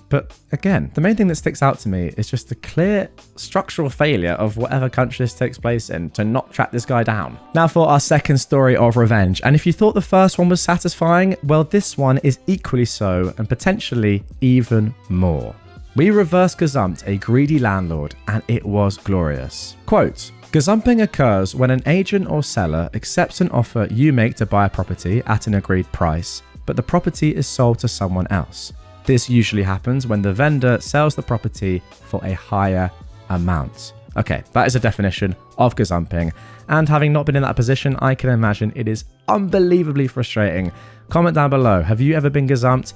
But again, the main thing that sticks out to me is just the clear structural failure of whatever country this takes place in to not track this guy down. Now for our second story of revenge. And if you thought the first one was satisfying, well, this one is equally so and potentially even more. We reverse gazumped a greedy landlord and it was glorious. Quote, gazumping occurs when an agent or seller accepts an offer you make to buy a property at an agreed price, but the property is sold to someone else. This usually happens when the vendor sells the property for a higher amount. Okay, that is a definition of gazumping, and having not been in that position, I can imagine it is unbelievably frustrating. Comment down below, have you ever been gazumped?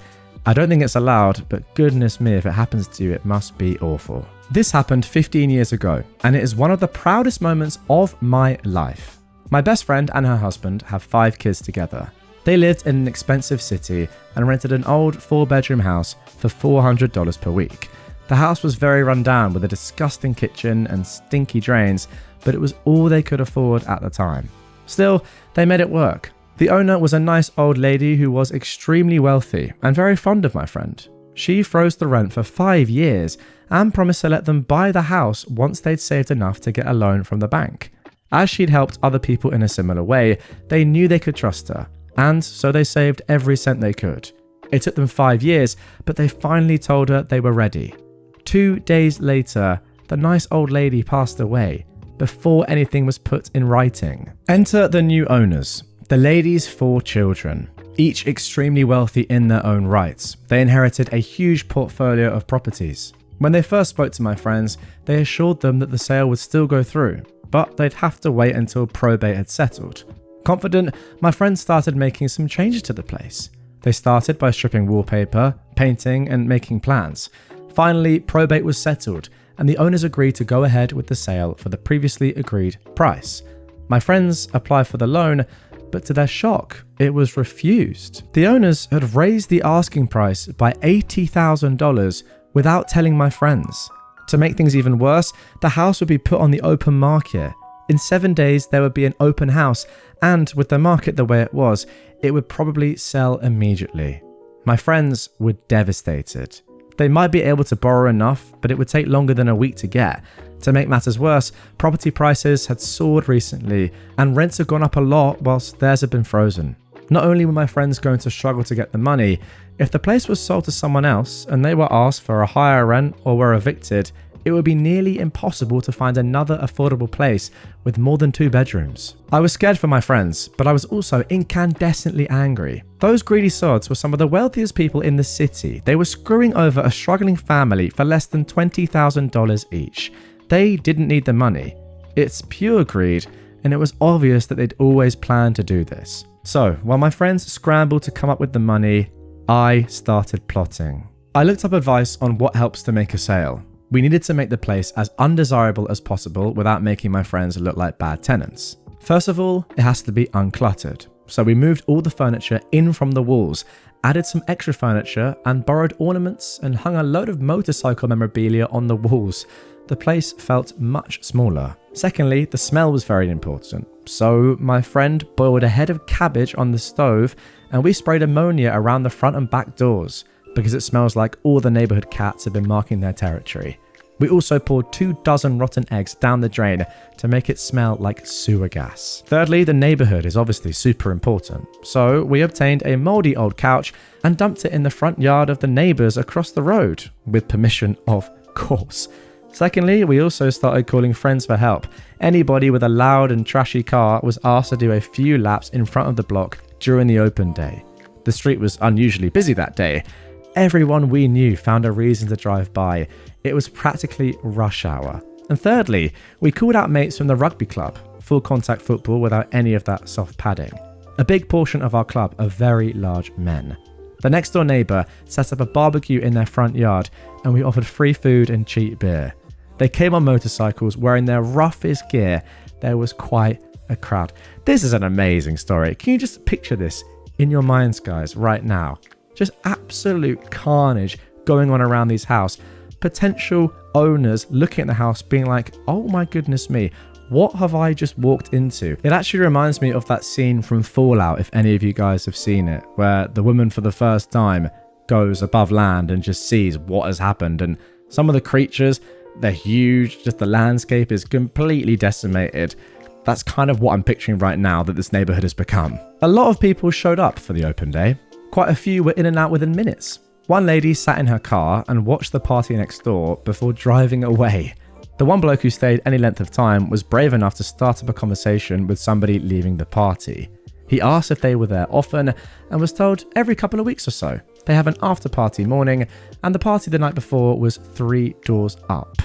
I don't think it's allowed, but goodness me, if it happens to you, it must be awful. This happened 15 years ago, and it is one of the proudest moments of my life. My best friend and her husband have 5 kids together. They lived in an expensive city and rented an old 4-bedroom house for $400 per week. The house was very run down with a disgusting kitchen and stinky drains, but it was all they could afford at the time. Still, they made it work. The owner was a nice old lady who was extremely wealthy and very fond of my friend. She froze the rent for 5 years and promised to let them buy the house once they'd saved enough to get a loan from the bank. As she'd helped other people in a similar way, they knew they could trust her. And so they saved every cent they could. It took them 5 years, but they finally told her they were ready. 2 days later, the nice old lady passed away before anything was put in writing. Enter the new owners, the lady's 4 children, each extremely wealthy in their own rights. They inherited a huge portfolio of properties. When they first spoke to my friends, they assured them that the sale would still go through, but they'd have to wait until probate had settled. Confident, my friends started making some changes to the place. They started by stripping wallpaper, painting, and making plans. Finally, probate was settled, and the owners agreed to go ahead with the sale for the previously agreed price. My friends applied for the loan, but to their shock, it was refused. The owners had raised the asking price by $80,000 without telling my friends. To make things even worse, the house would be put on the open market. In 7 days, there would be an open house, and with the market the way it was, it would probably sell immediately. My friends were devastated. They might be able to borrow enough, but it would take longer than a week to get. To make matters worse, property prices had soared recently, and rents had gone up a lot whilst theirs had been frozen. Not only were my friends going to struggle to get the money, if the place was sold to someone else and they were asked for a higher rent or were evicted, it would be nearly impossible to find another affordable place with more than 2 bedrooms. I was scared for my friends, but I was also incandescently angry. Those greedy sods were some of the wealthiest people in the city. They were screwing over a struggling family for less than $20,000 each. They didn't need the money. It's pure greed, and it was obvious that they'd always planned to do this. So, while my friends scrambled to come up with the money, I started plotting. I looked up advice on what helps to make a sale. We needed to make the place as undesirable as possible without making my friends look like bad tenants. First of all, it has to be uncluttered. So we moved all the furniture in from the walls, added some extra furniture, and borrowed ornaments and hung a load of motorcycle memorabilia on the walls. The place felt much smaller. Secondly, the smell was very important. So my friend boiled a head of cabbage on the stove and we sprayed ammonia around the front and back doors because it smells like all the neighborhood cats have been marking their territory. We also poured 24 rotten eggs down the drain to make it smell like sewer gas. Thirdly, the neighborhood is obviously super important. So we obtained a moldy old couch and dumped it in the front yard of the neighbors across the road, with permission of course. Secondly, we also started calling friends for help. Anybody with a loud and trashy car was asked to do a few laps in front of the block during the open day. The street was unusually busy that day. Everyone we knew found a reason to drive by. It was practically rush hour. And thirdly, we called out mates from the rugby club, full contact football without any of that soft padding. A big portion of our club are very large men. The next door neighbour set up a barbecue in their front yard and we offered free food and cheap beer. They came on motorcycles wearing their roughest gear. There was quite a crowd. This is an amazing story. Can you just picture this in your minds, guys, right now? Just absolute carnage going on around these houses. Potential owners looking at the house being like, oh my goodness me, what have I just walked into? It actually reminds me of that scene from Fallout, if any of you guys have seen it, where the woman for the first time goes above land and just sees what has happened. And some of the creatures, they're huge, just the landscape is completely decimated. That's kind of what I'm picturing right now that this neighborhood has become. A lot of people showed up for the open day. Quite a few were in and out within minutes. One lady sat in her car and watched the party next door before driving away. The one bloke who stayed any length of time was brave enough to start up a conversation with somebody leaving the party. He asked if they were there often and was told every couple of weeks or so. They have an after party morning and the party the night before was 3 doors up.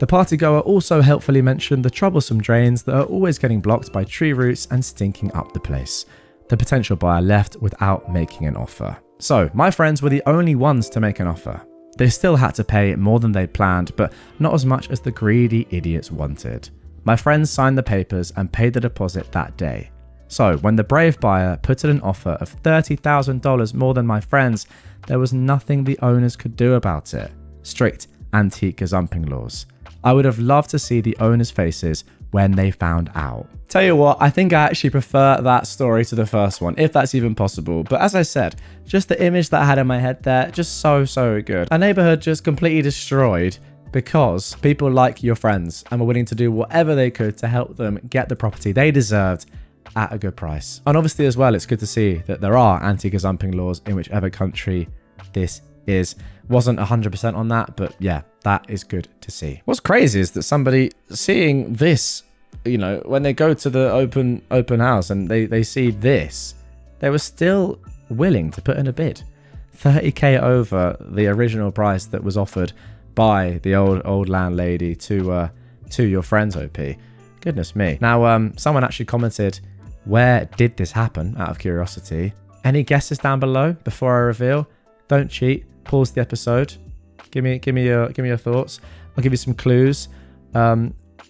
The partygoer also helpfully mentioned the troublesome drains that are always getting blocked by tree roots and stinking up the place. The potential buyer left without making an offer. So my friends were the only ones to make an offer. They still had to pay more than they'd planned, but not as much as the greedy idiots wanted. My friends signed the papers and paid the deposit that day. So when the brave buyer put in an offer of $30,000 more than my friends, there was nothing the owners could do about it. Strict anti-gazumping laws. I would have loved to see the owners' faces when they found out. Tell you what, I think I actually prefer that story to the first one, if that's even possible. But as I said, just the image that I had in my head there, just so good. A neighborhood just completely destroyed because people like your friends and were willing to do whatever they could to help them get the property they deserved at a good price. And obviously as well, it's good to see that there are anti-gazumping laws in whichever country this is. Wasn't 100% on that, but yeah, that is good to see. What's crazy is that somebody seeing this, you know, when they go to the open house and they see this, they were still willing to put in a bid. 30k over the original price that was offered by the old landlady to your friends, OP. Goodness me. Now, someone actually commented, where did this happen, out of curiosity? Any guesses down below before I reveal? Don't cheat. Pause the episode. Give me your thoughts. I'll give you some clues.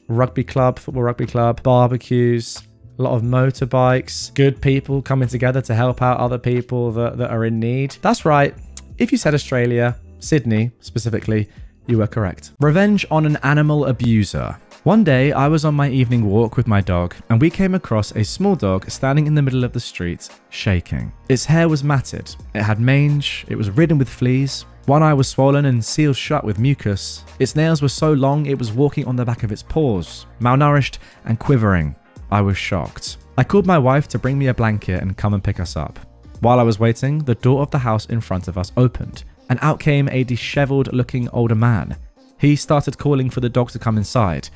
Rugby club, football rugby club, barbecues, a lot of motorbikes, good people coming together to help out other people that are in need. That's right. If you said Australia, Sydney specifically, you were correct. Revenge on an animal abuser. One day, I was on my evening walk with my dog, and we came across a small dog standing in the middle of the street, shaking. Its hair was matted, it had mange, it was ridden with fleas, one eye was swollen and sealed shut with mucus. Its nails were so long it was walking on the back of its paws, malnourished and quivering. I was shocked. I called my wife to bring me a blanket and come and pick us up. While I was waiting, the door of the house in front of us opened, and out came a disheveled looking older man. He started calling for the dog to come inside.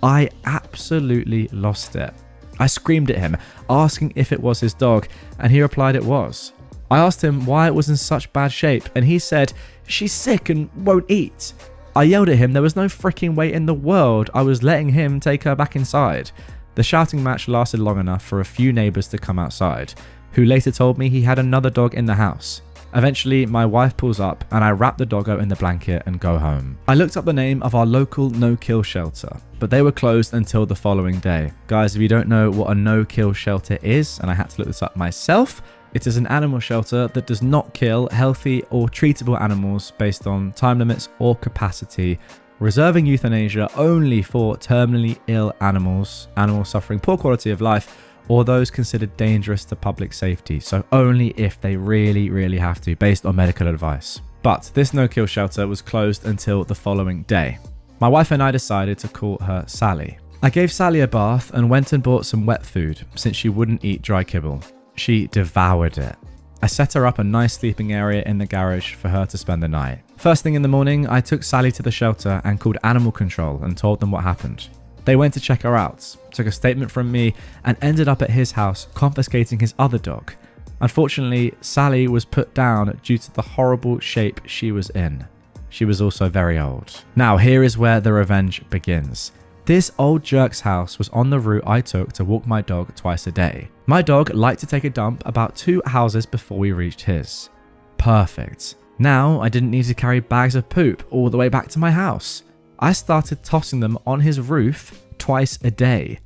I absolutely lost it. I screamed at him, asking if it was his dog, and he replied it was. I asked him why it was in such bad shape, and he said, "She's sick and won't eat." I yelled at him there was no freaking way in the world I was letting him take her back inside. The shouting match lasted long enough for a few neighbours to come outside, who later told me he had another dog in the house. Eventually, my wife pulls up and I wrap the doggo in the blanket and go home. I looked up the name of our local no-kill shelter, but they were closed until the following day. Guys, if you don't know what a no-kill shelter is, and I had to look this up myself, it is an animal shelter that does not kill healthy or treatable animals based on time limits or capacity, reserving euthanasia only for terminally ill animals, animals suffering poor quality of life, or those considered dangerous to public safety, so only if they really have to, based on medical advice. But this no-kill shelter was closed until the following day. My wife and I decided to call her Sally. I gave Sally a bath and went and bought some wet food, since she wouldn't eat dry kibble. She devoured it. I set her up a nice sleeping area in the garage for her to spend the night. First thing in the morning, I took Sally to the shelter and called animal control and told them what happened. They went to check her out, took a statement from me, and ended up at his house confiscating his other dog. Unfortunately, Sally was put down due to the horrible shape she was in. She was also very old. Now, here is where the revenge begins. This old jerk's house was on the route I took to walk my dog twice a day. My dog liked to take a dump about 2 houses before we reached his. Perfect. Now, I didn't need to carry bags of poop all the way back to my house. I started tossing them on his roof twice a day.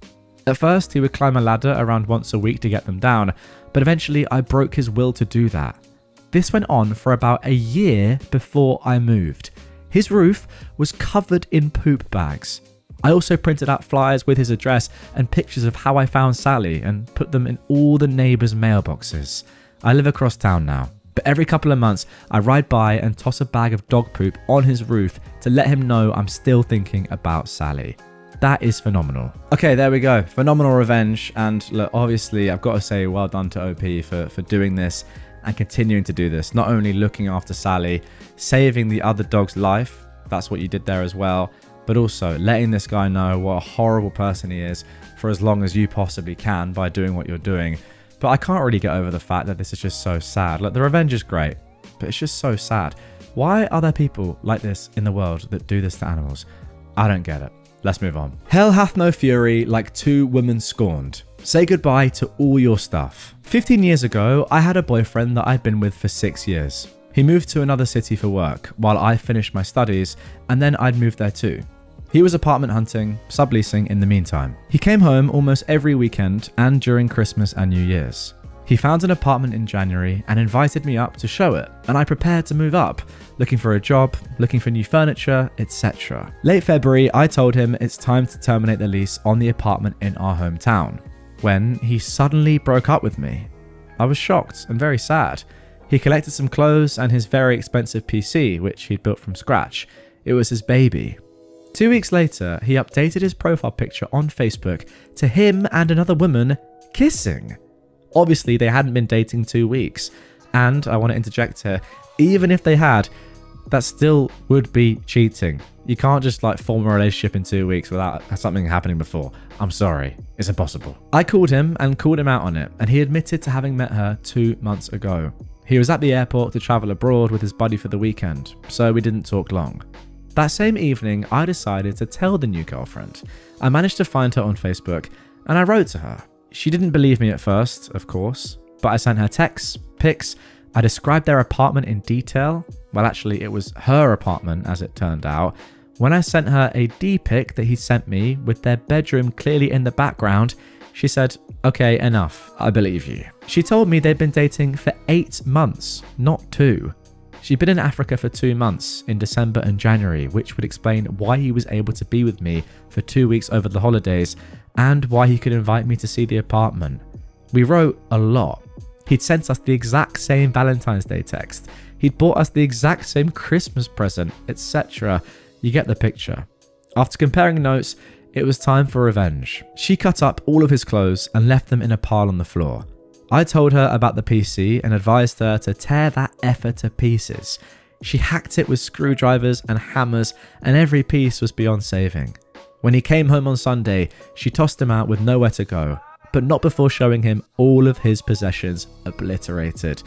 At first, he would climb a ladder around once a week to get them down, but eventually I broke his will to do that. This went on for about a year before I moved. His roof was covered in poop bags. I also printed out flyers with his address and pictures of how I found Sally and put them in all the neighbours' mailboxes. I live across town now, but every couple of months I ride by and toss a bag of dog poop on his roof to let him know I'm still thinking about Sally. That is phenomenal. Okay, there we go. Phenomenal revenge. And look, obviously, I've got to say well done to OP for doing this and continuing to do this. Not only looking after Sally, saving the other dog's life. That's what you did there as well. But also letting this guy know what a horrible person he is for as long as you possibly can by doing what you're doing. But I can't really get over the fact that this is just so sad. Like, the revenge is great, but it's just so sad. Why are there people like this in the world that do this to animals? I don't get it. Let's move on. Hell hath no fury like 2 women scorned. Say goodbye to all your stuff. 15 years ago, I had a boyfriend that I'd been with for 6 years. He moved to another city for work while I finished my studies, and then I'd moved there too. He was apartment hunting, subleasing in the meantime. He came home almost every weekend and during Christmas and New Year's. He found an apartment in January and invited me up to show it, and I prepared to move up, looking for a job, looking for new furniture, etc. Late February, I told him it's time to terminate the lease on the apartment in our hometown, when he suddenly broke up with me. I was shocked and very sad. He collected some clothes and his very expensive PC, which he'd built from scratch. It was his baby. 2 weeks later, he updated his profile picture on Facebook to him and another woman kissing. Obviously, they hadn't been dating 2 weeks. And I want to interject here, even if they had, that still would be cheating. You can't just form a relationship in 2 weeks without something happening before. I'm sorry, it's impossible. I called him and called him out on it, and he admitted to having met her 2 months ago. He was at the airport to travel abroad with his buddy for the weekend, so we didn't talk long. That same evening, I decided to tell the new girlfriend. I managed to find her on Facebook, and I wrote to her. She didn't believe me at first, of course, but I sent her texts, pics, I described their apartment in detail. Well, actually, it was her apartment, as it turned out. When I sent her a D-pic that he sent me with their bedroom clearly in the background, she said, "Okay, enough, I believe you." She told me they'd been dating for 8 months, not 2. She'd been in Africa for 2 months in December and January, which would explain why he was able to be with me for 2 weeks over the holidays and why he could invite me to see the apartment. We wrote a lot. He'd sent us the exact same Valentine's Day text. He'd bought us the exact same Christmas present, etc. You get the picture. After comparing notes, It was time for revenge. She cut up all of his clothes and left them in a pile on the floor. I told her about the PC and advised her to tear that effer to pieces. She hacked it with screwdrivers and hammers, and every piece was beyond saving. When he came home on Sunday, she tossed him out with nowhere to go, but not before showing him all of his possessions obliterated.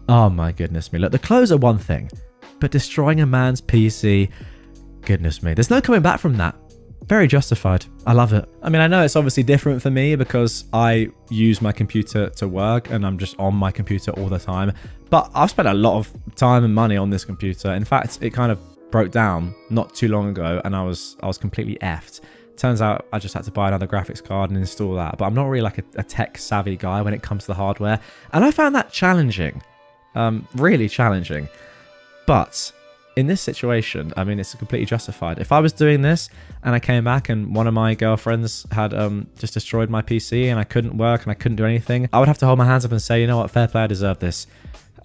Oh my goodness me. Look, the clothes are one thing, but destroying a man's PC, goodness me. There's no coming back from that. Very justified. I love it. I mean, I know it's obviously different for me because I use my computer to work and I'm just on my computer all the time. But I've spent a lot of time and money on this computer. In fact, it kind of broke down not too long ago and I was completely effed. Turns out I just had to buy another graphics card and install that. But I'm not really like a tech savvy guy when it comes to the hardware. And I found that challenging. Really challenging. But in this situation, I mean, it's completely justified. If I was doing this and I came back and one of my girlfriends had just destroyed my PC and I couldn't work and I couldn't do anything, I would have to hold my hands up and say, you know what, fair play, I deserve this.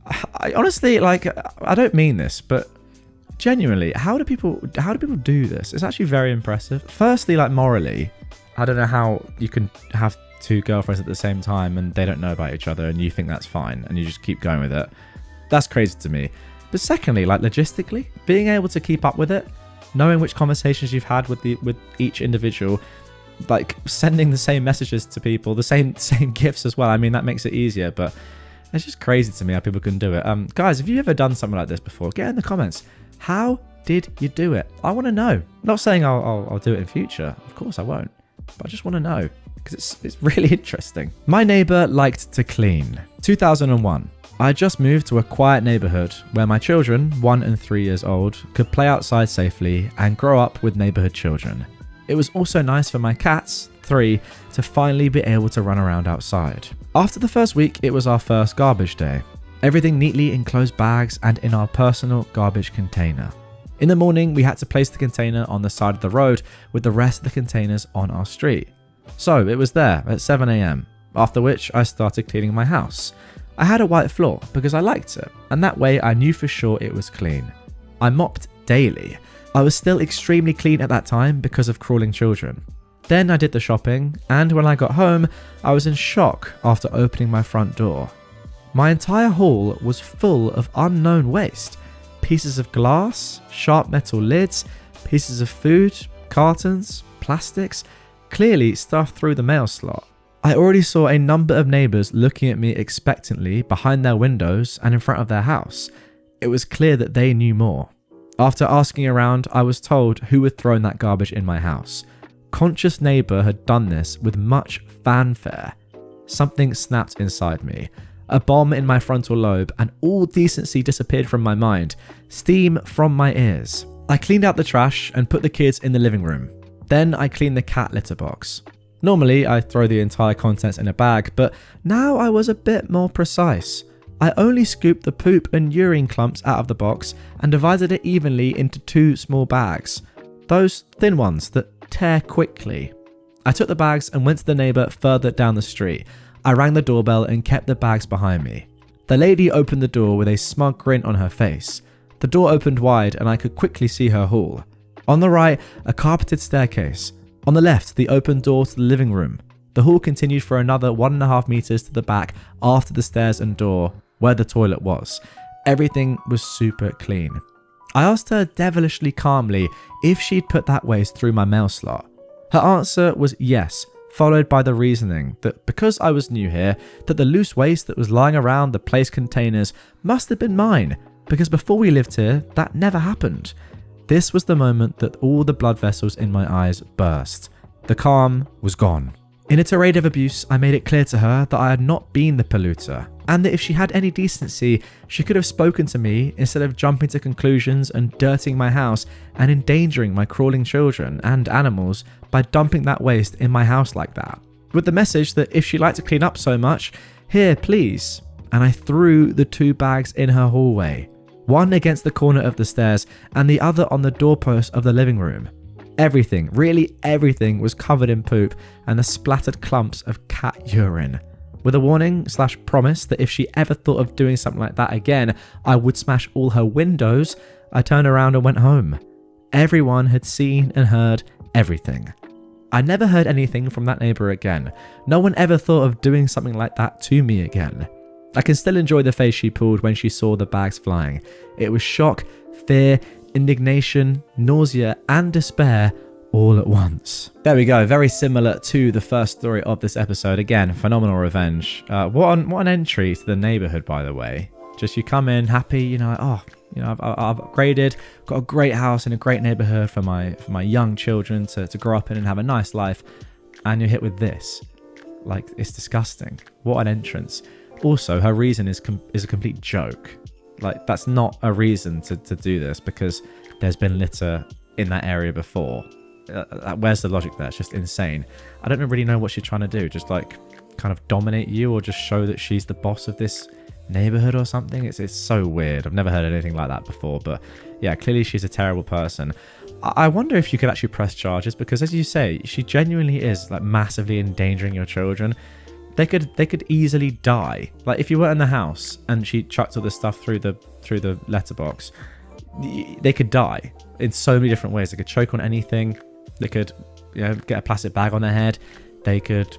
I honestly, like, I don't mean this, but genuinely, how do people do this? It's actually very impressive. Firstly, like morally, I don't know how you can have two girlfriends at the same time and they don't know about each other and you think that's fine and you just keep going with it. That's crazy to me. But secondly, like logistically, being able to keep up with it, knowing which conversations you've had with each individual, like sending the same messages to people, the same gifts as well. I mean, that makes it easier, but it's just crazy to me how people can do it. Guys, have you ever done something like this before? Get in the comments. How did you do it? I want to know. Not saying I'll do it in future. Of course I won't. But I just want to know because it's really interesting. My neighbor liked to clean. 2001. I just moved to a quiet neighborhood where my children, 1 and 3 years old, could play outside safely and grow up with neighborhood children. It was also nice for my cats, 3, to finally be able to run around outside. After the first week, it was our first garbage day. Everything neatly in closed bags and in our personal garbage container. In the morning, we had to place the container on the side of the road with the rest of the containers on our street. So it was there at 7 AM, after which I started cleaning my house. I had a white floor because I liked it, and that way I knew for sure it was clean. I mopped daily. I was still extremely clean at that time because of crawling children. Then I did the shopping, and when I got home, I was in shock after opening my front door. My entire hall was full of unknown waste. Pieces of glass, sharp metal lids, pieces of food, cartons, plastics, clearly stuffed through the mail slot. I already saw a number of neighbours looking at me expectantly behind their windows and in front of their house. It was clear that they knew more. After asking around, I was told who had thrown that garbage in my house. Conscious neighbour had done this with much fanfare. Something snapped inside me. A bomb in my frontal lobe, and all decency disappeared from my mind. Steam from my ears. I cleaned out the trash and put the kids in the living room. Then I cleaned the cat litter box. Normally, I throw the entire contents in a bag, but now I was a bit more precise. I only scooped the poop and urine clumps out of the box and divided it evenly into 2 small bags. Those thin ones that tear quickly. I took the bags and went to the neighbour further down the street. I rang the doorbell and kept the bags behind me. The lady opened the door with a smug grin on her face. The door opened wide and I could quickly see her hall. On the right, a carpeted staircase. On the left, the open door to the living room. The hall continued for another 1.5 meters to the back after the stairs and door, where the toilet was. Everything was super clean. I asked her devilishly calmly if she'd put that waste through my mail slot. Her answer was yes, followed by the reasoning that because I was new here, that the loose waste that was lying around the place containers must have been mine, because before we lived here, that never happened. This was the moment that all the blood vessels in my eyes burst. The calm was gone. In a tirade of abuse, I made it clear to her that I had not been the polluter, and that if she had any decency, she could have spoken to me instead of jumping to conclusions and dirtying my house and endangering my crawling children and animals by dumping that waste in my house like that. With the message that if she liked to clean up so much, here please. And I threw the 2 bags in her hallway. One against the corner of the stairs and the other on the doorpost of the living room. Everything, really everything, was covered in poop and the splattered clumps of cat urine. With a warning/promise that if she ever thought of doing something like that again, I would smash all her windows, I turned around and went home. Everyone had seen and heard everything. I never heard anything from that neighbor again. No one ever thought of doing something like that to me again. I can still enjoy the face she pulled when she saw the bags flying. It was shock, fear, indignation, nausea, and despair all at once. There we go. Very similar to the first story of this episode. Again, phenomenal revenge. What an entry to the neighborhood, by the way. Just you come in happy, you know, I've upgraded, got a great house in a great neighborhood for my young children to grow up in and have a nice life, and you're hit with this. Like, it's disgusting. What an entrance. Also, her reason is a complete joke. Like, that's not a reason to do this, because there's been litter in that area before. Where's the logic there? It's just insane. I don't really know what she's trying to do. Just like kind of dominate you, or just show that she's the boss of this neighborhood or something. It's so weird. I've never heard anything like that before, but yeah, clearly she's a terrible person. I wonder if you could actually press charges, because as you say, she genuinely is like massively endangering your children. They could easily die. Like, if you were in the house and she chucked all this stuff through the letterbox, they could die in so many different ways. They could choke on anything. They could, get a plastic bag on their head. They could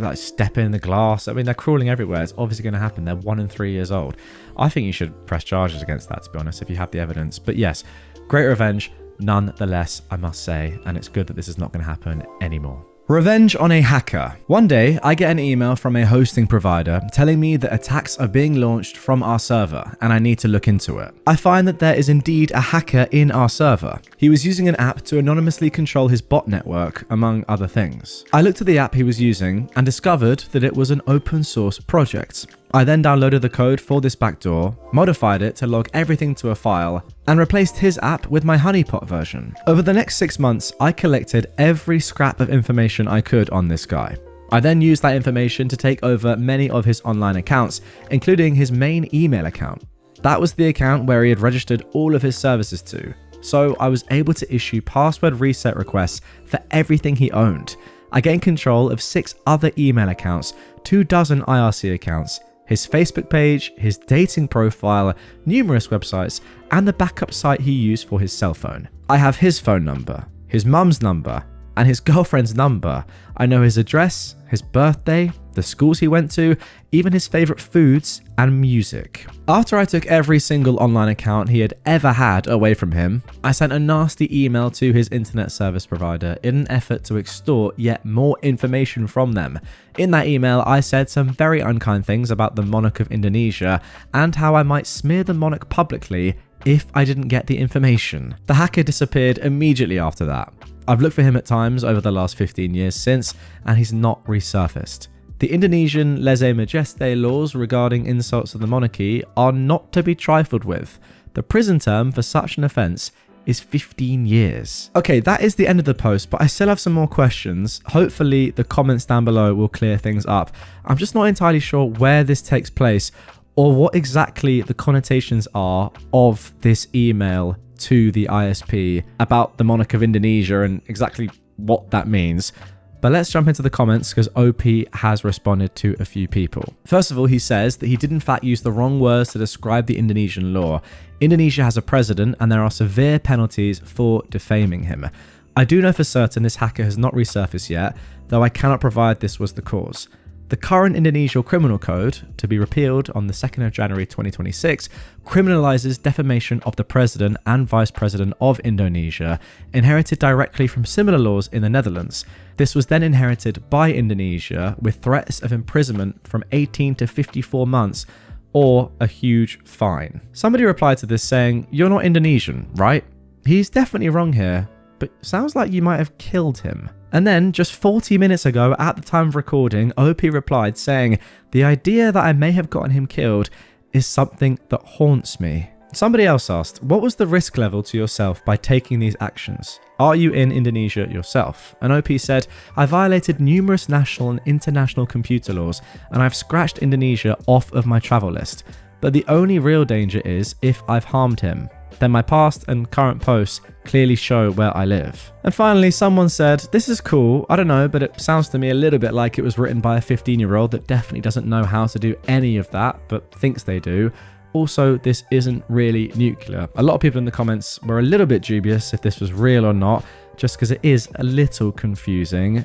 like step in the glass. I mean, they're crawling everywhere. It's obviously going to happen. They're 1 and 3 years old. I think you should press charges against that, to be honest, if you have the evidence. But yes, great revenge nonetheless, I must say, and it's good that this is not going to happen anymore. Revenge on a hacker. One day, I get an email from a hosting provider telling me that attacks are being launched from our server and I need to look into it. I find that there is indeed a hacker in our server. He was using an app to anonymously control his bot network, among other things. I looked at the app he was using and discovered that it was an open source project. I then downloaded the code for this backdoor, modified it to log everything to a file, and replaced his app with my honeypot version. Over the next 6 months, I collected every scrap of information I could on this guy. I then used that information to take over many of his online accounts, including his main email account. That was the account where he had registered all of his services to, so I was able to issue password reset requests for everything he owned. I gained control of 6 other email accounts, 24 IRC accounts, his Facebook page, his dating profile, numerous websites, and the backup site he used for his cell phone. I have his phone number, his mum's number, and his girlfriend's number. I know his address, his birthday, the schools he went to, even his favorite foods and music. After I took every single online account he had ever had away from him, I sent a nasty email to his internet service provider in an effort to extort yet more information from them. In that email, I said some very unkind things about the monarch of Indonesia and how I might smear the monarch publicly if I didn't get the information. The hacker disappeared immediately after that. I've looked for him at times over the last 15 years since, and he's not resurfaced. The Indonesian lese-majeste laws regarding insults to the monarchy are not to be trifled with. The prison term for such an offence is 15 years. Okay, that is the end of the post, but I still have some more questions. Hopefully the comments down below will clear things up. I'm just not entirely sure where this takes place or what exactly the connotations are of this email to the ISP about the monarch of Indonesia and exactly what that means. But let's jump into the comments, because OP has responded to a few people. First of all, he says that he did in fact use the wrong words to describe the Indonesian law. Indonesia has a president and there are severe penalties for defaming him. I do know for certain this hacker has not resurfaced yet, though I cannot provide this was the cause. The current Indonesian Criminal Code, to be repealed on the 2nd of January 2026, criminalizes defamation of the president and vice president of Indonesia, inherited directly from similar laws in the Netherlands. This was then inherited by Indonesia with threats of imprisonment from 18 to 54 months or a huge fine. Somebody replied to this saying, "You're not Indonesian, right? He's definitely wrong here, but sounds like you might have killed him." And then, just 40 minutes ago, at the time of recording, OP replied saying, "The idea that I may have gotten him killed is something that haunts me." Somebody else asked, what was the risk level to yourself by taking these actions? Are you in Indonesia yourself? And OP said, "I violated numerous national and international computer laws, and I've scratched Indonesia off of my travel list. But the only real danger is if I've harmed him. Then my past and current posts clearly show where I live." And finally, someone said, "This is cool. I don't know, but it sounds to me a little bit like it was written by a 15-year-old that definitely doesn't know how to do any of that, but thinks they do. Also, this isn't really nuclear." A lot of people in the comments were a little bit dubious if this was real or not. just because it is a little confusing.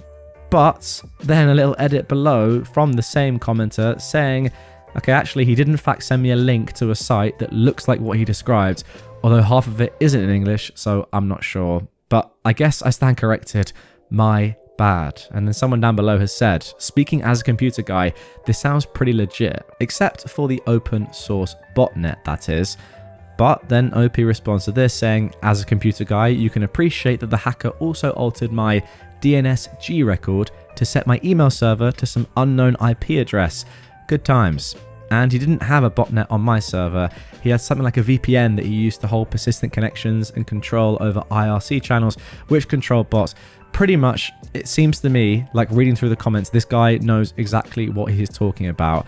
But then a little edit below from the same commenter saying, okay, actually, he did in fact send me a link to a site that looks like what he described, although half of it isn't in English, so I'm not sure. But I guess I stand corrected. My bad. And then someone down below has said, speaking as a computer guy, this sounds pretty legit, except for the open source botnet, that is. But then OP responds to this saying, as a computer guy, you can appreciate that the hacker also altered my DNSG record to set my email server to some unknown IP address. Good times. And he didn't have a botnet on my server. He had something like a VPN that he used to hold persistent connections and control over IRC channels, which control bots. Pretty much, it seems to me, like reading through the comments, this guy knows exactly what he's talking about.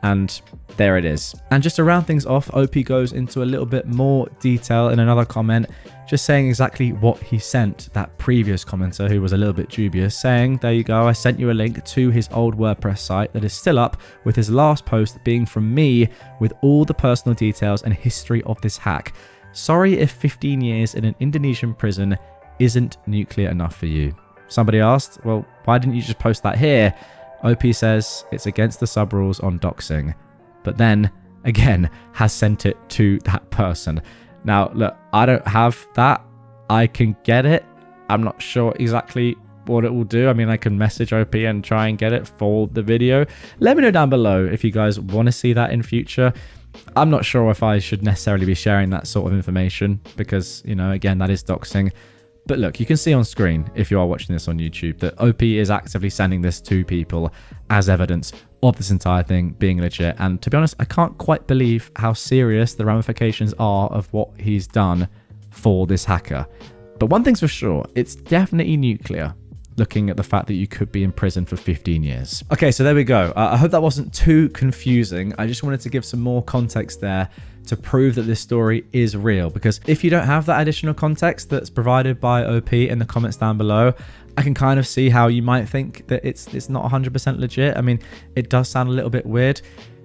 And there it is. And just to round things off, OP goes into a little bit more detail in another comment, just saying exactly what he sent that previous commenter who was a little bit dubious, saying, there you go, I sent you a link to his old WordPress site that is still up, with his last post being from me with all the personal details and history of this hack. Sorry if 15 years in an Indonesian prison isn't nuclear enough for you. Somebody asked, well, why didn't you just post that here? OP says it's against the sub rules on doxing, but then again has sent it to that person. Now, look, I don't have that. I can get it. I'm not sure exactly what it will do. I mean, I can message OP and try and get it for the video. Let me know down below if you guys want to see that in future. I'm not sure if I should necessarily be sharing that sort of information because, you know, again, that is doxing. But look, you can see on screen, if you are watching this on YouTube, that OP is actively sending this to people as evidence of this entire thing being legit. And to be honest, I can't quite believe how serious the ramifications are of what he's done for this hacker. But one thing's for sure, it's definitely nuclear, looking at the fact that you could be in prison for 15 years. Okay, so there we go. I hope that wasn't too confusing. I just wanted to give some more context there to prove that this story is real, because if you don't have that additional context that's provided by OP in the comments down below, I can kind of see how you might think that it's not 100% legit. I mean, it does sound a little bit weird.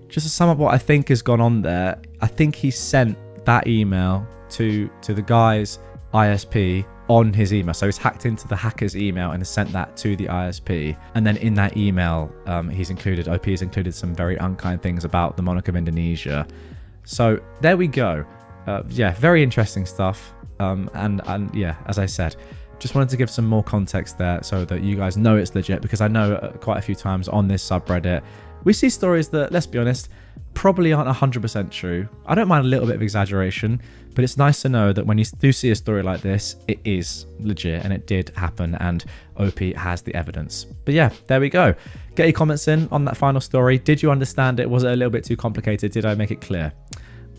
Just to sum up what I think has gone on there, I think he sent that email to the guy's ISP on his email. So he's hacked into the hacker's email and has sent that to the ISP. And then in that email, OP has included some very unkind things about the monarch of Indonesia. So there we go. Yeah, very interesting stuff. And yeah, as I said, just wanted to give some more context there so that you guys know it's legit, because I know quite a few times on this subreddit, we see stories that, let's be honest, probably aren't 100% true. I don't mind a little bit of exaggeration, but it's nice to know that when you do see a story like this, it is legit and it did happen and OP has the evidence. But yeah, there we go. Get your comments in on that final story. Did you understand it? Was it a little bit too complicated? Did I make it clear?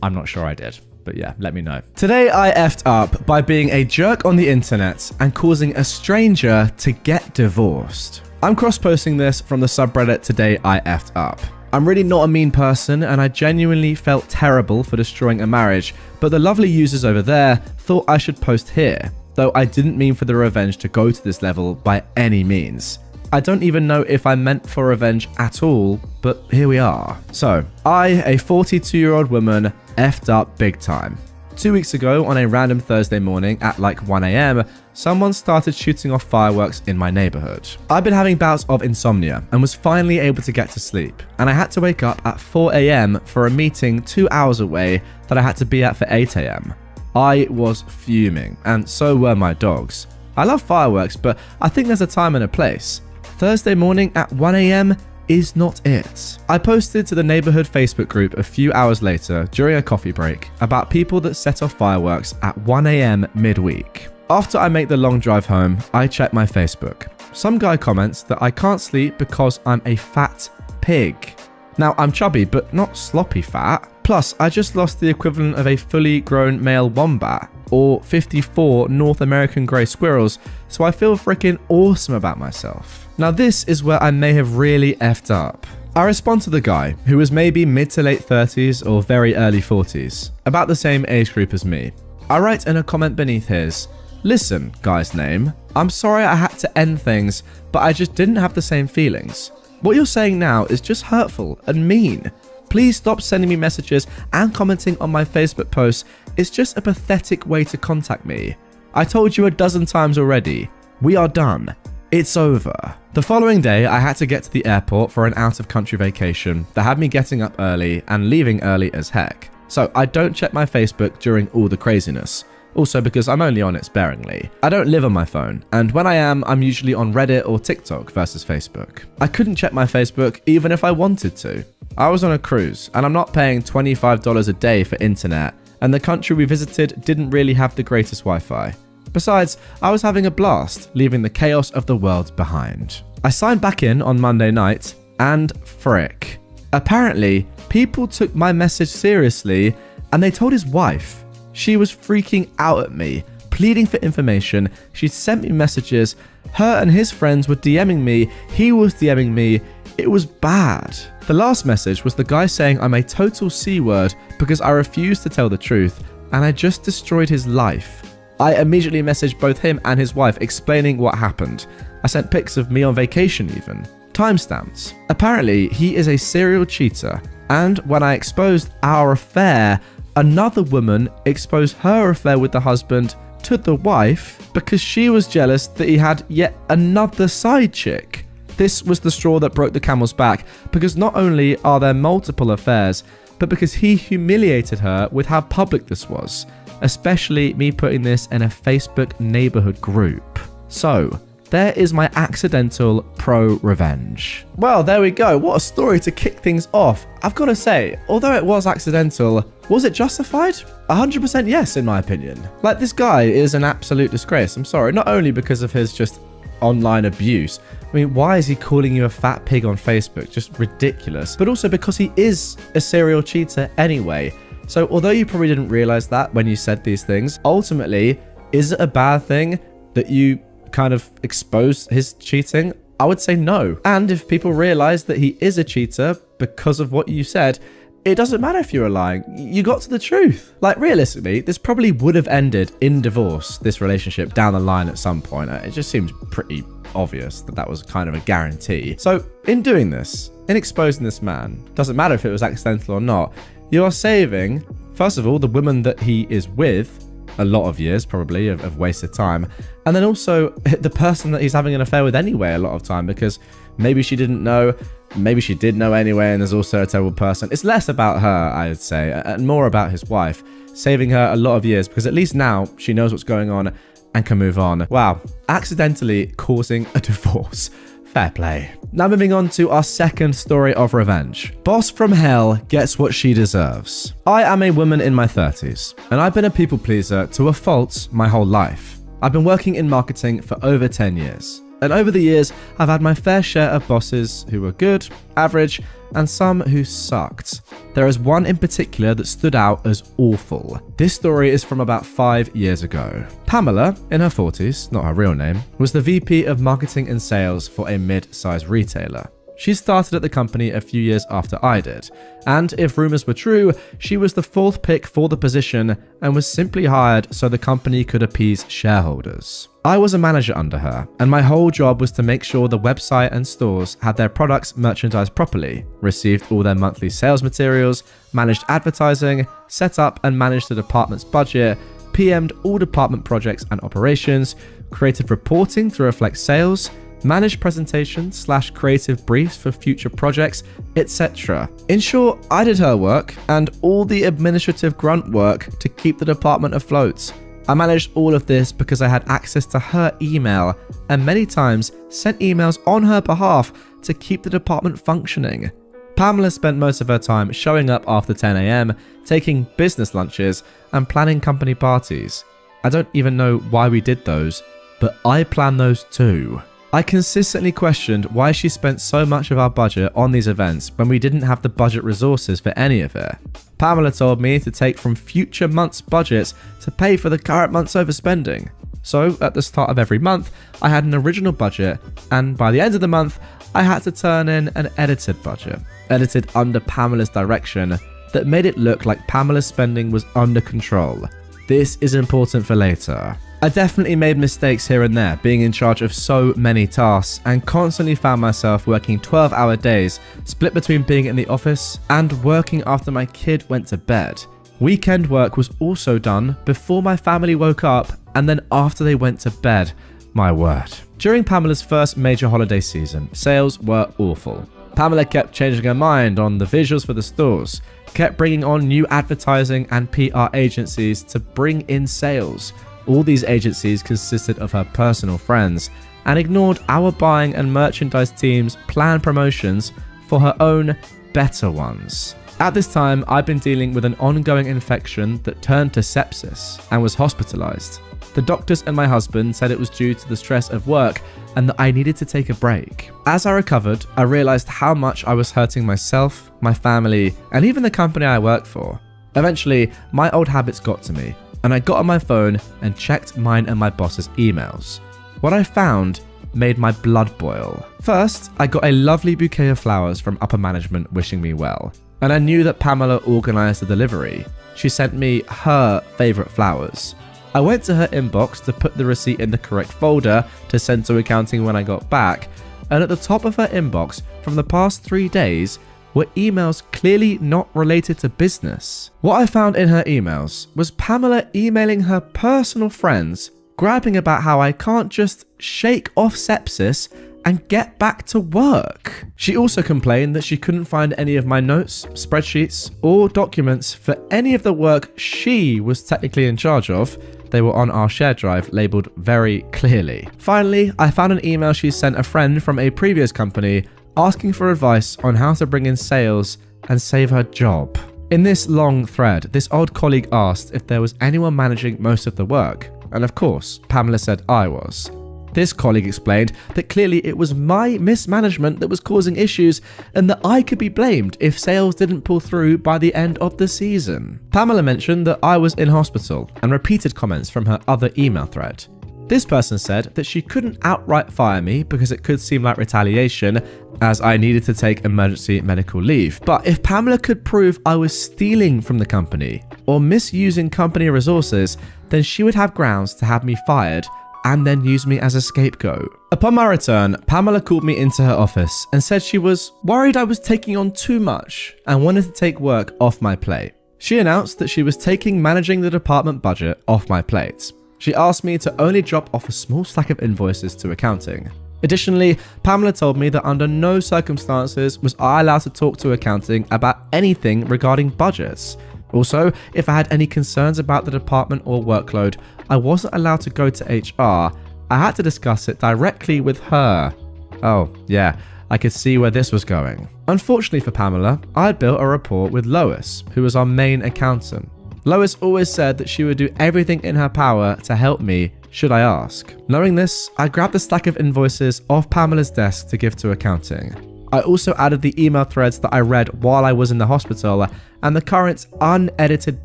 I'm not sure I did, but yeah, let me know. Today I effed up by being a jerk on the internet and causing a stranger to get divorced. I'm cross-posting this from the subreddit Today I effed up. I'm really not a mean person and I genuinely felt terrible for destroying a marriage, but the lovely users over there thought I should post here, though I didn't mean for the revenge to go to this level by any means. I don't even know if I meant for revenge at all, but here we are. So, I, a 42-year-old woman, effed up big time. 2 weeks ago, on a random Thursday morning at like 1 AM, someone started shooting off fireworks in my neighborhood. I've been having bouts of insomnia and was finally able to get to sleep, and I had to wake up at 4 AM for a meeting 2 hours away that I had to be at for 8 AM. I was fuming, and so were my dogs. I love fireworks, but I think there's a time and a place. Thursday morning at 1 AM is not it. I posted to the neighborhood Facebook group a few hours later during a coffee break about people that set off fireworks at 1 AM midweek. After I make the long drive home, I check my Facebook. Some guy comments that I can't sleep because I'm a fat pig. Now, I'm chubby, but not sloppy fat. Plus, I just lost the equivalent of a fully grown male wombat, or 54 North American grey squirrels, so I feel freaking awesome about myself. Now, this is where I may have really effed up. I respond to the guy, who was maybe mid to late 30s or very early 40s, about the same age group as me. I write in a comment beneath his, "Listen, guy's name, I'm sorry I had to end things, but I just didn't have the same feelings. What you're saying now is just hurtful and mean. Please stop sending me messages and commenting on my Facebook posts. It's just a pathetic way to contact me. I told you a dozen times already. We are done. It's over. The following day, I had to get to the airport for an out-of-country vacation that had me getting up early and leaving early as heck. So I don't check my Facebook during all the craziness. Also because I'm only on it sparingly. I don't live on my phone, and when I am, I'm usually on Reddit or TikTok versus Facebook. I couldn't check my Facebook even if I wanted to. I was on a cruise, and I'm not paying $25 a day for internet, and the country we visited didn't really have the greatest Wi-Fi. Besides, I was having a blast, leaving the chaos of the world behind. I signed back in on Monday night, and frick. Apparently, people took my message seriously, and they told his wife. She was freaking out at me, pleading for information. She sent me messages. Her and his friends were DMing me. He was DMing me. It was bad. The last message was the guy saying I'm a total C-word because I refused to tell the truth, and I just destroyed his life. I immediately messaged both him and his wife explaining what happened. I sent pics of me on vacation even. Timestamps. Apparently, he is a serial cheater, and when I exposed our affair, another woman exposed her affair with the husband to the wife because she was jealous that he had yet another side chick. This was the straw that broke the camel's back because not only are there multiple affairs, but because he humiliated her with how public this was, especially me putting this in a Facebook neighborhood group. So, there is my accidental pro-revenge. Well, there we go. What a story to kick things off. I've got to say, although it was accidental, was it justified? 100% yes, in my opinion. Like, this guy is an absolute disgrace. I'm sorry, not only because of his just online abuse. I mean, why is he calling you a fat pig on Facebook? Just ridiculous. But also because he is a serial cheater anyway. So although you probably didn't realize that when you said these things, ultimately, is it a bad thing that you kind of expose his cheating? I would say no. And if people realize that he is a cheater because of what you said, it doesn't matter if you were lying. You got to the truth. Like, realistically, this probably would have ended in divorce, this relationship, down the line at some point. It just seems pretty obvious that that was kind of a guarantee. So in doing this, in exposing this man, doesn't matter if it was accidental or not, you are saving, first of all, the woman that he is with, a lot of years probably of wasted time, and then also the person that he's having an affair with anyway a lot of time, because maybe she didn't know, maybe she did know anyway, and there's also a terrible person. It's less about her, I would say, and more about his wife, saving her a lot of years, because at least now she knows what's going on and can move on. Wow, accidentally causing a divorce. Fair play. Now moving on to our second story of revenge. Boss from hell gets what she deserves. I am a woman in my 30s, and I've been a people pleaser to a fault my whole life. I've been working in marketing for over 10 years. And over the years, I've had my fair share of bosses who were good, average, and some who sucked. There is one in particular that stood out as awful. This story is from about 5 years ago. Pamela, in her 40s, not her real name, was the VP of marketing and sales for a mid-sized retailer. She started at the company a few years after I did, and if rumors were true, she was the fourth pick for the position and was simply hired so the company could appease shareholders. I was a manager under her, and my whole job was to make sure the website and stores had their products merchandised properly, received all their monthly sales materials, managed advertising, set up and managed the department's budget, PM'd all department projects and operations, created reporting to reflect sales, managed presentations / creative briefs for future projects, etc. In short, I did her work and all the administrative grunt work to keep the department afloat. I managed all of this because I had access to her email and many times sent emails on her behalf to keep the department functioning. Pamela spent most of her time showing up after 10 AM, taking business lunches and planning company parties. I don't even know why we did those, but I planned those too. I consistently questioned why she spent so much of our budget on these events when we didn't have the budget resources for any of it. Pamela told me to take from future months' budgets to pay for the current month's overspending. So at the start of every month, I had an original budget, and by the end of the month, I had to turn in an edited budget, edited under Pamela's direction, that made it look like Pamela's spending was under control. This is important for later. I definitely made mistakes here and there, being in charge of so many tasks, and constantly found myself working 12-hour days, split between being in the office and working after my kid went to bed. Weekend work was also done before my family woke up and then after they went to bed, my word. During Pamela's first major holiday season, sales were awful. Pamela kept changing her mind on the visuals for the stores, kept bringing on new advertising and PR agencies to bring in sales. All these agencies consisted of her personal friends and ignored our buying and merchandise team's planned promotions for her own better ones. At this time, I'd been dealing with an ongoing infection that turned to sepsis and was hospitalized. The doctors and my husband said it was due to the stress of work and that I needed to take a break. As I recovered, I realized how much I was hurting myself, my family, and even the company I work for. Eventually, my old habits got to me, and I got on my phone and checked mine and my boss's emails. What I found made my blood boil. First, I got a lovely bouquet of flowers from upper management wishing me well, and I knew that Pamela organized the delivery. She sent me her favorite flowers. I went to her inbox to put the receipt in the correct folder to send to accounting when I got back, and at the top of her inbox from the past 3 days were emails clearly not related to business. What I found in her emails was Pamela emailing her personal friends, grabbing about how I can't just shake off sepsis and get back to work. She also complained that she couldn't find any of my notes, spreadsheets, or documents for any of the work she was technically in charge of. They were on our shared drive labeled very clearly. Finally, I found an email she sent a friend from a previous company asking for advice on how to bring in sales and save her job. In this long thread, this old colleague asked if there was anyone managing most of the work, and of course, Pamela said I was. This colleague explained that clearly it was my mismanagement that was causing issues and that I could be blamed if sales didn't pull through by the end of the season. Pamela mentioned that I was in hospital and repeated comments from her other email thread. This person said that she couldn't outright fire me because it could seem like retaliation as I needed to take emergency medical leave. But if Pamela could prove I was stealing from the company or misusing company resources, then she would have grounds to have me fired and then use me as a scapegoat. Upon my return, Pamela called me into her office and said she was worried I was taking on too much and wanted to take work off my plate. She announced that she was taking managing the department budget off my plate. She asked me to only drop off a small stack of invoices to accounting. Additionally, Pamela told me that under no circumstances was I allowed to talk to accounting about anything regarding budgets. Also, if I had any concerns about the department or workload, I wasn't allowed to go to HR. I had to discuss it directly with her. Oh, yeah, I could see where this was going. Unfortunately for Pamela, I had built a rapport with Lois, who was our main accountant. Lois always said that she would do everything in her power to help me, should I ask. Knowing this, I grabbed the stack of invoices off Pamela's desk to give to accounting. I also added the email threads that I read while I was in the hospital and the current unedited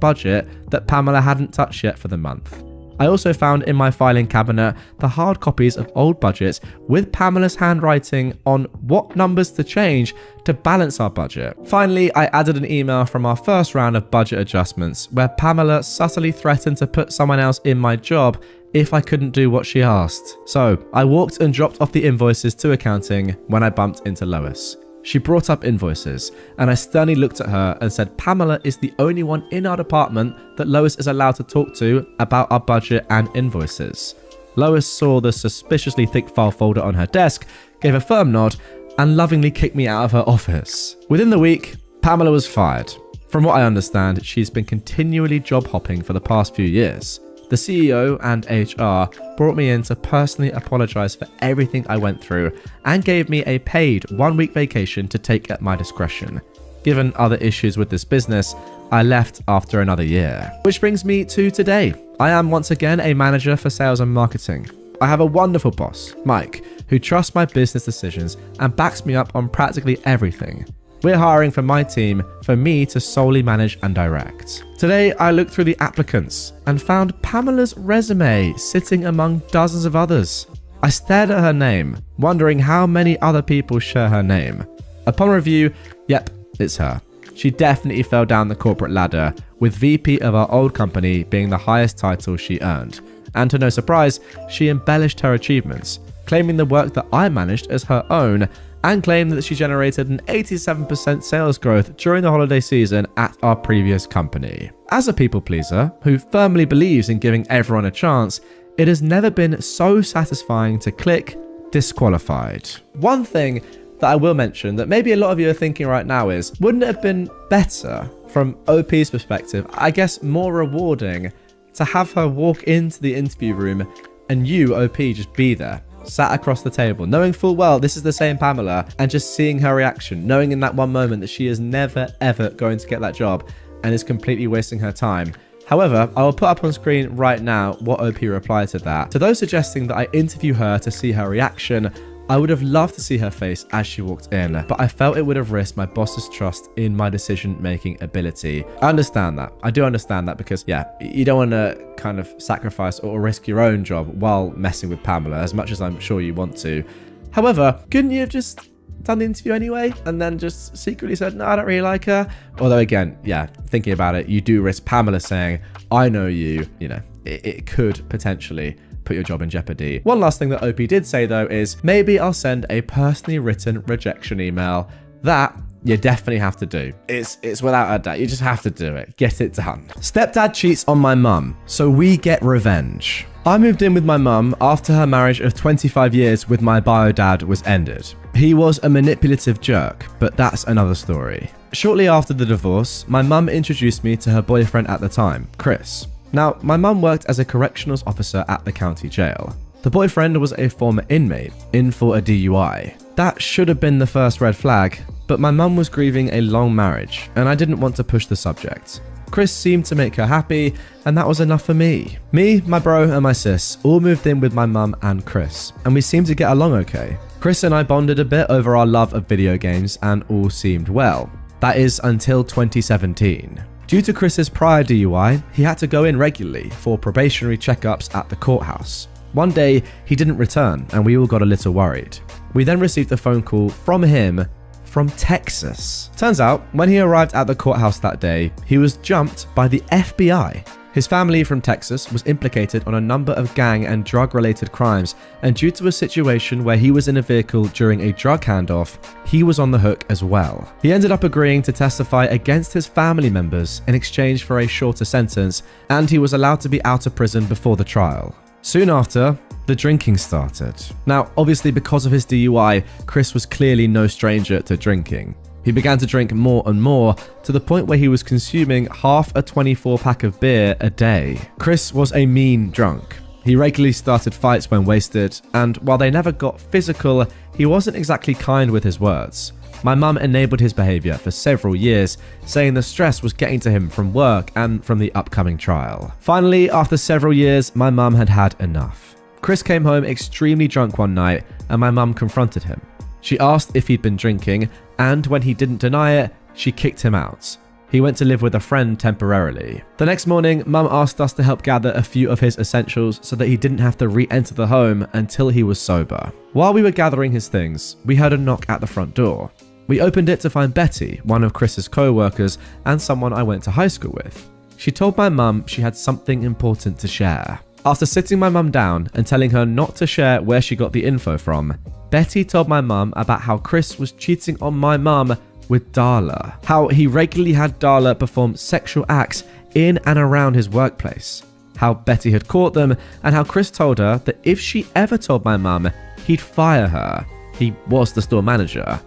budget that Pamela hadn't touched yet for the month. I also found in my filing cabinet the hard copies of old budgets with Pamela's handwriting on what numbers to change to balance our budget. Finally, I added an email from our first round of budget adjustments where Pamela subtly threatened to put someone else in my job if I couldn't do what she asked. So I walked and dropped off the invoices to accounting when I bumped into Lois. She brought up invoices, and I sternly looked at her and said Pamela is the only one in our department that Lois is allowed to talk to about our budget and invoices. Lois saw the suspiciously thick file folder on her desk, gave a firm nod, and lovingly kicked me out of her office. Within the week, Pamela was fired. From what I understand, she's been continually job hopping for the past few years. The CEO and HR brought me in to personally apologize for everything I went through and gave me a paid 1-week vacation to take at my discretion. Given other issues with this business, I left after another year. Which brings me to today. I am once again a manager for sales and marketing. I have a wonderful boss, Mike, who trusts my business decisions and backs me up on practically everything. We're hiring for my team for me to solely manage and direct. Today, I looked through the applicants and found Pamela's resume sitting among dozens of others. I stared at her name, wondering how many other people share her name. Upon review, yep, it's her. She definitely fell down the corporate ladder, with VP of our old company being the highest title she earned. And to no surprise, she embellished her achievements, claiming the work that I managed as her own and claimed that she generated an 87% sales growth during the holiday season at our previous company. As a people pleaser who firmly believes in giving everyone a chance, it has never been so satisfying to click disqualified. One thing that I will mention that maybe a lot of you are thinking right now is, wouldn't it have been better from OP's perspective, I guess more rewarding, to have her walk into the interview room and you, OP, just be there, sat across the table, knowing full well this is the same Pamela, and just seeing her reaction, knowing in that one moment that she is never ever going to get that job and is completely wasting her time. However, I will put up on screen right now what OP replied to that. To those suggesting that I interview her to see her reaction, I would have loved to see her face as she walked in, but I felt it would have risked my boss's trust in my decision-making ability. I understand that. I do understand that because, yeah, you don't want to kind of sacrifice or risk your own job while messing with Pamela, as much as I'm sure you want to. However, couldn't you have just done the interview anyway and then just secretly said, no, I don't really like her? Although, again, yeah, thinking about it, you do risk Pamela saying, I know you, you know, it could potentially put your job in jeopardy. One last thing that OP did say though is, maybe I'll send a personally written rejection email. That you definitely have to do. It's without a doubt. You just have to do it. Get it done. Stepdad cheats on my mum, so we get revenge. I moved in with my mum after her marriage of 25 years with my bio dad was ended. He was a manipulative jerk, but that's another story. Shortly after the divorce, my mum introduced me to her boyfriend at the time, Chris. Now, my mum worked as a correctionals officer at the county jail. The boyfriend was a former inmate, in for a DUI. That should have been the first red flag, but my mum was grieving a long marriage, and I didn't want to push the subject. Chris seemed to make her happy, and that was enough for me. Me, my bro, and my sis all moved in with my mum and Chris, and we seemed to get along okay. Chris and I bonded a bit over our love of video games, and all seemed well. That is until 2017. Due to Chris's prior DUI, he had to go in regularly for probationary checkups at the courthouse. One day, he didn't return, and we all got a little worried. We then received a phone call from him from Texas. Turns out, when he arrived at the courthouse that day, he was jumped by the FBI. His family from Texas was implicated on a number of gang and drug-related crimes, and due to a situation where he was in a vehicle during a drug handoff, he was on the hook as well. He ended up agreeing to testify against his family members in exchange for a shorter sentence, and he was allowed to be out of prison before the trial. Soon after, the drinking started. Now, obviously because of his DUI, Chris was clearly no stranger to drinking. He began to drink more and more, to the point where he was consuming half a 24-pack of beer a day. Chris was a mean drunk. He regularly started fights when wasted, and while they never got physical, he wasn't exactly kind with his words. My mum enabled his behaviour for several years, saying the stress was getting to him from work and from the upcoming trial. Finally, after several years, my mum had had enough. Chris came home extremely drunk one night, and my mum confronted him. She asked if he'd been drinking, and when he didn't deny it, she kicked him out. He went to live with a friend temporarily. The next morning, Mum asked us to help gather a few of his essentials so that he didn't have to re-enter the home until he was sober. While we were gathering his things, we heard a knock at the front door. We opened it to find Betty, one of Chris's co-workers and someone I went to high school with. She told my mum she had something important to share. After sitting my mum down and telling her not to share where she got the info from, Betty told my mum about how Chris was cheating on my mum with Darla. How he regularly had Darla perform sexual acts in and around his workplace. How Betty had caught them, and how Chris told her that if she ever told my mum, he'd fire her. He was the store manager.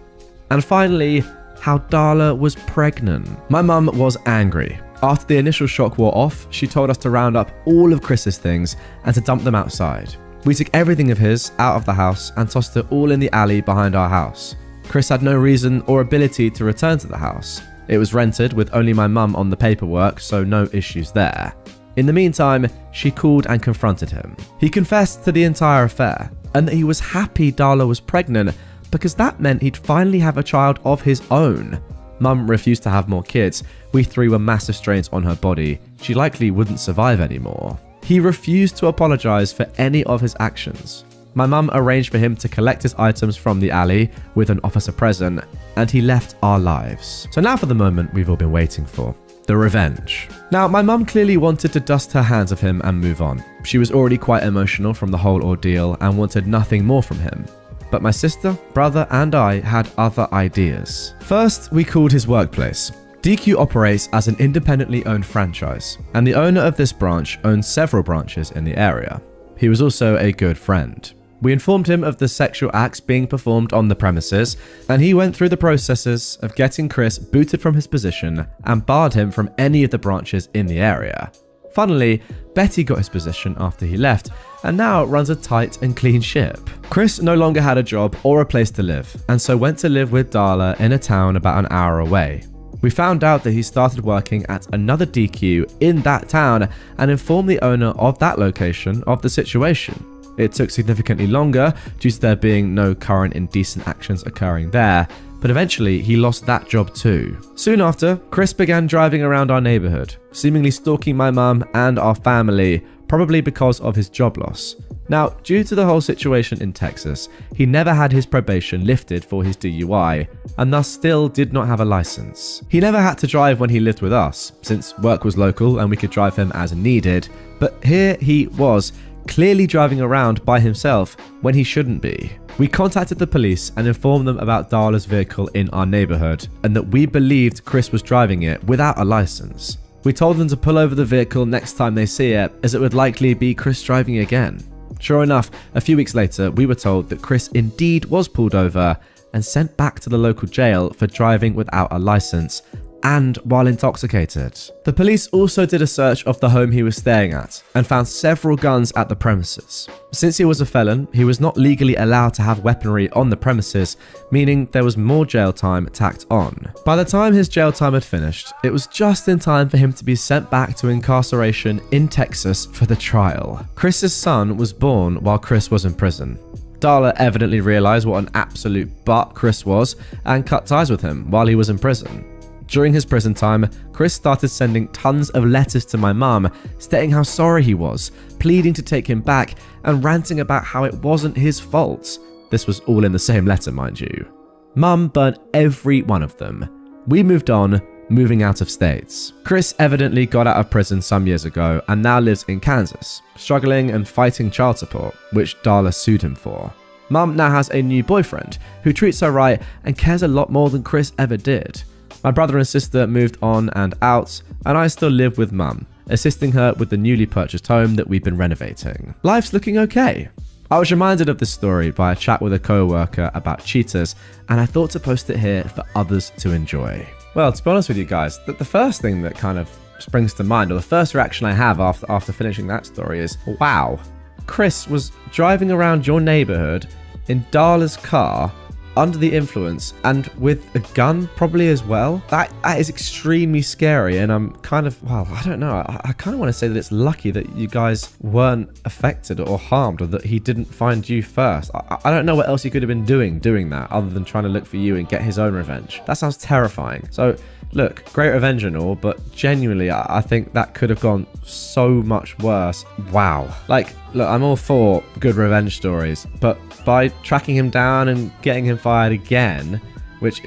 And finally, how Darla was pregnant. My mum was angry. After the initial shock wore off, she told us to round up all of Chris's things and to dump them outside. We took everything of his out of the house and tossed it all in the alley behind our house. Chris had no reason or ability to return to the house. It was rented with only my mum on the paperwork, so no issues there. In the meantime, she called and confronted him. He confessed to the entire affair and that he was happy Darla was pregnant because that meant he'd finally have a child of his own. Mum refused to have more kids. We three were massive strains on her body. She likely wouldn't survive anymore. He refused to apologize for any of his actions. My mum arranged for him to collect his items from the alley with an officer present, and he left our lives. So now for the moment we've all been waiting for. The revenge. Now, my mum clearly wanted to dust her hands of him and move on. She was already quite emotional from the whole ordeal and wanted nothing more from him. but my sister, brother, and I had other ideas. First, we called his workplace. DQ operates as an independently owned franchise, and the owner of this branch owns several branches in the area. He was also a good friend. We informed him of the sexual acts being performed on the premises, and he went through the processes of getting Chris booted from his position and barred him from any of the branches in the area. Funnily, Betty got his position after he left, and now runs a tight and clean ship. Chris no longer had a job or a place to live, and so went to live with Darla in a town about an hour away. We found out that he started working at another DQ in that town and informed the owner of that location of the situation. It took significantly longer due to there being no current indecent actions occurring there, but eventually he lost that job too. Soon after, Chris began driving around our neighborhood, seemingly stalking my mum and our family, probably because of his job loss. Now, due to the whole situation in Texas, he never had his probation lifted for his DUI, and thus still did not have a license. He never had to drive when he lived with us, since work was local and we could drive him as needed, but here he was, clearly driving around by himself when he shouldn't be. We contacted the police and informed them about Darla's vehicle in our neighborhood and that we believed Chris was driving it without a license. We told them to pull over the vehicle next time they see it, as it would likely be Chris driving again. Sure enough, a few weeks later, we were told that Chris indeed was pulled over and sent back to the local jail for driving without a license and while intoxicated. The police also did a search of the home he was staying at and found several guns at the premises. Since he was a felon, he was not legally allowed to have weaponry on the premises, meaning there was more jail time tacked on. By the time his jail time had finished, it was just in time for him to be sent back to incarceration in Texas for the trial. Chris's son was born while Chris was in prison. Darla evidently realized what an absolute butt Chris was and cut ties with him while he was in prison. During his prison time, Chris started sending tons of letters to my mum, stating how sorry he was, pleading to take him back, and ranting about how it wasn't his fault. This was all in the same letter, mind you. Mum burnt every one of them. We moved on, moving out of states. Chris evidently got out of prison some years ago and now lives in Kansas, struggling and fighting child support, which Darla sued him for. Mum now has a new boyfriend who treats her right and cares a lot more than Chris ever did. My brother and sister moved on and out, and I still live with mum, assisting her with the newly purchased home that we've been renovating. Life's looking okay. I was reminded of this story by a chat with a co-worker about cheaters, and I thought to post it here for others to enjoy. Well, to be honest with you guys, the first thing that kind of springs to mind, or the first reaction I have after finishing that story is, wow, Chris was driving around your neighborhood in Darla's car under the influence and with a gun probably as well. That is extremely scary, and I'm kind of, well, I don't know, I kind of want to say that it's lucky that you guys weren't affected or harmed, or that he didn't find you first. I don't know what else he could have been doing that other than trying to look for you and get his own revenge. That sounds terrifying. So look, great revenge and all, but genuinely I think that could have gone so much worse. Wow. Like, look, I'm all for good revenge stories, but by tracking him down and getting him fired again, which,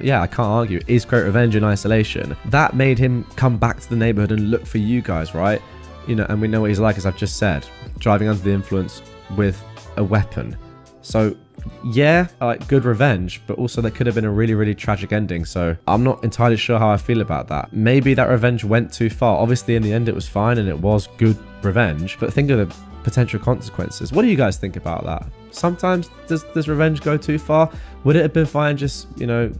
yeah, I can't argue, is great revenge in isolation, that made him come back to the neighborhood and look for you guys, right? You know, and we know what he's like, as I've just said, driving under the influence with a weapon. So yeah, like, good revenge, but also there could have been a really, really tragic ending. So I'm not entirely sure how I feel about that. Maybe that revenge went too far. Obviously, in the end, it was fine and it was good revenge, but think of the potential consequences. What do you guys think about that? Sometimes does revenge go too far? Would it have been fine just, you know,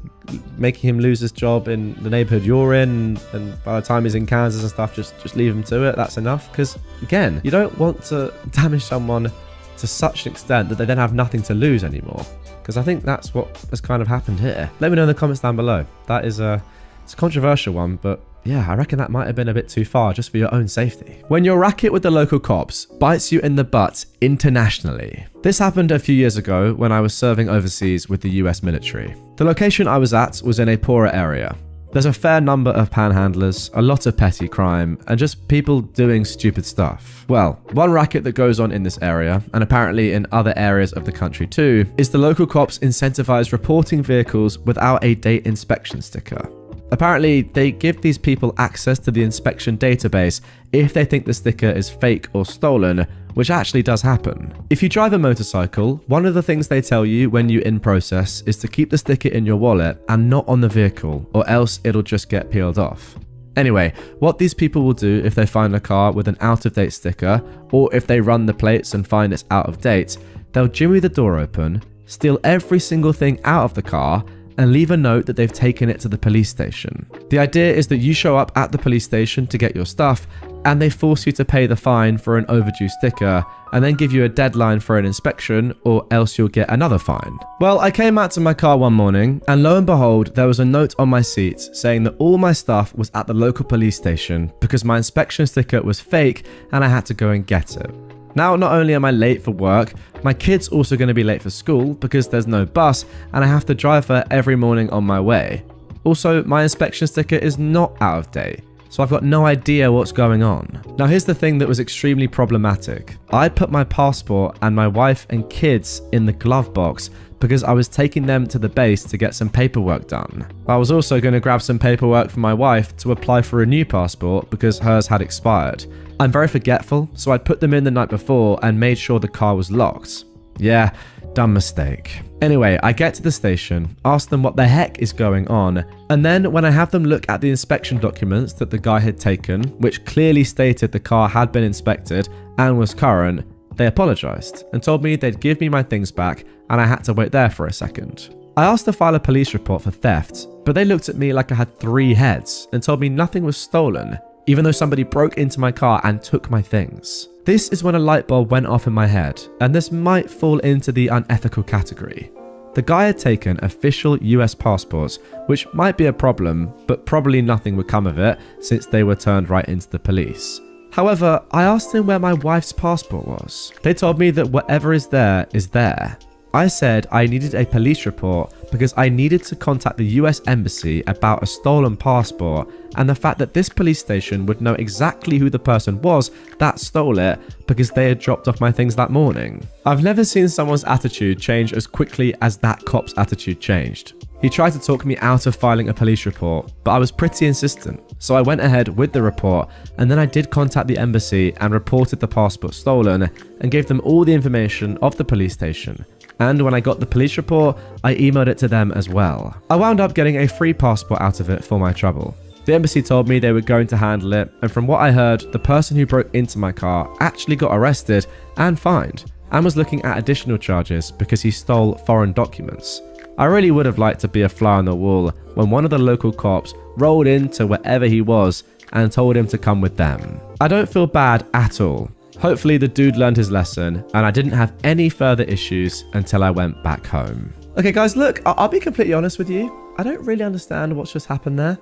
making him lose his job in the neighborhood you're in, and by the time he's in Kansas and stuff, just leave him to it? That's enough. Because again, you don't want to damage someone to such an extent that they then have nothing to lose anymore, because I think that's what has kind of happened here. Let me know in the comments down below. That is it's a controversial one, but yeah, I reckon that might have been a bit too far just for your own safety. When your racket with the local cops bites you in the butt internationally. This happened a few years ago when I was serving overseas with the US military. The location I was at was in a poorer area. There's a fair number of panhandlers, a lot of petty crime, and just people doing stupid stuff. Well, one racket that goes on in this area, and apparently in other areas of the country too, is the local cops incentivize reporting vehicles without a date inspection sticker. Apparently, they give these people access to the inspection database if they think the sticker is fake or stolen, which actually does happen. If you drive a motorcycle, one of the things they tell you when you're in process is to keep the sticker in your wallet and not on the vehicle, or else it'll just get peeled off. Anyway, what these people will do if they find a car with an out-of-date sticker, or if they run the plates and find it's out of date, they'll jimmy the door open, steal every single thing out of the car, and leave a note that they've taken it to the police station. The idea is that you show up at the police station to get your stuff, and they force you to pay the fine for an overdue sticker, and then give you a deadline for an inspection, or else you'll get another fine. Well, I came out to my car one morning, and lo and behold, there was a note on my seat saying that all my stuff was at the local police station because my inspection sticker was fake and I had to go and get it. Now, not only am I late for work, my kid's also going to be late for school because there's no bus and I have to drive her every morning on my way. Also, my inspection sticker is not out of date, so I've got no idea what's going on. Now, here's the thing that was extremely problematic. I put my passport and my wife and kids in the glove box because I was taking them to the base to get some paperwork done. I was also going to grab some paperwork for my wife to apply for a new passport because hers had expired. I'm very forgetful, so I put them in the night before and made sure the car was locked. Yeah, dumb mistake. Anyway, I get to the station, ask them what the heck is going on, and then when I have them look at the inspection documents that the guy had taken, which clearly stated the car had been inspected and was current, they apologized and told me they'd give me my things back and I had to wait there for a second. I asked to file a police report for theft, but they looked at me like I had 3 heads and told me nothing was stolen, even though somebody broke into my car and took my things. This is when a light bulb went off in my head, and this might fall into the unethical category. The guy had taken official US passports, which might be a problem, but probably nothing would come of it since they were turned right into the police. However, I asked him where my wife's passport was. They told me that whatever is there is there. I said I needed a police report because I needed to contact the US Embassy about a stolen passport and the fact that this police station would know exactly who the person was that stole it because they had dropped off my things that morning. I've never seen someone's attitude change as quickly as that cop's attitude changed. He tried to talk me out of filing a police report, but I was pretty insistent, so I went ahead with the report, and then I did contact the embassy and reported the passport stolen and gave them all the information of the police station. And when I got the police report, I emailed it to them as well. I wound up getting a free passport out of it for my trouble. The embassy told me they were going to handle it, and from what I heard, the person who broke into my car actually got arrested and fined, and was looking at additional charges because he stole foreign documents. I really would have liked to be a fly on the wall when one of the local cops rolled into wherever he was and told him to come with them. I don't feel bad at all. Hopefully the dude learned his lesson and I didn't have any further issues until I went back home. Okay guys, look, I'll be completely honest with you. I don't really understand what's just happened there.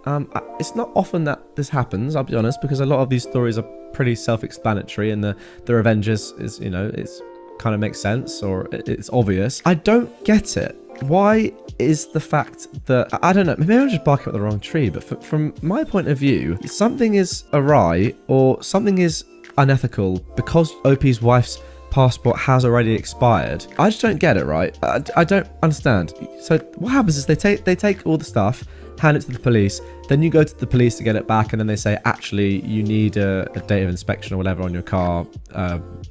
It's not often that this happens, I'll be honest, because a lot of these stories are pretty self-explanatory and the revenge is, you know, it's kind of makes sense or it's obvious. I don't get it. Why is the fact that, I don't know, maybe I'm just barking up the wrong tree, but from my point of view, something is awry or something is unethical because OP's wife's passport has already expired. I just don't get it, right? I don't understand. So what happens is they take all the stuff, hand it to the police, then you go to the police to get it back, and then they say, actually, you need a date of inspection or whatever on your car,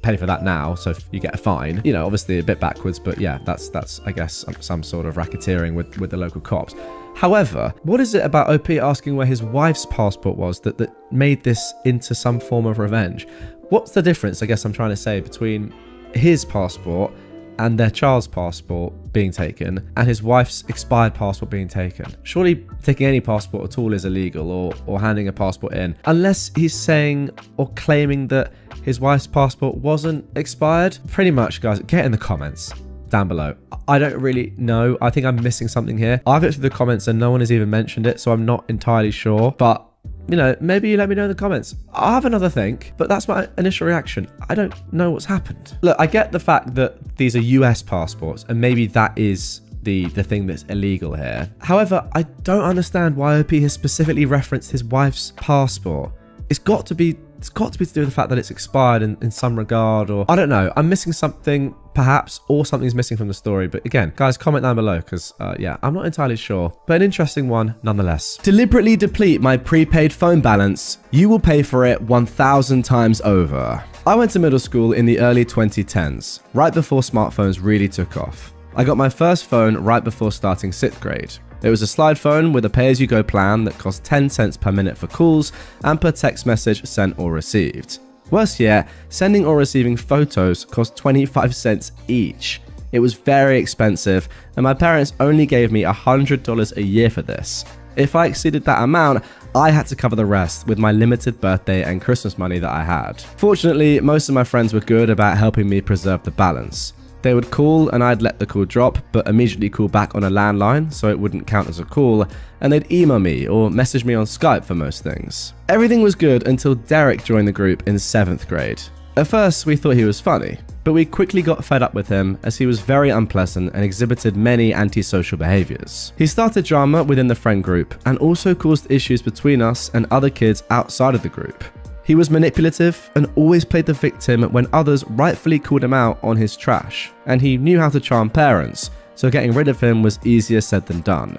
pay for that now, so you get a fine. You know, obviously a bit backwards, but yeah, that's I guess, some sort of racketeering with the local cops. However, what is it about OP asking where his wife's passport was that made this into some form of revenge? What's the difference, I guess I'm trying to say, between his passport and their child's passport being taken and his wife's expired passport being taken? Surely taking any passport at all is illegal, or handing a passport in, unless he's saying or claiming that his wife's passport wasn't expired. Pretty much, guys, get in the comments down below. I don't really know. I think I'm missing something here. I've looked through the comments and no one has even mentioned it, so I'm not entirely sure, but you know, maybe you let me know in the comments. I'll have another think, but that's my initial reaction. I don't know what's happened. Look, I get the fact that these are US passports and maybe that is the thing that's illegal here. However, I don't understand why OP has specifically referenced his wife's passport. It's got to be to do with the fact that it's expired in some regard, or I don't know. I'm missing something perhaps, or something's missing from the story. But again, guys, comment down below because yeah, I'm not entirely sure, but an interesting one nonetheless. Deliberately deplete my prepaid phone balance. You will pay for it 1,000 times over. I went to middle school in the early 2010s, right before smartphones really took off. I got my first phone right before starting 6th grade. It was a slide phone with a pay-as-you-go plan that cost 10 cents per minute for calls and per text message sent or received. Worse yet, sending or receiving photos cost 25 cents each. It was very expensive, and my parents only gave me $100 a year for this. If I exceeded that amount, I had to cover the rest with my limited birthday and Christmas money that I had. Fortunately, most of my friends were good about helping me preserve the balance. They would call and I'd let the call drop, but immediately call back on a landline so it wouldn't count as a call, and they'd email me or message me on Skype for most things. Everything was good until Derek joined the group in 7th grade. At first, we thought he was funny, but we quickly got fed up with him as he was very unpleasant and exhibited many antisocial behaviors. He started drama within the friend group and also caused issues between us and other kids outside of the group. He was manipulative and always played the victim when others rightfully called him out on his trash, and he knew how to charm parents, so getting rid of him was easier said than done.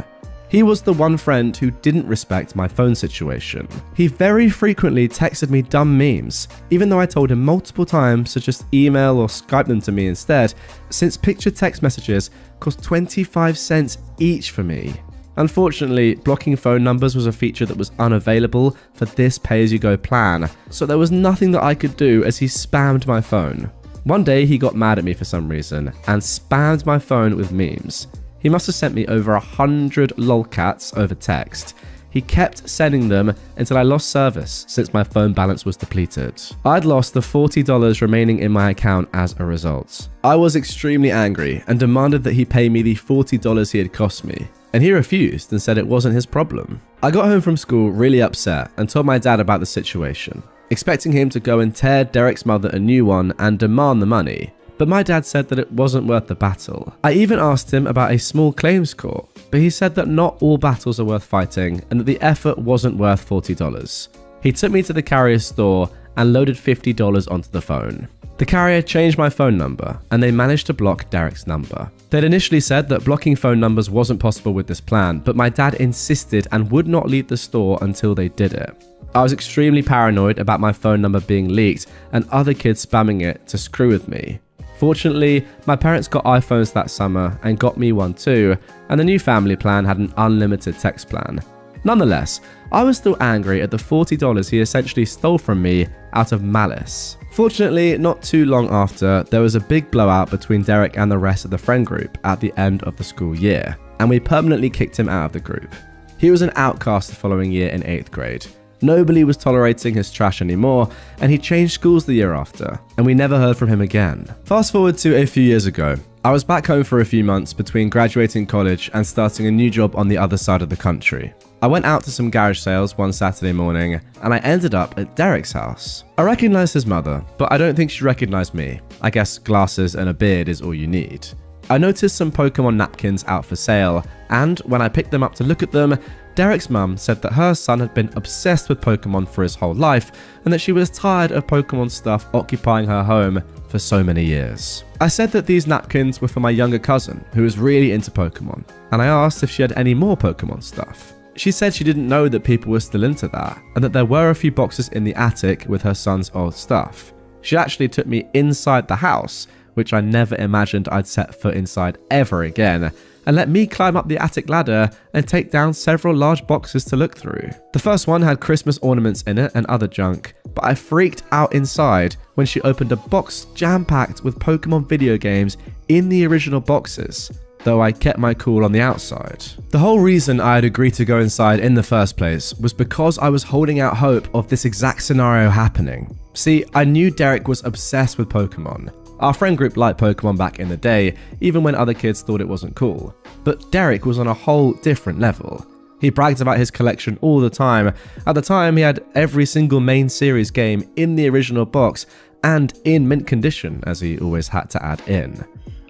He was the one friend who didn't respect my phone situation. He very frequently texted me dumb memes, even though I told him multiple times to just email or Skype them to me instead, since picture text messages cost 25 cents each for me. Unfortunately, blocking phone numbers was a feature that was unavailable for this pay-as-you-go plan, so there was nothing that I could do as he spammed my phone. One day he got mad at me for some reason and spammed my phone with memes. He must have sent me over 100 lolcats over text. He kept sending them until I lost service since my phone balance was depleted. I'd lost the $40 remaining in my account as a result. I was extremely angry and demanded that he pay me the $40 he had cost me, and he refused and said it wasn't his problem. I got home from school really upset and told my dad about the situation, expecting him to go and tear Derek's mother a new one and demand the money. But my dad said that it wasn't worth the battle. I even asked him about a small claims court, but he said that not all battles are worth fighting and that the effort wasn't worth $40. He took me to the carrier's store and loaded $50 onto the phone. The carrier changed my phone number and they managed to block Derek's number. They'd initially said that blocking phone numbers wasn't possible with this plan, but my dad insisted and would not leave the store until they did it. I was extremely paranoid about my phone number being leaked and other kids spamming it to screw with me. Fortunately, my parents got iPhones that summer and got me one too, and the new family plan had an unlimited text plan. Nonetheless, I was still angry at the $40 he essentially stole from me out of malice. Fortunately, not too long after, there was a big blowout between Derek and the rest of the friend group at the end of the school year, and we permanently kicked him out of the group. He was an outcast the following year in 8th grade. Nobody was tolerating his trash anymore, and he changed schools the year after, and we never heard from him again. Fast forward to a few years ago. I was back home for a few months between graduating college and starting a new job on the other side of the country. I went out to some garage sales one Saturday morning, and I ended up at Derek's house. I recognized his mother, but I don't think she recognized me. I guess glasses and a beard is all you need. I noticed some Pokemon napkins out for sale, and when I picked them up to look at them, Derek's mum said that her son had been obsessed with Pokemon for his whole life, and that she was tired of Pokemon stuff occupying her home for so many years. I said that these napkins were for my younger cousin, who was really into Pokemon, and I asked if she had any more Pokemon stuff. She said she didn't know that people were still into that, and that there were a few boxes in the attic with her son's old stuff. She actually took me inside the house, which I never imagined I'd set foot inside ever again, and let me climb up the attic ladder and take down several large boxes to look through. The first one had Christmas ornaments in it and other junk, but I freaked out inside when she opened a box jam-packed with Pokemon video games in the original boxes, though I kept my cool on the outside. The whole reason I had agreed to go inside in the first place was because I was holding out hope of this exact scenario happening. See, I knew Derek was obsessed with Pokemon. Our friend group liked Pokemon back in the day, even when other kids thought it wasn't cool. But Derek was on a whole different level. He bragged about his collection all the time. At the time, he had every single main series game in the original box and in mint condition, as he always had to add in.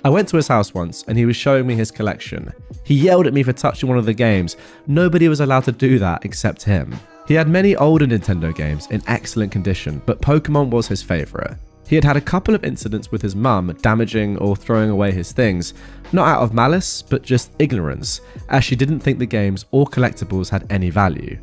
I went to his house once and he was showing me his collection. He yelled at me for touching one of the games. Nobody was allowed to do that except him. He had many older Nintendo games in excellent condition, but Pokemon was his favorite. He had had a couple of incidents with his mum damaging or throwing away his things, not out of malice, but just ignorance, as she didn't think the games or collectibles had any value.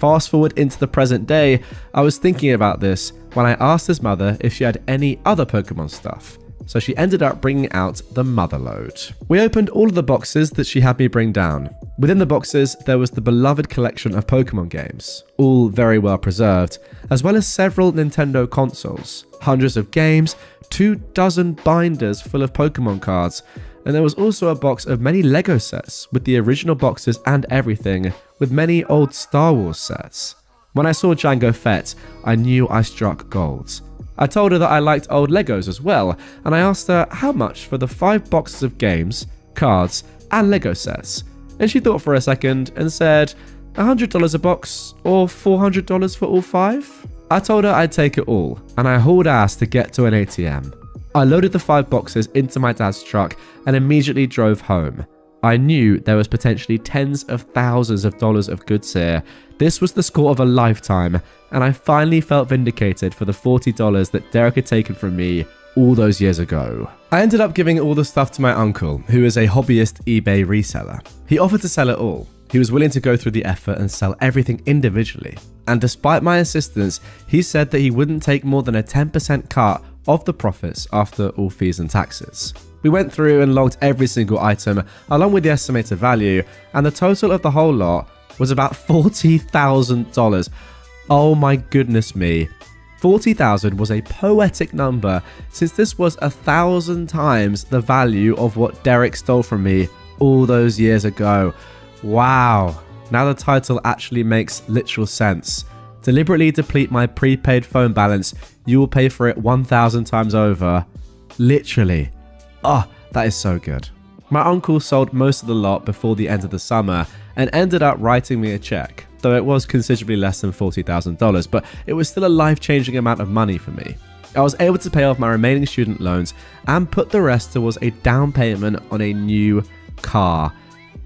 Fast forward into the present day, I was thinking about this when I asked his mother if she had any other Pokemon stuff. So she ended up bringing out the motherload. We opened all of the boxes that she had me bring down. Within the boxes, there was the beloved collection of Pokemon games, all very well preserved, as well as several Nintendo consoles, hundreds of games, 24 binders full of Pokemon cards, and there was also a box of many Lego sets with the original boxes and everything, with many old Star Wars sets. When I saw Jango Fett, I knew I struck gold. I told her that I liked old Legos as well, and I asked her how much for the 5 boxes of games, cards, and Lego sets. And she thought for a second and said, $100 a box or $400 for all 5? I told her I'd take it all, and I hauled ass to get to an ATM. I loaded the 5 boxes into my dad's truck and immediately drove home. I knew there was potentially tens of thousands of dollars of goods here. This was the score of a lifetime, and I finally felt vindicated for the $40 that Derek had taken from me all those years ago. I ended up giving all the stuff to my uncle, who is a hobbyist eBay reseller. He offered to sell it all. He was willing to go through the effort and sell everything individually. And despite my insistence, he said that he wouldn't take more than a 10% cut of the profits after all fees and taxes. We went through and logged every single item along with the estimated value, and the total of the whole lot was about $40,000. Oh my goodness me. 40,000 was a poetic number, since this was 1,000 times the value of what Derek stole from me all those years ago. Wow. Now the title actually makes literal sense. Deliberately deplete my prepaid phone balance, you will pay for it 1,000 times over. Literally. Oh, that is so good. My uncle sold most of the lot before the end of the summer and ended up writing me a check, though it was considerably less than $40,000, but it was still a life-changing amount of money for me. I was able to pay off my remaining student loans and put the rest towards a down payment on a new car.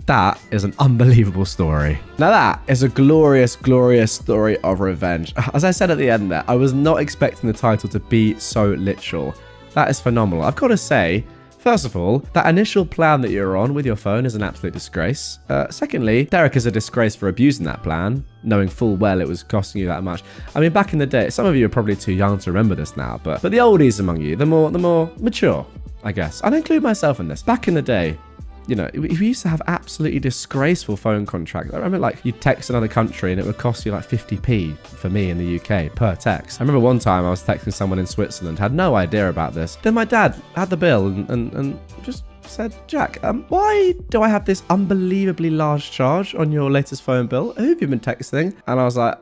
That is an unbelievable story. Now that is a glorious, glorious story of revenge. As I said at the end there, I was not expecting the title to be so literal. That is phenomenal. I've got to say, first of all, that initial plan that you're on with your phone is an absolute disgrace. Secondly, Derek is a disgrace for abusing that plan, knowing full well it was costing you that much. I mean, back in the day, some of you are probably too young to remember this now, but the oldies among you, the more mature, I guess. I'd include myself in this. Back in the day, you know, we used to have absolutely disgraceful phone contracts. I remember, like, you'd text another country and it would cost you like 50p for me in the UK per text. I remember one time I was texting someone in Switzerland, had no idea about this. Then my dad had the bill and just said, Jack, why do I have this unbelievably large charge on your latest phone bill? Who have you been texting? And I was like,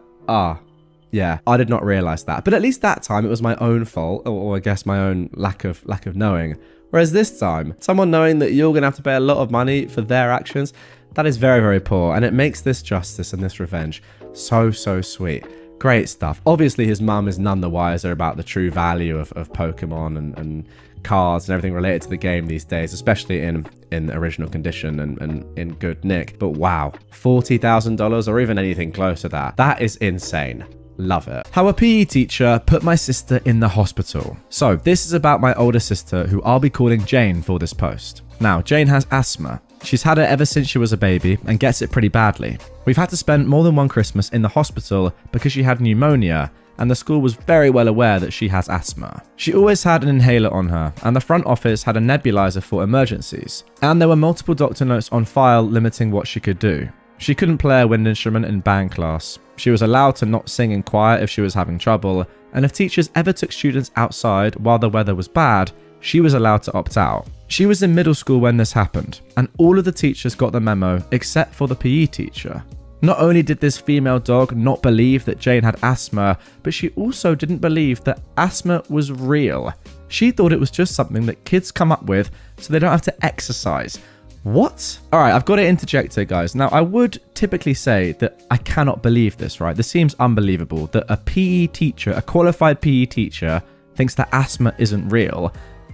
yeah, I did not realize that. But at least that time it was my own fault, or I guess my own lack of knowing. Whereas this time, someone knowing that you're going to have to pay a lot of money for their actions, that is very, very poor. And it makes this justice and this revenge so, so sweet. Great stuff. Obviously, his mum is none the wiser about the true value of Pokemon and cards and everything related to the game these days, especially in original condition and in good nick. But wow, $40,000 or even anything close to that. That is insane. Love it. How a PE teacher put my sister in the hospital. So this is about my older sister, who I'll be calling Jane for this post. Now, Jane has asthma. She's had it ever since she was a baby and gets it pretty badly. We've had to spend more than one Christmas in the hospital because she had pneumonia, and the school was very well aware that she has asthma. She always had an inhaler on her, and the front office had a nebulizer for emergencies. And there were multiple doctor notes on file limiting what she could do. She couldn't play a wind instrument in band class. She was allowed to not sing in choir if she was having trouble, and if teachers ever took students outside while the weather was bad, she was allowed to opt out. She was in middle school when this happened, and all of the teachers got the memo except for the PE teacher. Not only did this female dog not believe that Jane had asthma, but she also didn't believe that asthma was real. She thought it was just something that kids come up with so they don't have to exercise. What? All right, I've got to interject here, guys. Now, I would typically say that I cannot believe this, right? This seems unbelievable that a PE teacher, a qualified PE teacher, thinks that asthma isn't real.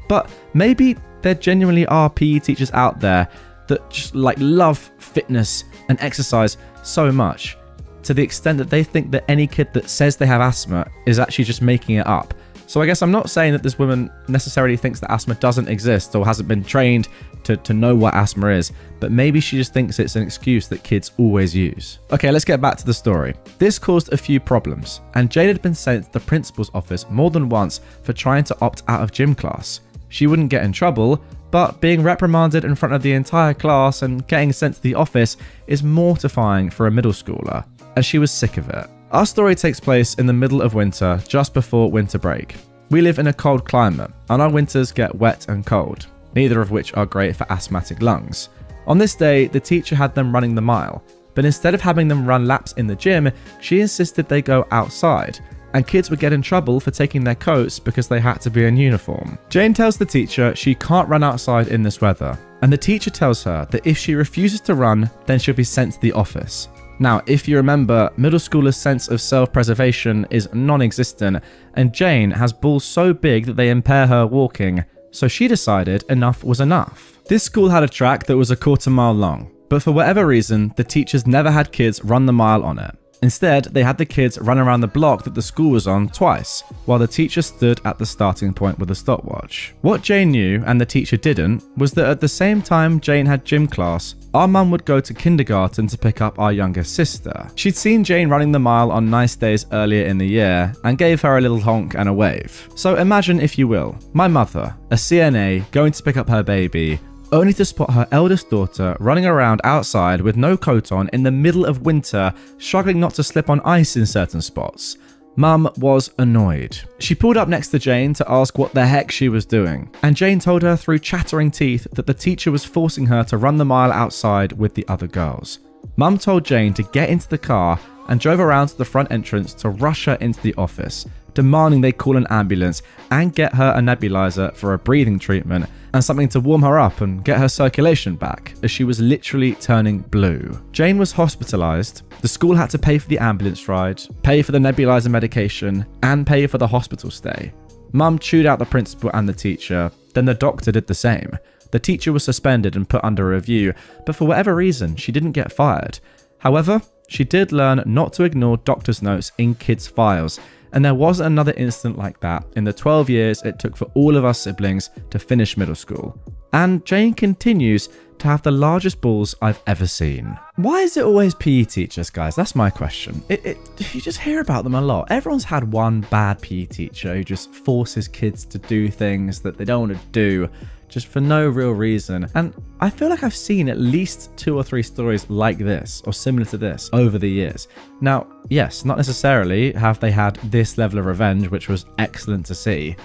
But maybe there genuinely are PE teachers out there that just like love fitness and exercise so much to the extent that they think that any kid that says they have asthma is actually just making it up. So I guess I'm not saying that this woman necessarily thinks that asthma doesn't exist or hasn't been trained to know what asthma is, but maybe she just thinks it's an excuse that kids always use. Okay, let's get back to the story. This caused a few problems, and Jane had been sent to the principal's office more than once for trying to opt out of gym class. She wouldn't get in trouble, but being reprimanded in front of the entire class and getting sent to the office is mortifying for a middle schooler, and she was sick of it. Our story takes place in the middle of winter, just before winter break. We live in a cold climate, and our winters get wet and cold, neither of which are great for asthmatic lungs. On this day, the teacher had them running the mile, but instead of having them run laps in the gym, she insisted they go outside, and kids would get in trouble for taking their coats because they had to be in uniform. Jane tells the teacher she can't run outside in this weather, and the teacher tells her that if she refuses to run, then she'll be sent to the office. Now, if you remember, middle schoolers' sense of self-preservation is non-existent, and Jane has balls so big that they impair her walking, so she decided enough was enough. This school had a track that was 1/4 mile long, but for whatever reason, the teachers never had kids run the mile on it. Instead, they had the kids run around the block that the school was on twice, while the teacher stood at the starting point with a stopwatch. What Jane knew, and the teacher didn't, was that at the same time Jane had gym class, our mum would go to kindergarten to pick up our younger sister. She'd seen Jane running the mile on nice days earlier in the year, and gave her a little honk and a wave. So imagine, if you will, my mother, a CNA, going to pick up her baby, only to spot her eldest daughter running around outside with no coat on in the middle of winter, struggling not to slip on ice in certain spots. Mum was annoyed. She pulled up next to Jane to ask what the heck she was doing, and Jane told her through chattering teeth that the teacher was forcing her to run the mile outside with the other girls. Mum told Jane to get into the car and drove around to the front entrance to rush her into the office, demanding they call an ambulance and get her a nebulizer for a breathing treatment and something to warm her up and get her circulation back, as she was literally turning blue. Jane was hospitalized. The school had to pay for the ambulance ride, pay for the nebulizer medication, and pay for the hospital stay. Mum chewed out the principal and the teacher, then the doctor did the same. The teacher was suspended and put under review, but for whatever reason, she didn't get fired. However, she did learn not to ignore doctor's notes in kids' files, and there wasn't another incident like that in the 12 years it took for all of our siblings to finish middle school. And Jane continues to have the largest balls I've ever seen. Why is it always PE teachers, guys? That's my question. You just hear about them a lot. Everyone's had one bad PE teacher who just forces kids to do things that they don't want to do, just for no real reason. And I feel like I've seen at least 2 or 3 stories like this or similar to this over the years. Now, yes, not necessarily have they had this level of revenge, which was excellent to see.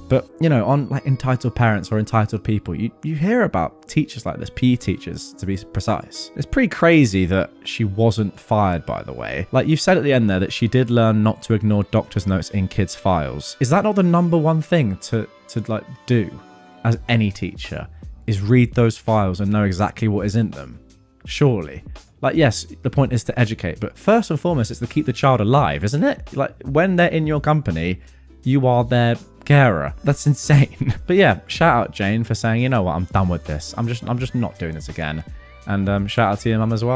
But, you know, on like Entitled Parents or Entitled People, you hear about teachers like this, PE teachers to be precise. It's pretty crazy that she wasn't fired, by the way. Like you've said at the end there that she did learn not to ignore doctor's notes in kids' files. Is that not the #1 thing to like do as any teacher, is read those files and know exactly what is in them? Surely. Like, yes, the point is to educate, but first and foremost, it's to keep the child alive, isn't it? Like, when they're in your company, you are their carer. That's insane. But yeah, shout out Jane for saying, you know what, I'm done with this. I'm just not doing this again. And shout out to your mum as well.